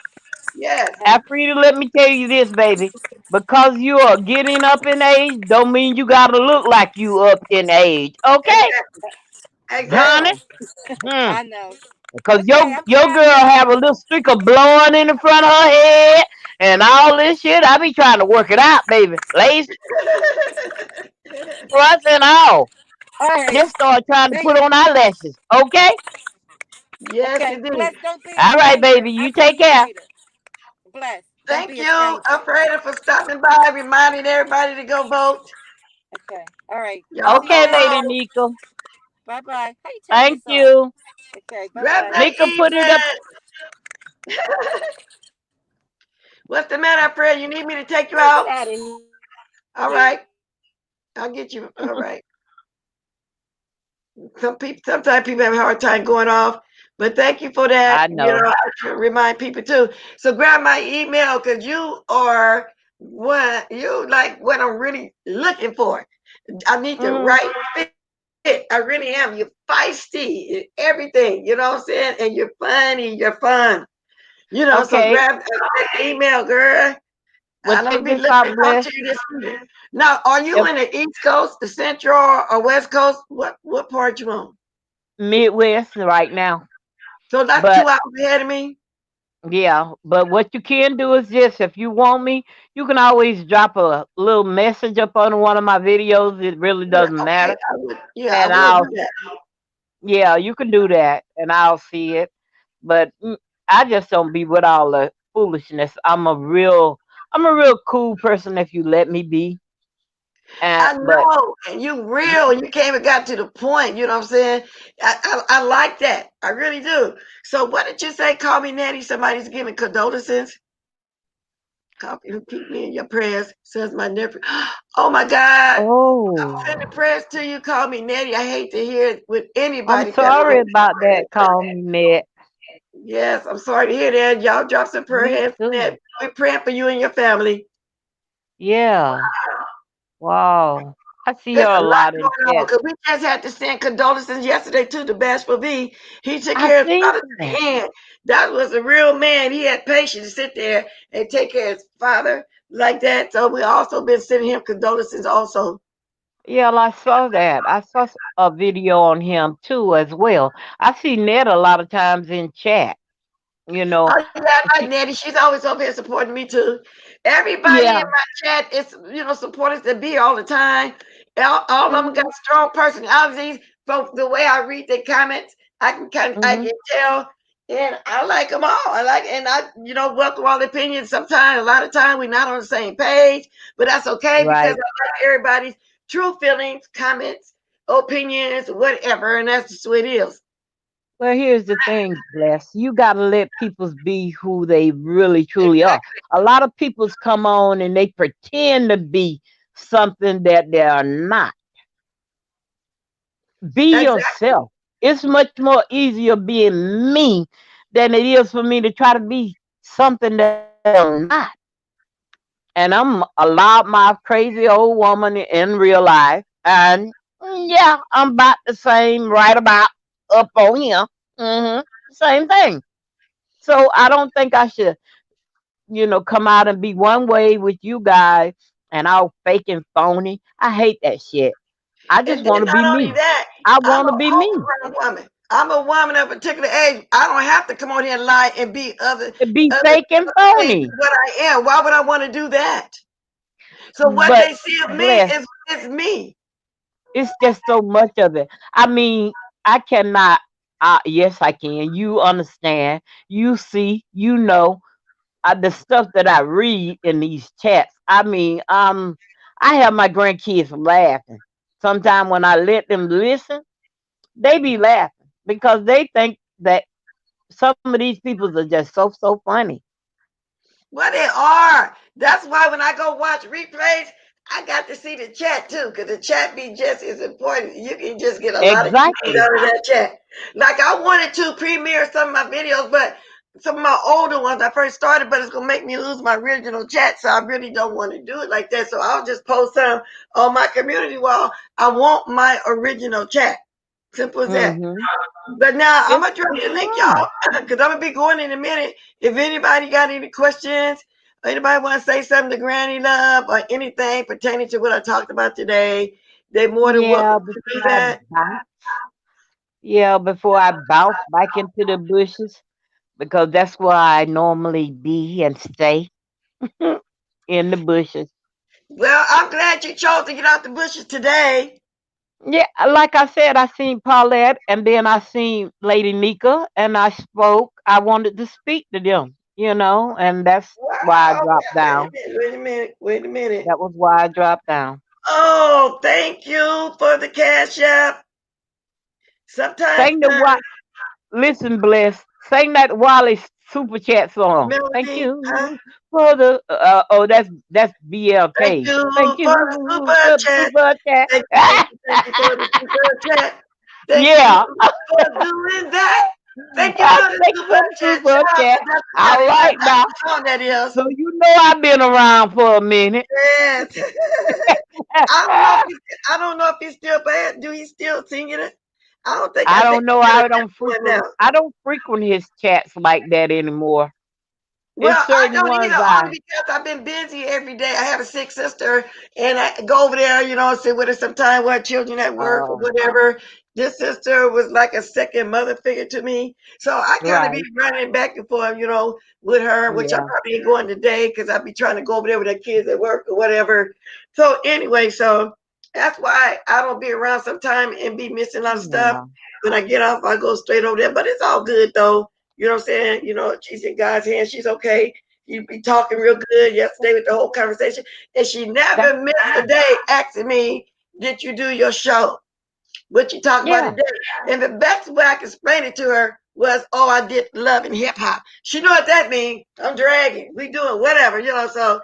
Yes. Afrita, let me tell you this, baby. Because you are getting up in age, don't mean you gotta look like you up in age. Okay, Exactly. honey? Exactly. Hmm. I know. Because Okay, I'm your girl traveling. have a little streak of blowing in the front of her head and all this shit. I be trying to work it out, baby. Lace fronts and all. All right. Just start trying to Thank. put on eyelashes. Okay? Yes, Okay. indeed. Bless. Don't be a All right, stranger. baby. I'll You call take you care. later. Bless. Don't Thank be a you, stranger. Alfreda, for stopping by, reminding everybody to go vote. Okay. All right. I'll Y'all see you Okay, go later. Lady vote. Nika. Bye bye. How you turn Thank this off? you. Okay. Bye Grab bye. that Nika, put it up. event. What's the matter, Alfreda? You need me to take you Get out? out of here. All right. I'll get you. All right. Sometimes people have a hard time going off, but thank you for that. I know. I should remind people too. So grab my email because you are what I'm really looking for. I need the Hmm. right fit. I really am. You're feisty, everything. You know what I'm saying? And you're funny. You're fun. So Okay. grab that email, girl. Well, And I'm gonna check be this looking out, to talk Bless. to you this week. Now, are you If in the East Coast, the Central, or West Coast? What part you on? Midwest right now. So that's But 2 hours ahead of me. yeah, but what you can do is this. If you want me, you can always drop a little message up on one of my videos. It really Yeah, doesn't okay. matter. I And will do I'll, that. yeah, you can do that and I'll see it. But I just don't be with all the foolishness. I'm a real cool person if you let me be. And I but know, and you real, and you came and got to the point. You know what I'm saying? I like that. I really do. So, what did you say? Call me Natty. Somebody's giving condolences. Keep me in your prayers, says my nephew. Oh my God. oh, Send the prayers to you. Call me Nettie. I hate to hear it with I'm anybody because sorry about that, call me Ned. yes, I'm sorry to hear that. Y'all drop some prayer Me hands for too. that. We're praying for you and your family. Yeah. Wow. I see her There's a a lot lot in going on chat. because we just had to send condolences yesterday to the Bashful V. He took I care of seen father to the that. end. That was a real man. He had patience to sit there and take care of his father like that. So we also been sending him condolences also. Yeah, I saw that. I saw a video on him too as well. I see Ned a lot of times in chat. You know, Oh yeah, I like she, Nettie. She's always over here supporting me too. Everybody in yeah. my chat is, supporters that be all the time. All of them got Hmm. strong personalities. From the way I read their comments, I Hmm. can tell, and I like them all. Welcome all opinions. Sometimes, a lot of time, we're not on the same page, but that's okay because Right. I like everybody's true feelings, comments, opinions, whatever, and that's just what it is. Well, here's the thing, Bless. You gotta let people be who they really truly are. Exactly. A lot of people's come on and they pretend to be something that they are not. Be Exactly. yourself. It's much more easier being me than it is for me to try to be something that I'm not. And I'm a loudmouth, crazy old woman in real life. And yeah, I'm about the same, right about up on here. Same thing. So I don't think I should, come out and be one way with you guys and all fake and phony. I hate that shit. I just And then want to be not only me. that, I I'm want to a be whole me. grown woman. I'm a woman of a particular age. I don't have to come on here and lie and be To be other fake and things phony. than what I am. Why would I want to do that? So what But they see of me bless, is me. it's just so much of it. I mean, I cannot. Yes, I can. You understand. You see. You know the stuff that I read in these chats. I mean, I have my grandkids laughing. Sometimes when I let them listen, they be laughing because they think that some of these people are just so funny. Well, they are. That's why when I go watch replays, I got to see the chat too, because the chat be just as important. You can just get a lot of things Exactly. out of that chat. Like I wanted to premiere some of my videos, but some of my older ones I first started, but it's gonna make me lose my original chat, so I really don't want to do it like that. So I'll just post some on my community wall. I want my original chat. Simple as that. Mm-hmm. But now I'm It's, gonna drop it's the link, fun. y'all, because I'm gonna be going in a minute. If anybody got any questions, or anybody want to say something to Granny Love or anything pertaining to what I talked about today, they're more than Yeah, welcome to before do I that. bounce. Yeah, before I bounce back into the bushes, because that's where I normally be and stay in the bushes. Well, I'm glad you chose to get out the bushes today. Yeah, like I said, I seen Paulette and then I seen Lady Nika and I spoke. I wanted to speak to them, and that's why I Wow. dropped Wait a down. minute. Wait a minute. Wait a minute. That was why I dropped down. Oh, thank you for the cash app. Sometimes Sing the what? Listen, Bless. Sing that Wally super chat song. Thank melody, huh? you for the. Oh, that's Thank BLK. you Thank for the you super for the chat. super chat. Thank you, thank you for the super chat. Thank you Yeah. for doing that. Thank you for the Thank you super for the chat. super Shout out chat. to Dr. All Kelly. right That's now. the song that is. So I've been around for a minute. Yes. I don't know if he's still bad. Do he still singing it? I think I don't know. he's I got don't one frequent. now. I don't frequent his chats like that anymore. Well, It's I certain don't either, ones I. only because I've been busy every day. I have a sick sister, and I go over there, sit with her sometime with her children at work or Oh, whatever. This sister was like a second mother figure to me. So I kind of be right. running back and forth, with her, which I Yeah. probably ain't going today because I'll be trying to go over there with the kids at work or whatever. So anyway, so that's why I don't be around sometime and be missing a lot of stuff. Yeah. When I get off, I go straight over there. But it's all good though. You know what I'm saying? She's in God's hands. She's okay. You be talking real good yesterday with the whole conversation. And she That's never missed a fine. day asking me, did you do your show? What you talk about Yeah. today? And the best way I could explain it to her was, oh, I did love and hip hop. She know what that means. I'm dragging. We doing whatever, so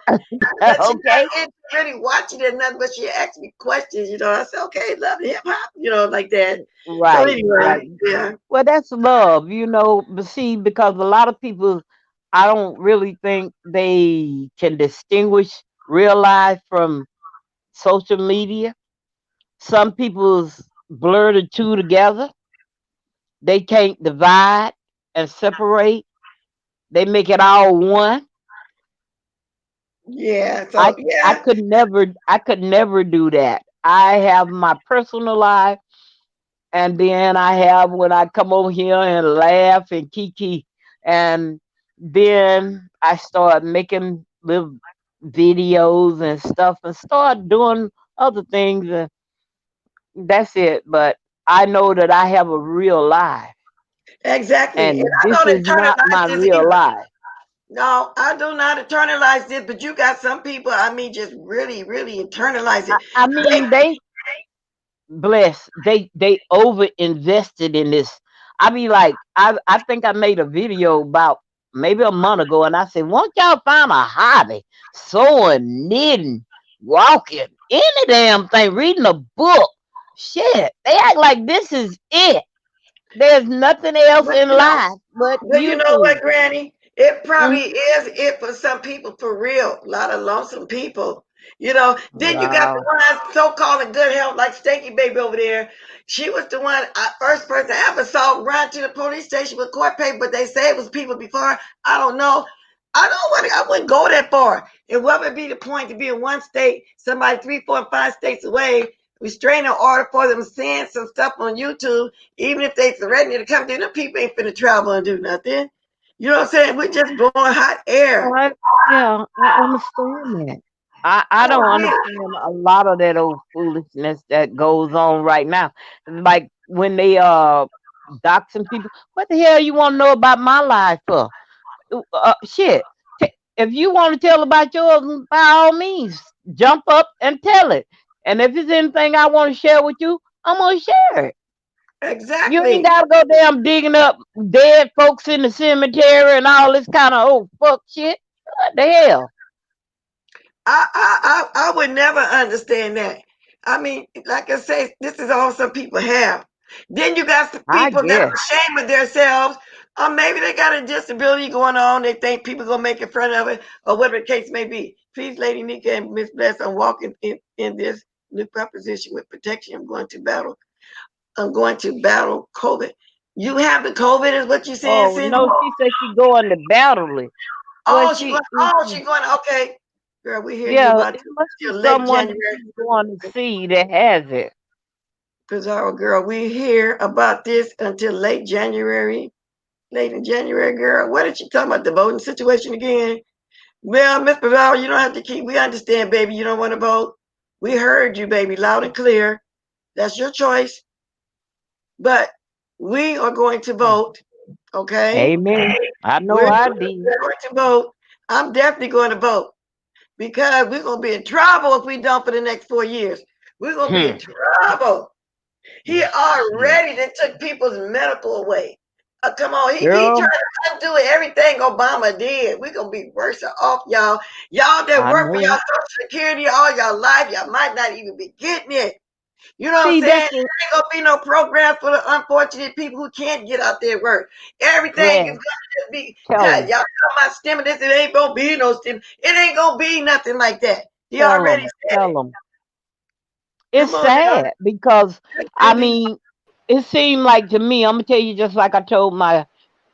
but she's Okay. not into really watching it or nothing, but she asked me questions, I said, okay, love and hip hop, like that. So Right. anyway, Right. yeah. Well, that's love, But see, because a lot of people, I don't really think they can distinguish real life from social media. Some people's blur the two together. They can't divide and separate. They make it all one. Yeah. I So I yeah. could never do that. I have my personal life, and then I have when I come over here and laugh and kiki, and then I start making little videos and stuff and start doing other things, and that's it. But I know that I have a real life, Exactly. And and I this don't is not internalize my this real either. life. No, I do not internalize this, but you got some people, I mean, just really, really internalize it. I They, mean, they bless. They over invested in this. I be like, I think I made a video about maybe a month ago, and I said, won't y'all find a hobby? Sewing, knitting, walking, any damn thing, reading a book. Shit. They act like this is it. There's nothing else but in life but you know YouTube. what, Granny? It Mm, probably is it for some people for real. A lot of lonesome people. Then you got the wow. ones so-called in good health, like Stanky Baby over there. She was the one, first person I ever saw run to the police station with court paper, but they say it was people before. I don't know. I wouldn't go that far. And what would be the point to be in one state, somebody 3, 4, and 5 states away, restraining order for them saying some stuff on YouTube, even if they threaten you to come through, them people ain't finna travel and do nothing. You know what I'm saying? We're just blowing hot air. I, yeah, I understand that. I So don't yeah, understand a lot of that old foolishness that goes on right now. Like when they doxing people, what the hell you want to know about my life for? Shit. If you want to tell about yours, by all means, jump up and tell it. And if it's anything I want to share with you, I'm gonna share it. You ain't exactly. gotta go damn digging up dead folks in the cemetery and all this kind of old fuck shit. What the hell? I would never understand that. I mean, like I say, this is all some people have. Then you got some I people that are guess. ashamed of themselves, or maybe they got a disability going on. They think people gonna make it fun of it, or whatever the case may be. Please, Lady Nika and Miss Bless, I'm walking in this new proposition with protection. I'm going to battle. I'm going to battle COVID. You have the COVID, is what you saying, Oh Cindy? no, she said she going to battle it. Well, She going. Okay, girl, we hear you yeah, about it must be till late someone that January. she's going to see that has it. Pizarro, girl, we hear about this until late in January, girl. What did you talking about the voting situation again? Well, Miss Pizarro, you don't have to keep. We understand, baby. You don't want to vote. We heard you, baby, loud and clear. That's your choice. But we are going to vote. Okay. Amen. I know We're I going did. to vote. I'm definitely going to vote because we're going to be in trouble if we don't for the next 4 years. We're going to be in trouble. He already done took people's medical away. Come on, he Girl, tried to undo everything Obama did. We're gonna be worse off, y'all. Y'all that I work for y'all know. Social Security all y'all life, y'all might not even be getting it. You know what I'm See, saying? There that's ain't gonna be no program for the unfortunate people who can't get out there and work. Everything is yeah. gonna just be Tell cut. them. Y'all talking about stimulus, it ain't gonna be no stimulus. It ain't gonna be nothing like that. He Tell already them. said Tell it. them. It's Come on now. sad because I Cindy. mean, it seemed like to me. I'm gonna tell you just like I told my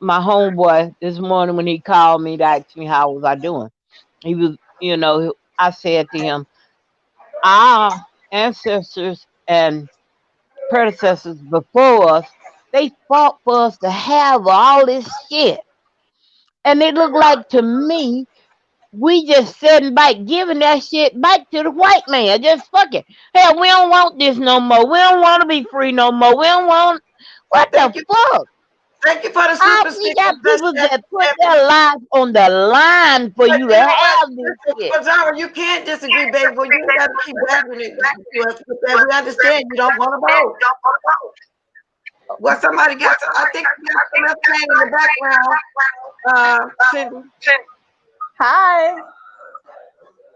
homeboy this morning when he called me to ask me how was I doing. He was, I said to him, our ancestors and predecessors before us, they fought for us to have all this shit. And it looked like to me, we just sitting back, giving that shit back to the white man. Just fuck it. Hell, we don't want this no more. We don't want to be free no more. We don't want what the Thank you. fuck? Thank you for the super We sticker. got people That's that put their lives on the line for But you you to know what? have this shit. Zara, you can't disagree, baby. Well, you got to keep battling it to us with that. We understand you don't want to vote. Well, somebody got to, I think you got some else playing in the background. Cindy. Hi.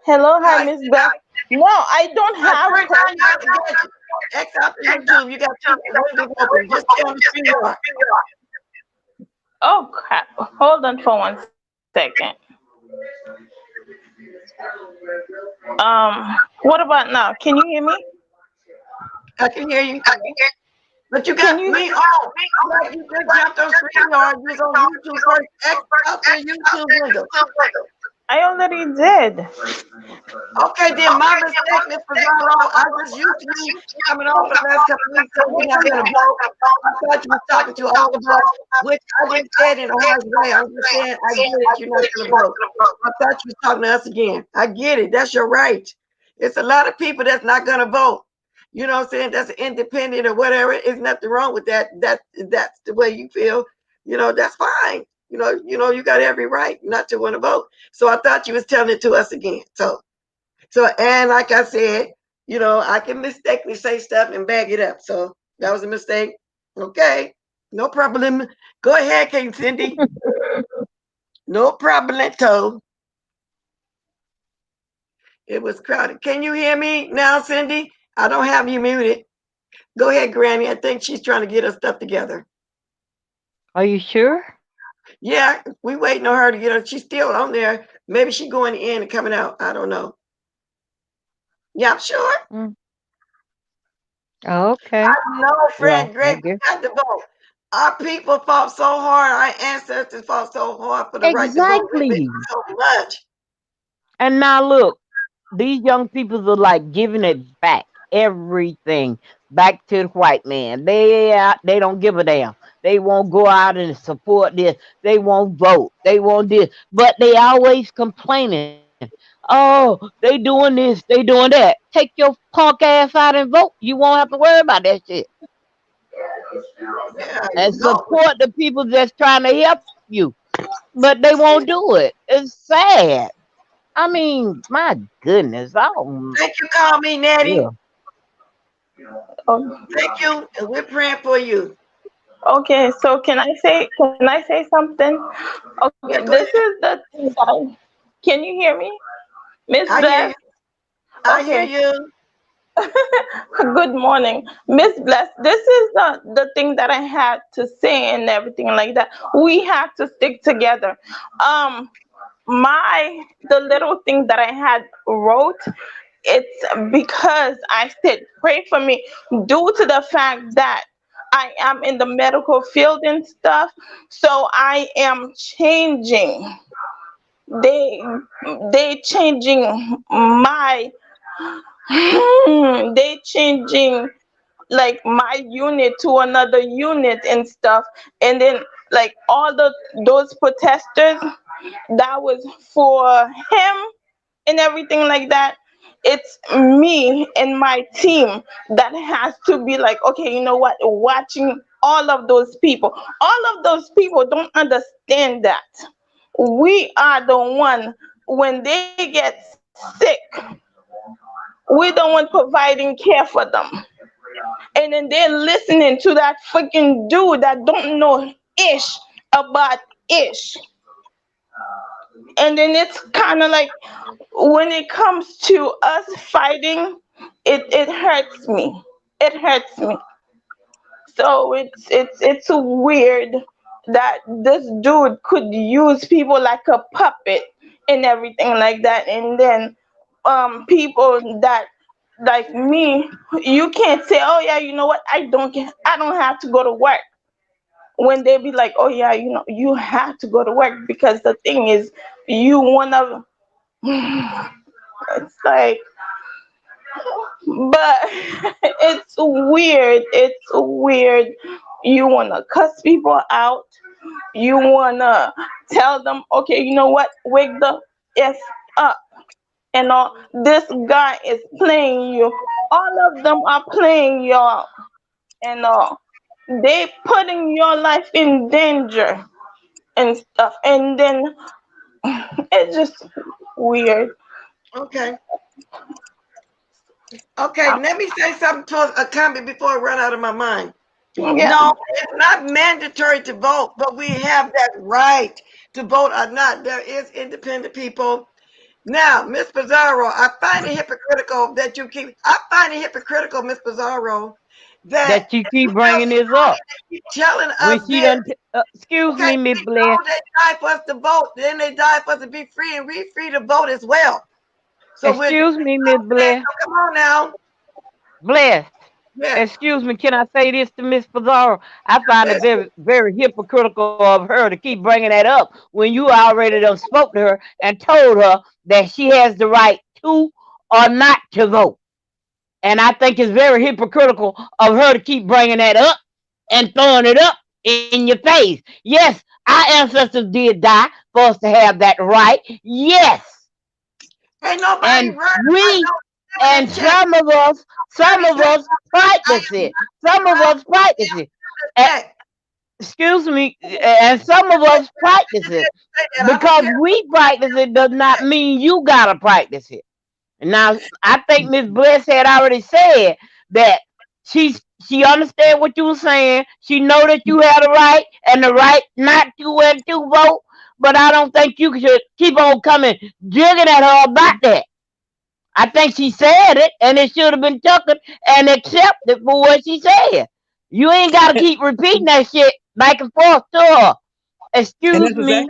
Hello, hi, Hi. Miss Beth. No, I don't have Turn down your other gadget. X out the YouTube. You got two windows open. Just stay on the screen you are. Oh crap. Hold on for 1 second. What about now? Can you hear me? I can hear you. But you Can got you me on. Like you just jumped on screen yard. You was on YouTube first. X out the YouTube window. I already did. Okay, then my mistake, Miss Pizarro. I just used you coming on for the last couple of weeks, so we're not gonna vote. I thought you were talking to all of us, which I didn't say it in a harsh way. I'm just saying I get it, you're not gonna vote. I thought you were talking to us again. I get it, that's your right. It's a lot of people that's not gonna vote. You know what I'm saying? That's independent or whatever. There's nothing wrong with that. That's the way you feel. That's fine. You got every right not to want to vote. So I thought you was telling it to us again. So and like I said, I can mistakenly say stuff and back it up. So that was a mistake. Okay, no problem. Go ahead, King Cindy. No problem, Toe. It was crowded. Can you hear me now, Cindy? I don't have you muted. Go ahead, Granny. I think she's trying to get her stuff together. Are you sure? Yeah, we waiting on her to get her. She's still on there. Maybe she's going in and coming out. I don't know. Yeah, I'm sure. Okay. I know, friend. Yeah, I Great. We guess. got to vote. Our people fought so hard. Our ancestors fought so hard for the right to vote. We Exactly. miss so much. And now look, these young people are like giving it back, everything back to the white man. They don't give a damn. They won't go out and support this. They won't vote. They won't this. But they always complaining. Oh, they doing this, they doing that. Take your punk ass out and vote. You won't have to worry about that shit. Yeah, And vote. support the people that's trying to help you. But they won't do it. It's sad. I mean, my goodness. Thank you, call me Natty. Yeah. Oh, Thank you, and we're praying for you. okay, so can I say something? Okay, Yeah, go this ahead. is the thing that can you hear me? Miss I hear Bless? you. I hear Okay. you. Good morning, Miss Bless. This is the thing that I had to say and everything like that. We have to stick together. The little thing that I had wrote, it's because I said pray for me due to the fact that I am in the medical field and stuff, so I am changing. They they changing my they changing like my unit to another unit and stuff, and then like all those protesters that was for him and everything like that. It's me and my team that has to be like, okay, you know what, watching all of those people. All of those people don't understand that we are the one, when they get sick, we the one providing care for them. And then they're listening to that freaking dude that don't know ish about ish. And then it's kind of like, when it comes to us fighting, it hurts me. It hurts me. So it's weird that this dude could use people like a puppet and everything like that. And then people that like me, you can't say, oh yeah, you know what, I don't have to go to work, when they be like, oh yeah, you know, you have to go to work, because the thing is, you wanna it's like, but it's weird. It's weird. You wanna cuss people out. You wanna tell them, okay, you know what, wake the F up. And all this guy is playing you. All of them are playing y'all. And they putting your life in danger and stuff. And then it's just weird. Okay. Okay, let me say something to a comment before I run out of my mind. Yeah. No, it's not mandatory to vote, but we have that right to vote or not. There is independent people. Now, Miss Pizarro, I find it hypocritical that you keep. I find it hypocritical, Miss Pizarro, That you keep bringing this up. keep telling When us she this. done, excuse Okay, me, Miss they Blair. know they died for us to vote, then they died for us to be free, and we free to vote as well. So Excuse me, Miss Blair. so come on now. Blair. Yeah. Excuse me, can I say this to Miss Pizarro? I find it very, very hypocritical of her to keep bringing that up when you already done spoke to her and told her that she has the right to or not to vote. And I think it's very hypocritical of her to keep bringing that up and throwing it up in your face. Yes, our ancestors did die for us to have that right. Yes. Ain't nobody And right. we and some of us practice it. Some of us practice it. Excuse me, and some of us practice it. Because we practice it does not mean you gotta practice it. Now, I think Miss Bliss had already said that she understand what you were saying. She know that you had a right and the right not to and to vote. But I don't think you should keep on coming jigging at her about that. I think she said it, and it should have been taken and accepted for what she said. You ain't got to keep repeating that shit back and forth to her. Excuse me.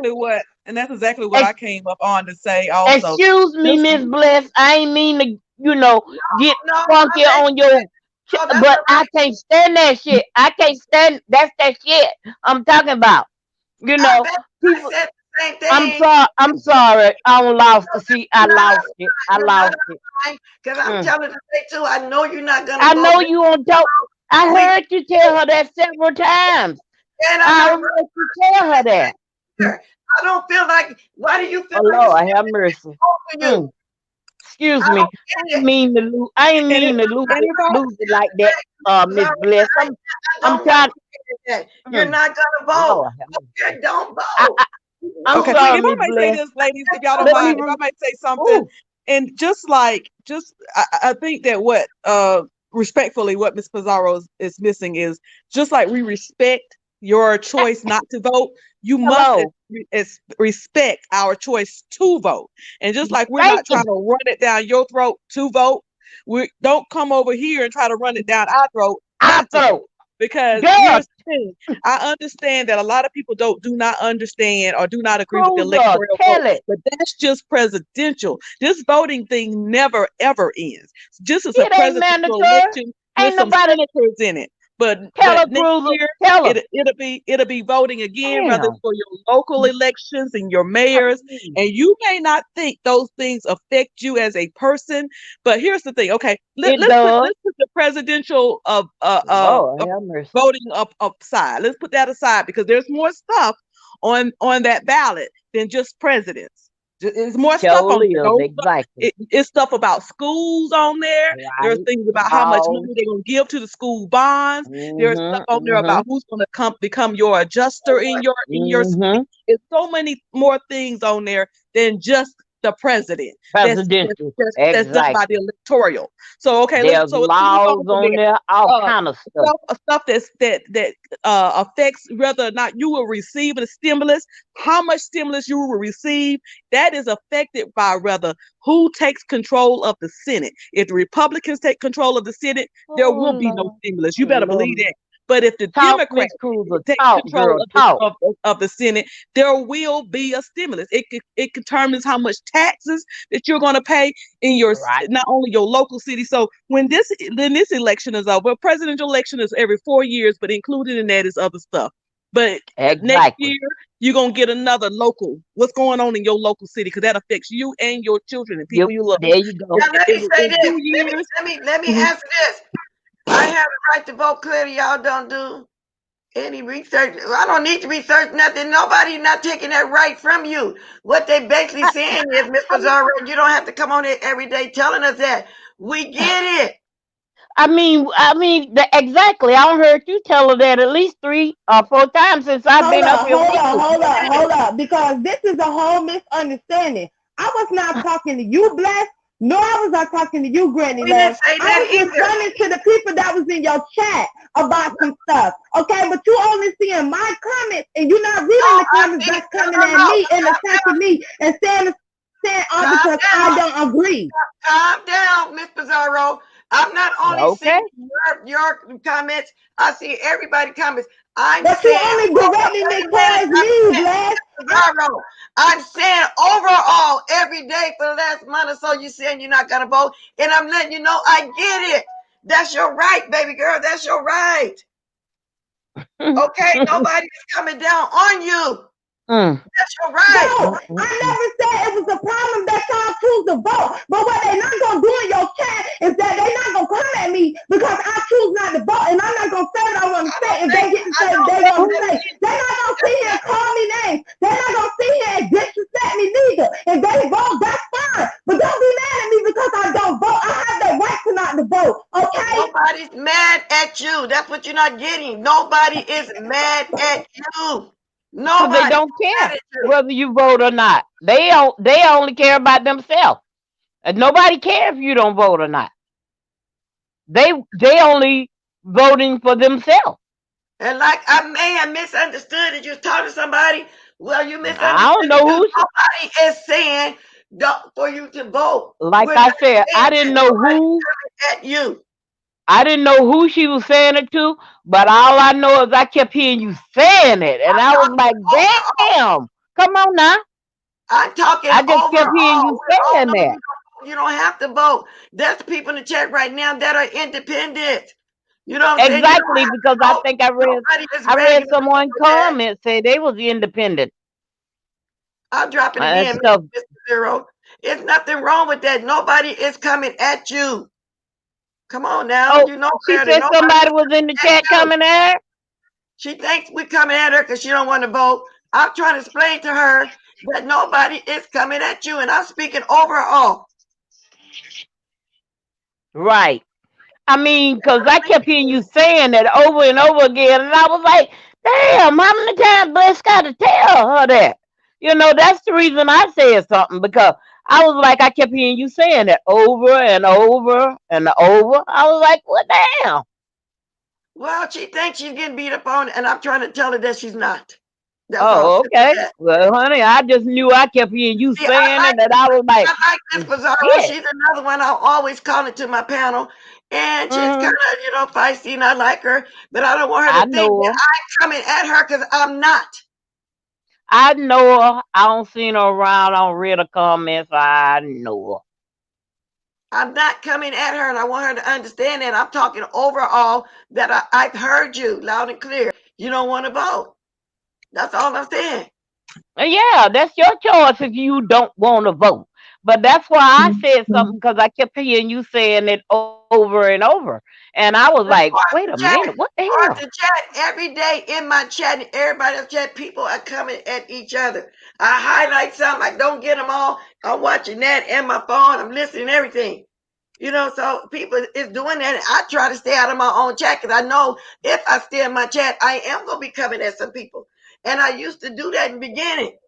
That's exactly what I came up on to say also. Excuse me, Miss Bliss. I ain't mean to, get funky on your, but I can't stand that shit. I can't stand, that's that shit I'm talking about. People, I'm sorry. I lost it. See, I lost it. Because I'm telling the state too. I know you're not gonna. I know you on dope. I heard you tell her that several times. I heard you tell her that. I don't feel like. Why do you feel? Oh Lord, have mercy. Excuse me. I ain't mean to lose. I ain't mean to lose it like that, Miss Bliss. I'm trying. You're not gonna vote. Okay, don't vote. I'm okay, sorry, if I Miss may say Bliss. this, ladies, if y'all don't mind, if I might say something, and I think that what respectfully what Ms. Pizarro is missing is just like we respect your choice not to vote, you must respect our choice to vote. And just like we're not trying to run it down your throat to vote, we don't come over here and try to run it down our throat. Because here's the thing, I understand that a lot of people do not understand or do not agree with the electoral vote, but that's just presidential. This voting thing never ever ends. Just as a presidential election with some senators in it. But Tell her, next Cruiser. year Tell her. it'll be voting again, whether Damn. it's for your local elections and your mayors. Mm. And you may not think those things affect you as a person, but here's the thing. Okay, It does. let's put the presidential Lord have mercy. voting up aside. Let's put that aside because there's more stuff on that ballot than just presidents. There's more stuff on there. Sure is, exactly. It's stuff about schools on there. There's Right. things about how much money Laws. they're gonna give to the school bonds. There's stuff on there Mm-hmm. about who's gonna become your adjuster in your Mm-hmm. city. There's so many more things on there than just the president. Presidential. That's done by Exactly. the electoral. So okay, There's let's laws move on on there, all kind of stuff. stuff that affects whether or not you will receive a stimulus, how much stimulus you will receive. That is affected by rather who takes control of the Senate. If the Republicans take control of the Senate, there Oh, will be no Lord. stimulus. You better believe Lord. that. But if the Talk, Miss Democrats Cruiser. take Talk, control girl. of Talk. of the Senate, there will be a stimulus. It determines how much taxes that you're going to pay in your Right. not only your local city. So when this election is over, presidential election is every 4 years, but included in that is other stuff. But next Exactly. year you're gonna get another local. What's going on in your local city? Because that affects you and your children and people Yep. you love. There you go. Now let me say In this. 2 years, Let me answer this. I have the right to vote. Clearly, y'all don't do any research. I don't need to research nothing. Nobody not taking that right from you. What they basically saying is, Ms. Pizarro, you don't have to come on here every day telling us that. We get it. I mean, exactly. I heard you tell her that at least 3 or 4 times since I've Hold been up up, here hold with up, you. hold up, because this is a whole misunderstanding. I was not talking to you, Bless, nor was I talking to you, Granny We didn't Love. say I that was either. responding to the people that was in your chat about some stuff. Okay, but you only seeing my comments and you're not reading the comments that's coming at me and attacking me and saying all because I don't agree. Calm down, Miss Pizarro. I'm not only Okay. seeing your comments, I see everybody's comments. But you only directly me towards me, Bless. Pizarro. I'm saying overall every day for the last month or so, you're saying you're not gonna vote, and I'm letting you know I get it. That's your right, baby girl. That's your right. Okay, nobody's coming down on you. That's your right. No, I never said it was a problem that y'all choose to vote. But what they not gonna do in your chat is that they not gonna come at me because I choose not to vote, and I'm not gonna say what I want to say. If they get to say what they want to say, they're not gonna sit here and call me names. They're not gonna sit here and disrespect me neither. If they vote, that's fine. But don't be mad at me because I don't vote. I have the right to not to vote. Okay? Nobody's mad at you. That's what you're not getting. Nobody is mad at you. Because they Nobody. don't care whether you vote or not. They only care about themselves. And nobody cares if you don't vote or not. They only voting for themselves. And like I may have misunderstood that you was talking to somebody. Well, you misunderstood. I don't know who. Nobody is saying for you to vote. Like We're I not said, I saying didn't that know nobody's who. coming at you. I didn't know who she was saying it to, but all I know is I kept hearing you saying it, and I was like, "Damn, come on now!" I'm talking I just kept hearing you saying that. You don't have to vote. There's people in the chat right now that are independent. You know what I'm saying? You don't Exactly, have because to I vote. think I Nobody is read ragging someone on that. comment say they was independent. I'll drop it And again, stuff. Mr. Zero. There's nothing wrong with that. Nobody is coming at you. Come on now. Oh, You know she better. said Nobody somebody is was in the chat you. coming at her. She thinks we're coming at her because she don't want to vote. I'm trying to explain to her that nobody is coming at you, and I'm speaking overall. Right. I mean, because I kept hearing you saying that over and over again, and I was like, damn, how many times Bless got to tell her that? You know, that's the reason I said something, because I was like, I kept hearing you saying that over and over and over. I was like, what the hell? Well, she thinks she's getting beat up on, and I'm trying to tell her that she's not. That's Oh, all. okay. Well, honey, I just knew I kept hearing you saying it, and I was like, I like Miss Pizarro. yeah. She's another one I always call it to my panel. And she's kind of, feisty, and I like her. But I don't want her to think that I'm coming at her because I'm not. I know her. I don't see her around. I don't read her comments. I know I'm not coming at her, and I want her to understand that. I'm talking overall that I've heard you loud and clear. You don't want to vote. That's all I'm saying. Yeah, that's your choice if you don't want to vote. But that's why I said something because I kept hearing you saying it over and over. And I was like, wait a minute, what the hell? The chat every day in my chat, and everybody else chat, people are coming at each other. I highlight some, I don't get them all. I'm watching that and my phone, I'm listening to everything. You know, so people is doing that. And I try to stay out of my own chat because I know if I stay in my chat, I am going to be coming at some people. And I used to do that in the beginning.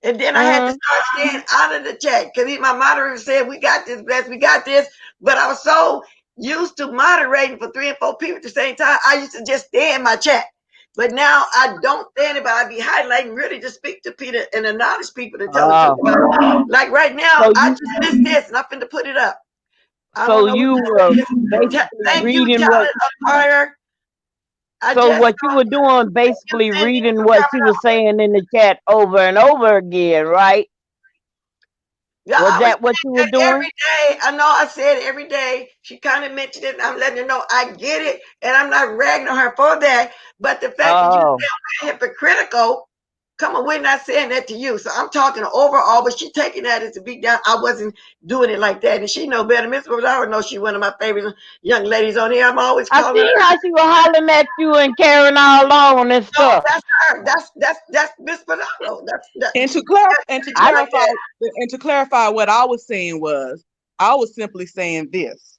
And then I had to start staying out of the chat because my moderator said, we got this, Bless, we got this. But I was so used to moderating for 3 and 4 people at the same time, I used to just stay in my chat. But now I don't stay in it, but I be highlighting really to speak to people and acknowledge people to tell the truth. Like right now, I just missed this and I'm finna put it up. So you were basically reading what. So what you were doing, basically reading what she was saying in the chat over and over again, right? Yeah, was that what you were doing? Every day, I know I said it every day. She kind of mentioned it. And I'm letting her know I get it, and I'm not ragging on her for that. But the fact that you say I'm hypocritical, come on, we're not saying that to you. So I'm talking overall, but she taking that as a beat down. I wasn't doing it like that, and she know better. Miss Rosaro knows she one of my favorite young ladies on here. I'm always calling her. I see how she was hollering at you and carrying all on and stuff. That's her. That's Miss Rosaro. And to clarify what I was saying was, I was simply saying this: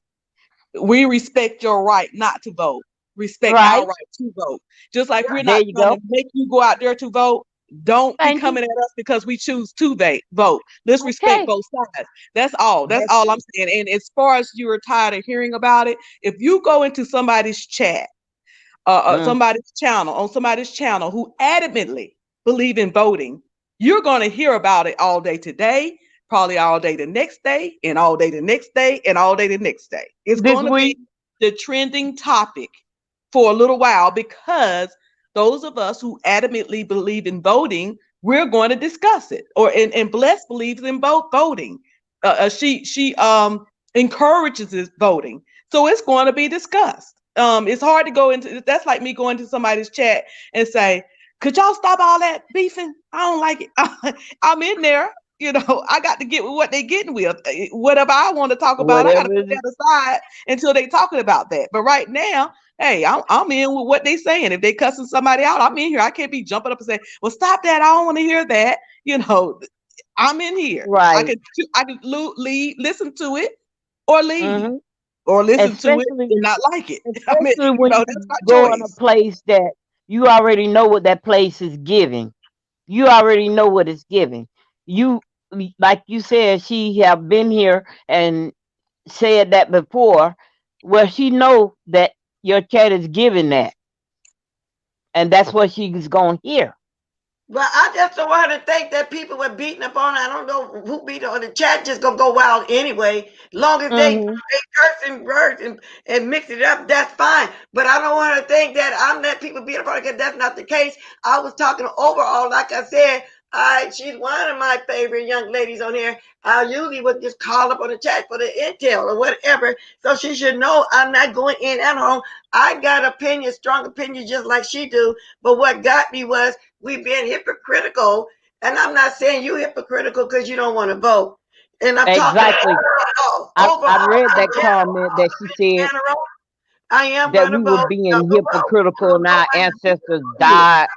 we respect your right not to vote. Respect our right to vote. Just like we're not going to make you go out there to vote. Don't be coming at us because we choose to vote. Let's respect both sides. That's all. That's all I'm saying. And as far as you're tired of hearing about it, if you go into somebody's chat, somebody's channel who adamantly believe in voting, you're going to hear about it all day today, probably all day the next day, and all day the next day, and all day the next day. It's going to be the trending topic for a little while because those of us who adamantly believe in voting, we're going to discuss it. And Bless believes in voting. She encourages voting, so it's going to be discussed. It's hard to go into. That's like me going to somebody's chat and say, "Could y'all stop all that beefing? I don't like it." I'm in there. You know, I got to get with what they're getting with. Whatever I want to talk about, I got to put that aside until they're talking about that. But right now, hey, I'm in with what they're saying. If they cussing somebody out, I'm in here. I can't be jumping up and saying, "Well, stop that. I don't want to hear that." You know, I'm in here. Right. I could leave, listen to it, or leave, or listen to it and not like it. I mean, when that's my go choice. in a place that you already know what that place is giving. You already know what it's giving. You, like you said, she have been here and said that before. Well, she know that your chat is giving that, and that's what she's gonna hear. Well, I just don't want her to think that people were beating up on her. I don't know who beat her on the chat. Just gonna go wild anyway. Long as they cursing words and mix it up, that's fine. But I don't want her to think that I'm letting people beat up on her because that's not the case. I was talking overall, like I said. She's one of my favorite young ladies on here. I usually would just call up on the chat for the intel or whatever. So she should know I'm not going in at home. I got opinions, strong opinions, just like she do. But what got me was we being hypocritical. And I'm not saying you hypocritical because you don't want to vote. And I'm exactly. I read that comment that she said I am that we were being hypocritical and our ancestors died.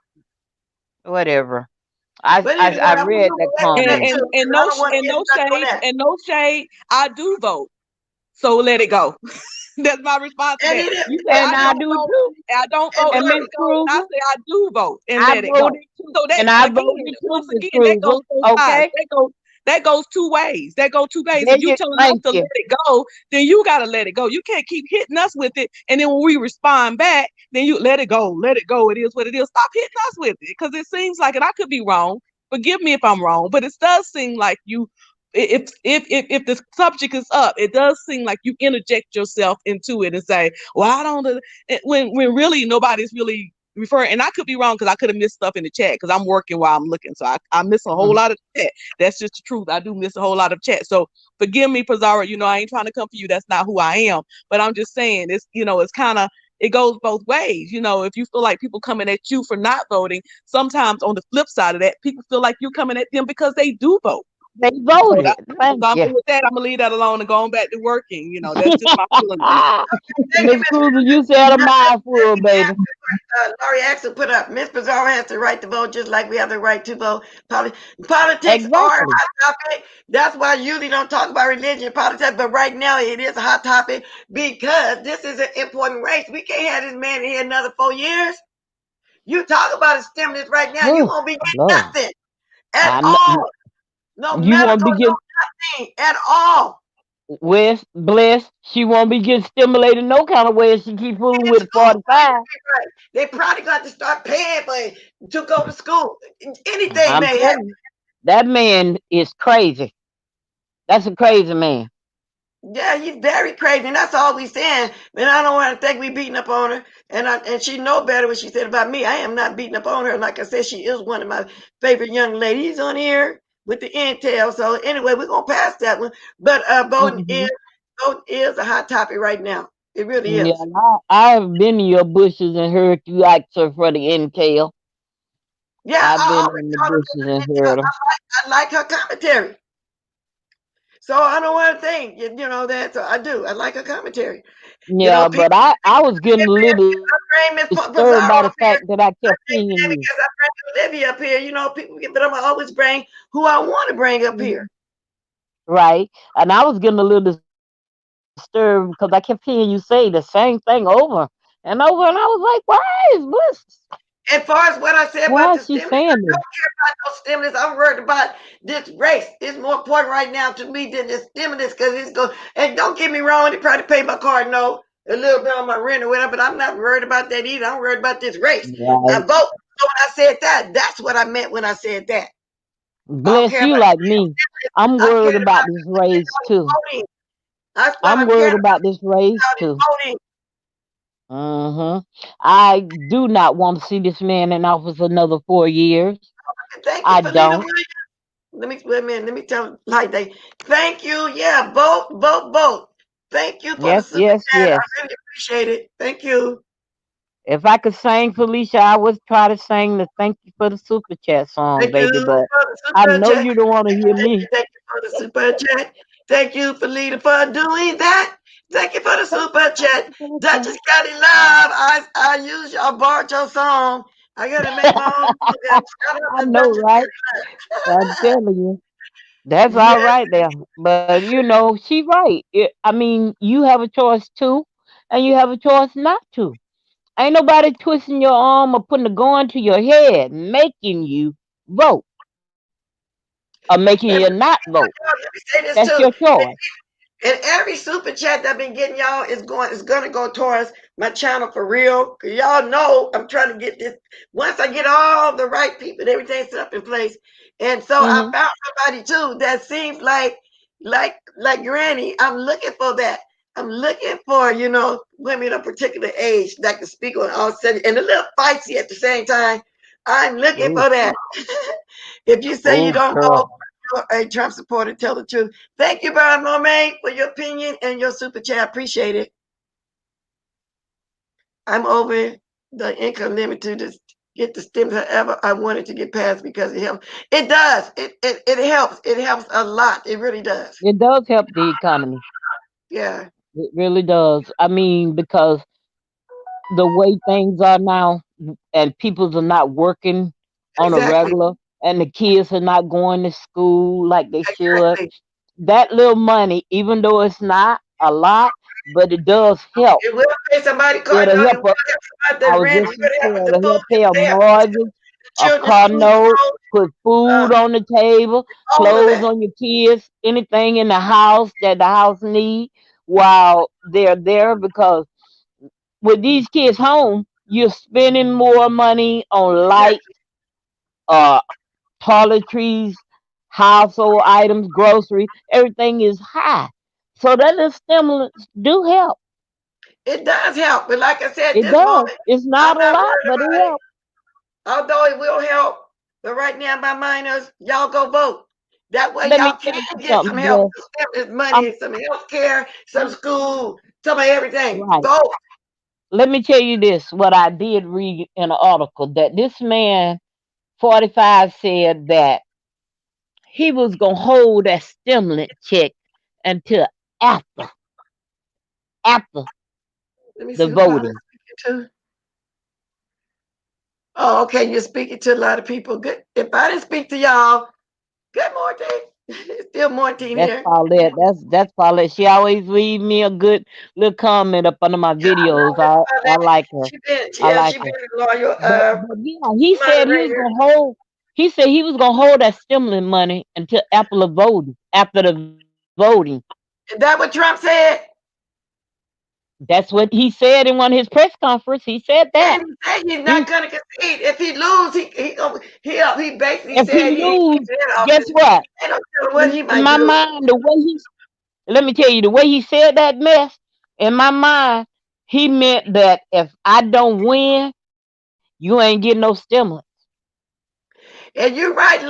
Whatever. I read that comment. And no shade. I do vote, so let it go. That's my response to that. You say I do too. I don't vote. And Let it go. I say I do vote and let it go. So that, and I again, voted once too. again, that goes both sides. That goes two ways. If you telling us to let it go, then you gotta let it go. You can't keep hitting us with it, and then when we respond back, then you let it go. Let it go. It is what it is. Stop hitting us with it, because it seems like, and I could be wrong. Forgive me if I'm wrong, but it does seem like you, if the subject is up, it does seem like you interject yourself into it and say, "Well, I don't," when really nobody's really referring, and I could be wrong because I could have missed stuff in the chat because I'm working while I'm looking. So I miss a whole Mhm. lot of chat. That's just the truth. I do miss a whole lot of chat. So forgive me, Pizarro. I ain't trying to come for you. That's not who I am. But I'm just saying it's kind of, it goes both ways. If you feel like people coming at you for not voting, sometimes on the flip side of that, people feel like you're coming at them because they do vote. They So voted. Thank I'm you. with that. I'm gonna leave that alone and going back to working. That's just my feeling on that. Thank you, Miss Miss. Cruiser, you said a mouthful, baby. Laurie Axel put up. Miss Pizarro has the right to vote, just like we have the right to vote. Politics are a Exactly. hot topic. That's why I usually don't talk about religion and politics, but right now it is a hot topic because this is an important race. We can't have this man in here another 4 years. You talk about a stimulus right now, you Oh, won't be getting Lord. nothing at I know. all. No You won't medical, be getting no nothing at all. blessed. She won't be getting stimulated no kind of way if she keep fooling with 45. Right. They probably got to start paying for it to go to school. Anything I'm may happen. telling you, that man is crazy. That's a crazy man. Yeah, he's very crazy, and that's all we saying. And I don't want to think we beating up on her, and she know better what she said about me. I am not beating up on her. Like I said, she is one of my favorite young ladies on here with the intel. So anyway, we're gonna pass that one. But voting is a hot topic right now. It really Yeah, is. I've been in your bushes and heard you ask her for the intel. Yeah, I've I been always in the call her bushes and intel. heard her. I like her commentary. So I don't want to think, that. So I do. I like her commentary. Yeah, People but I was getting a little bring Miss disturbed by Pizarro the up here. fact that I I kept think seeing that you. because I bring Olivia up here, people get, but I'm always bring who I want to bring up here. Right. And I was getting a little disturbed because I kept hearing you say the same thing over and over. And I was like, why is Bliss? As far as what I said about Why the is she stimulus, I saying don't this? care about no stimulus. I'm worried about this race. It's more important right now to me than the stimulus because it's going. And don't get me wrong, they probably pay my car note, a little bit on my rent or whatever, but I'm not worried about that either. I'm worried about this race. I Right. vote. So when I said that, that's what I meant when I said that. I don't Bless care you about like me. I'm I worried care about about this race too. voting. That's what I'm I'm caring worried about this race about is too. voting. I do not want to see this man in office another 4 years. Thank you I for leading. don't. Let me wait a minute. Let me tell like they. Thank you. Yeah, vote, vote, vote. Thank you for the Yes, super yes, chat. I yes. really appreciate it. Thank you. If I could sing, Felicia, I would try to sing the "Thank You for the Super Chat" song, Thank you baby. But for the I super know chat. you don't want to hear me. Thank you for the super chat. Thank you for leading for doing that. Thank you for the super chat. Duchess County Love. I use I borrowed your song. I gotta make my own. Shout out I to know, Duchess right? County I'm telling you. That's Love. all Yes. right there. But she right. I mean, you have a choice too, and you have a choice not to. Ain't nobody twisting your arm or putting a gun to your head, making you vote or making And you not vote. let me say this That's too. your choice. And every super chat that I've been getting y'all is gonna go towards my channel for real. Cause y'all know I'm trying to get this. Once I get all the right people and everything set up in place, and so I Hmm. found somebody too that seems like Granny. I'm looking for that. I'm looking for women of a particular age that can speak on all seven and a little feisty at the same time. I'm looking Oh, for that. If you say you oh, don't know, girl. you're a Trump supporter, tell the truth. Thank you, Brian Momae, for your opinion and your super chat. Appreciate it. I'm over the income limit to just get the stimulus however I wanted to get passed because it helps. It does. It helps. It helps a lot. It really does. It does help the economy. Yeah. It really does. I mean, because the way things are now, and people are not working on a Exactly. regular, and the kids are not going to school like they should. Exactly. That little money, even though it's not a lot, but it does help. It will pay somebody car It'll note. It help. will help somebody I the was rent. It just will say help with the it'll food. help pay It a will help mortgage, the a children's car school note, clothes, put food on the table, all of clothes that. on your kids, anything in the house that the house need while they're there. Because with these kids home, you're spending more money on light, Exactly. uh, toiletries, household items, groceries. Everything is high, so that little stimulus do help. It does help, but like I said, It this does. moment, It's I'm not a not lot, worried but it about it. helps. Although it will help, but right now my mind is y'all go vote. That way Let me y'all tell can you get some something, help, Bless. some I'm money, some health care, some school, some of everything. right. Vote. Let me tell you this, what I did read in an article that this man, 45, said that he was gonna hold that stimulus check until after after Let me the see who I'm voting. speaking to. Oh, okay, you're speaking to a lot of people. Good. If I didn't speak to y'all, good morning. It's still morning That's here. Paulette. That's Paulette. She always leave me a good little comment up under my Yeah, I know videos. Miss I Paulette. like her. She been, I yeah, like she her. been a loyal But yeah, he said he was moderator. gonna hold. He said he was gonna hold that stimulus money until after the voting. After the voting, Is that what Trump said? that's what he said in one of his press conference. He said that. And he said he's He not going to concede. If he lose, he basically if he said he ain't lose, keeping that guess office. what? Ain't no telling what he In might my do. mind, the way he let me tell you, the way he said that mess, in my mind, he meant that if I don't win, you ain't getting no stimulus. And you're right,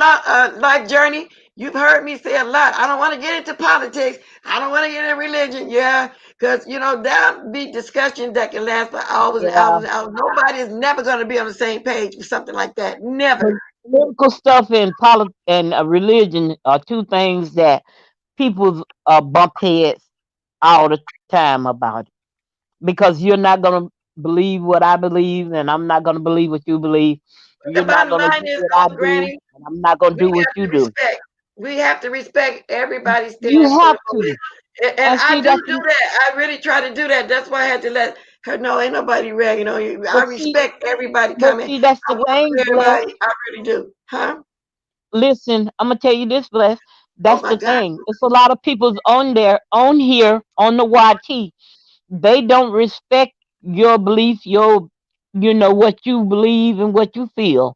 Life Journey. You've heard me say a lot. I don't want to get into politics. I don't want to get into religion. Yeah, because there'll be discussions that can last for hours and Yeah. hours and hours. Nobody is never going to be on the same page with something like that. Never. Political stuff and religion are two things that people bump heads all the time about it. Because you're not gonna believe what I believe, and I'm not gonna believe what you believe. The You're not bottom gonna line do is, what I though, do, Granny, and I'm not gonna we do what have you to do. respect. We have to respect everybody's You stance for have the moment. to. And And I see, do that's do that. I really try to do that. That's why I had to let her know ain't nobody ragging on you. I but see, respect everybody but coming. see, that's I the work thing, with Bless. everybody. I really do. Huh? Listen, I'm gonna tell you this, Bless. Oh That's my the God. thing. It's a lot of people's on here, on the YT. They don't respect your belief, what you believe and what you feel.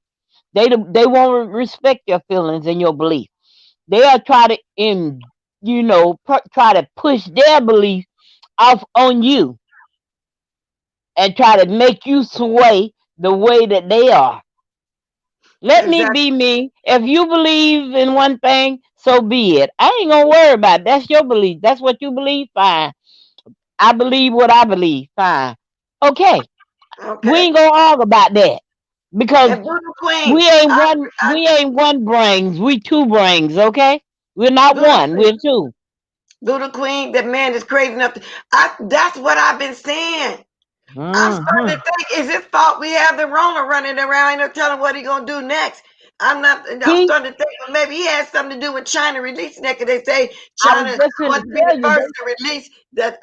They won't respect your feelings and your belief. They'll try to try to push their belief off on you and try to make you sway the way that they are. Let me Exactly. be me. If you believe in one thing, so be it. I ain't gonna worry about it. That's your belief. That's what you believe. Fine. I believe what I believe. Fine. Okay. We Okay. ain't gonna argue about that because And Voodoo Queen, we ain't one brains. We two brains. Okay. We're not Voodoo one. Queen, We're two. Voodoo Queen, that man is crazy enough. That's what I've been saying. I'm starting Hmm. to think, is it fault we have the Rona running around and no telling what he gonna do next? I'm He. starting to think maybe he has something to do with China releasing that, because they say I was China just going was to to be the tell you. first to release that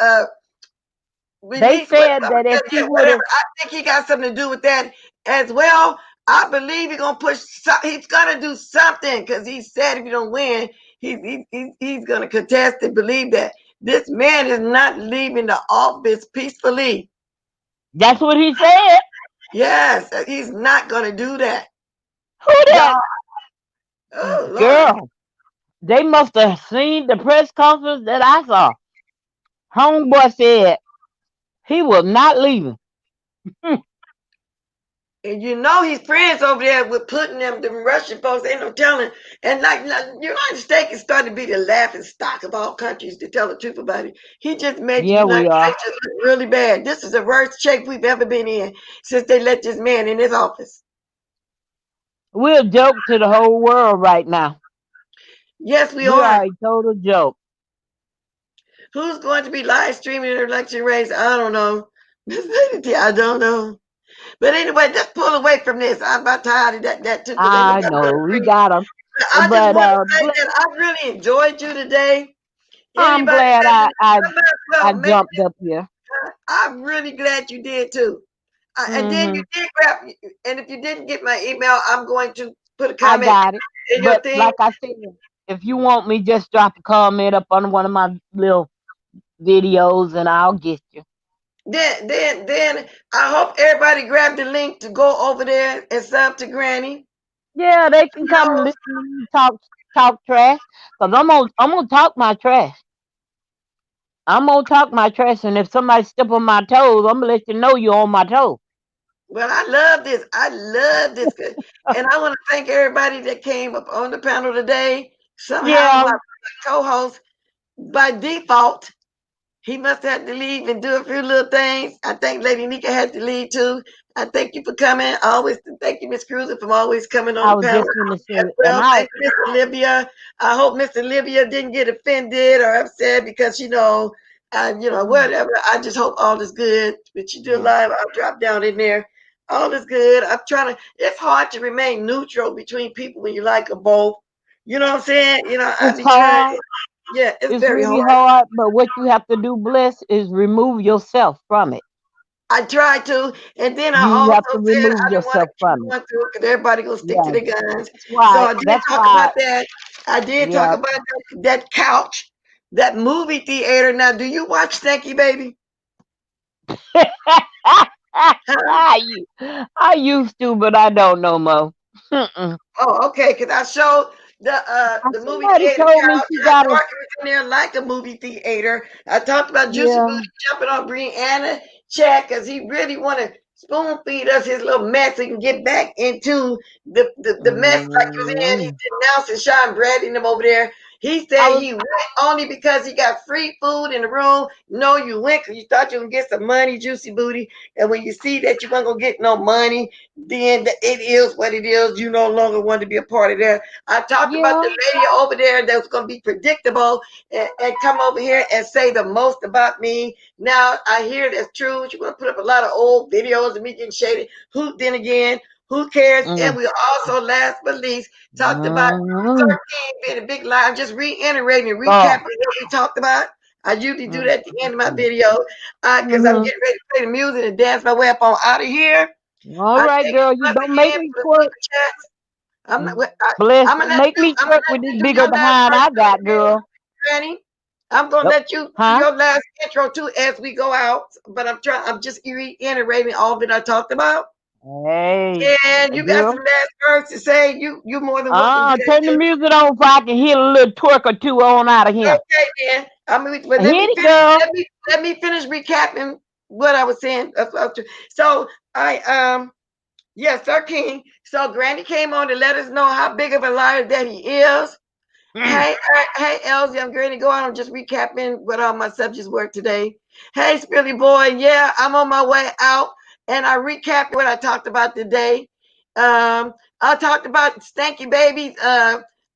They release said that if he would whatever. have, I think he got something to do with that as well. I believe he's gonna push. He's gonna do something, because he said if you don't win, he's gonna contest and believe that this man is not leaving the office peacefully. that's what he said. Yes, he's not gonna do that, Who that y'all. Oh Lord, girl? They must have seen the press conference that I saw. Homeboy said he was not leaving. and he's friends over there with putting them Russian folks. Ain't no telling. And like United States is starting to be the laughing stock of all countries, to tell the truth about it. He just made the Yeah, we United are. States just look really bad. This is the worst shape we've ever been in since they let this man in his office. We're a joke to the whole world right now. Yes, we We are. are a total joke. Who's going to be live streaming the election race? I don't know. I don't know. But anyway, just pull away from this. I'm about tired of that too, because ain't I nobody know gonna we agree. got them, I just but want to say that I really enjoyed you today. I'm Anybody glad that I well, maybe jumped up here. I'm really glad you did too. And then Hmm. you did grab. And if you didn't get my email, I'm going to put a I comment got it. in your But thing. like I said, if you want me, just drop a comment up on one of my little videos, and I'll get you. Then I hope everybody grabbed the link to go over there and sub to Granny. Yeah, they can You come know, listen to me talk trash. Cause I'm gonna talk my trash. I'm gonna talk my trash, and if somebody step on my toes, I'm gonna let you know you're on my toes. Well, I love this. I love this. And I want to thank everybody that came up on the panel today. Somehow, Yeah, my co-host, by default, he must have to leave and do a few little things. I think Lady Nika had to leave too. I thank you for coming. I always thank you, Miss Cruiser, for always coming on I the was panel just gonna say, as and well. Thank you, Miss Olivia. I hope Miss Olivia didn't get offended or upset because whatever. I just hope all is good. But you do live, I'll drop down in there. All is good. I'm trying to. It's hard to remain neutral between people when you like them both. You know what I'm saying? I it's be trying. hard. Yeah, it's It's very really hard. hard. But what you have to do, Bless, is remove yourself from it. I tried to, and then I You also have to said remove I didn't want to yourself keep from it. going through it because everybody gonna stick to Yeah, their guns. that's So why. I did That's talk why. about that. I did talk Yeah. about that couch, that movie theater. Now, do you watch Stanky Baby? Huh? I used to, but I don't no more. Mm-mm. Oh, okay. Because I showed the movie Somebody theater told me couch, she and I got a. thought it was in there like a movie theater. I talked about Juicy Yeah. Booty jumping on Brianna Chat because he really want to spoon feed us his little mess so he can get back into the mess like he was in. He's Mm. denouncing Sean Brady and them over there. He I said was. he went only because he got free food in the room. No, you went because you thought you were going to get some money, Juicy Booty. And when you see that you weren't going to get no money, then it is what it is. You no longer want to be a part of that. I talked about Yeah. the lady over there that's going to be predictable and come over here and say the most about me. Now I hear that's true. She's going to put up a lot of old videos of me getting shaded. Then again, who cares? And Mm. we also, last but least, talked about Mm. 13 being a big lie. I'm just reiterating and Oh. recapping what we talked about. I usually do that at the end of my Mm-hmm. video because I'm Mm-hmm. getting ready to play the music and dance my way up on out of here. All I right, thank you girl. You once don't make again me for the twerk. super chats. I'm not. Bless. I'm gonna Don't let make you. me I'm gonna twerk let with this you do bigger your last behind I verse, got, girl. Granny. I'm gonna Nope. let you do Huh? your last intro too as we go out. But I'm trying. I'm just reiterating all that I talked about. Hey, And you got some girl. last words to say. You more than welcome to do that Turn the too. music on so I can hit a little twerk or two on out of here. Okay, then. But let Hit me it, finish. girl. Let me finish recapping what I was saying. So yes, Sir King. So Granny came on to let us know how big of a liar that he is. Hey, Elsie, I'm going to go on and just recapping what all my subjects were today. Hey, Spilly Boy, yeah, I'm on my way out, and I recapped what I talked about today. I talked about Stanky Baby's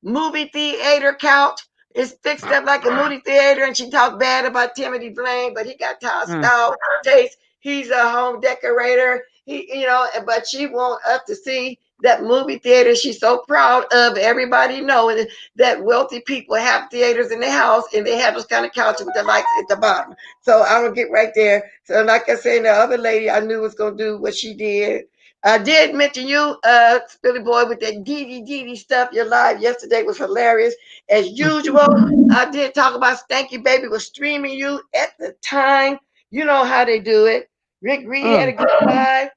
movie theater couch. It's fixed up like a movie theater, and she talked bad about Timothy Blaine, but he got style, taste. He's a home decorator. But she wants us to see that movie theater she's so proud of. Everybody knowing that wealthy people have theaters in their house and they have those kind of couches with the lights at the bottom. So I'm gonna get right there. So like I said, the other lady I knew was gonna do what she did. I did mention you, Spilly Boy, with that DD stuff. Your live yesterday was hilarious as usual. I did talk about Stanky Baby was streaming you at the time. You know how they do it. Rick Reed had a good live.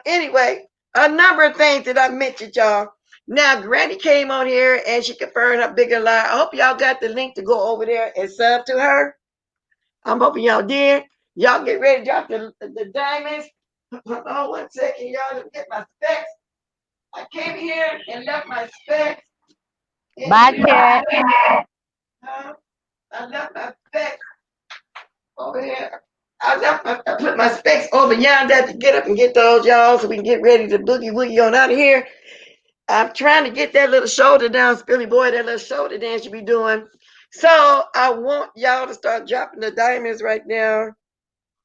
Anyway, a number of things that I mentioned, y'all. Now, Granny came on here and she confirmed her bigger lie. I hope y'all got the link to go over there and sub to her. I'm hoping y'all did. Y'all get ready to drop the diamonds. Hold on 1 second, y'all. Let me get my specs. I came here and left my specs. Bye, cat. I left my specs over here. I put my specs over yonder to get up and get those, y'all, so we can get ready to boogie woogie on out of here. I'm trying to get that little shoulder down, Spilly Boy, that little shoulder dance you be doing. So I want y'all to start dropping the diamonds right now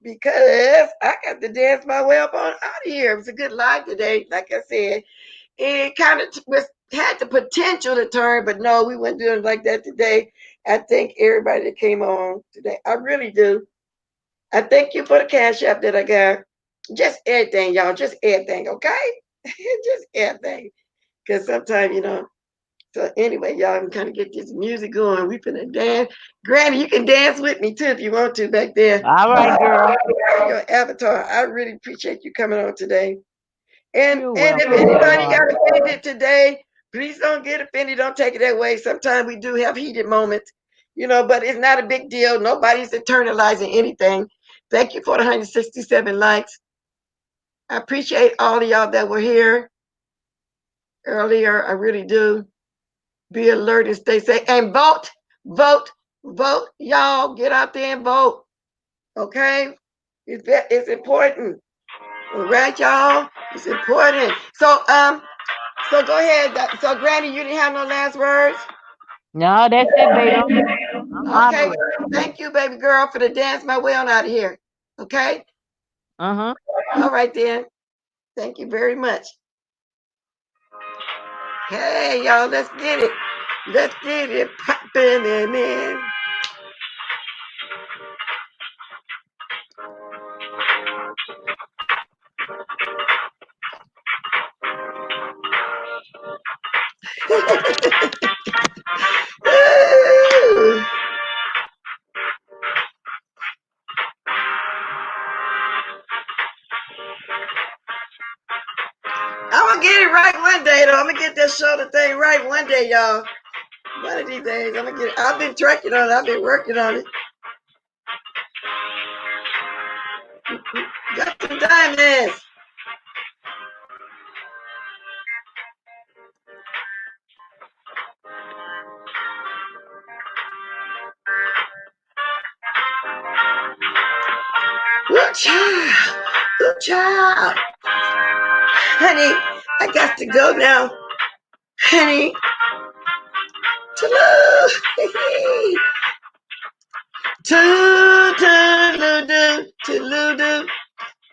because I got to dance my way up on out of here. It was a good live today, like I said. It kind of had the potential to turn, but no, we weren't doing it like that today. I thank everybody that came on today. I really do. I thank you for the cash app that I got. Just everything, y'all. Just everything, okay? Just everything. Because sometimes, So anyway, y'all can kind of get this music going. We finna dance. Granny, you can dance with me too if you want to back there. All right, girl. Your avatar. I really appreciate you coming on today. And You're if welcome, anybody sweetheart. got offended today, please don't get offended. Don't take it that way. Sometimes we do have heated moments. but it's not a big deal. Nobody's internalizing anything. Thank you for the 167 likes. I appreciate all of y'all that were here earlier. I really do. Be alert and stay safe. And vote, vote, vote. Y'all get out there and vote. Okay? It's important. All right, y'all? It's important. So go ahead. So Granny, you didn't have no last words? No, that's it, baby. I'm Okay. operating. Thank you, baby girl, for the dance my way on out of here. Okay? Uh-huh. All right then. Thank you very much. Hey, y'all, let's get it. Let's get it popping and in. I'm gonna get it right one day, though. I'm gonna get that shoulder thing right one day, y'all. One of these days, I'm gonna get it. I've been tracking on it. I've been working on it. Got some diamonds. Good child. Good child. Honey, I got to go now. Honey. Toodaloo. Toodaloo.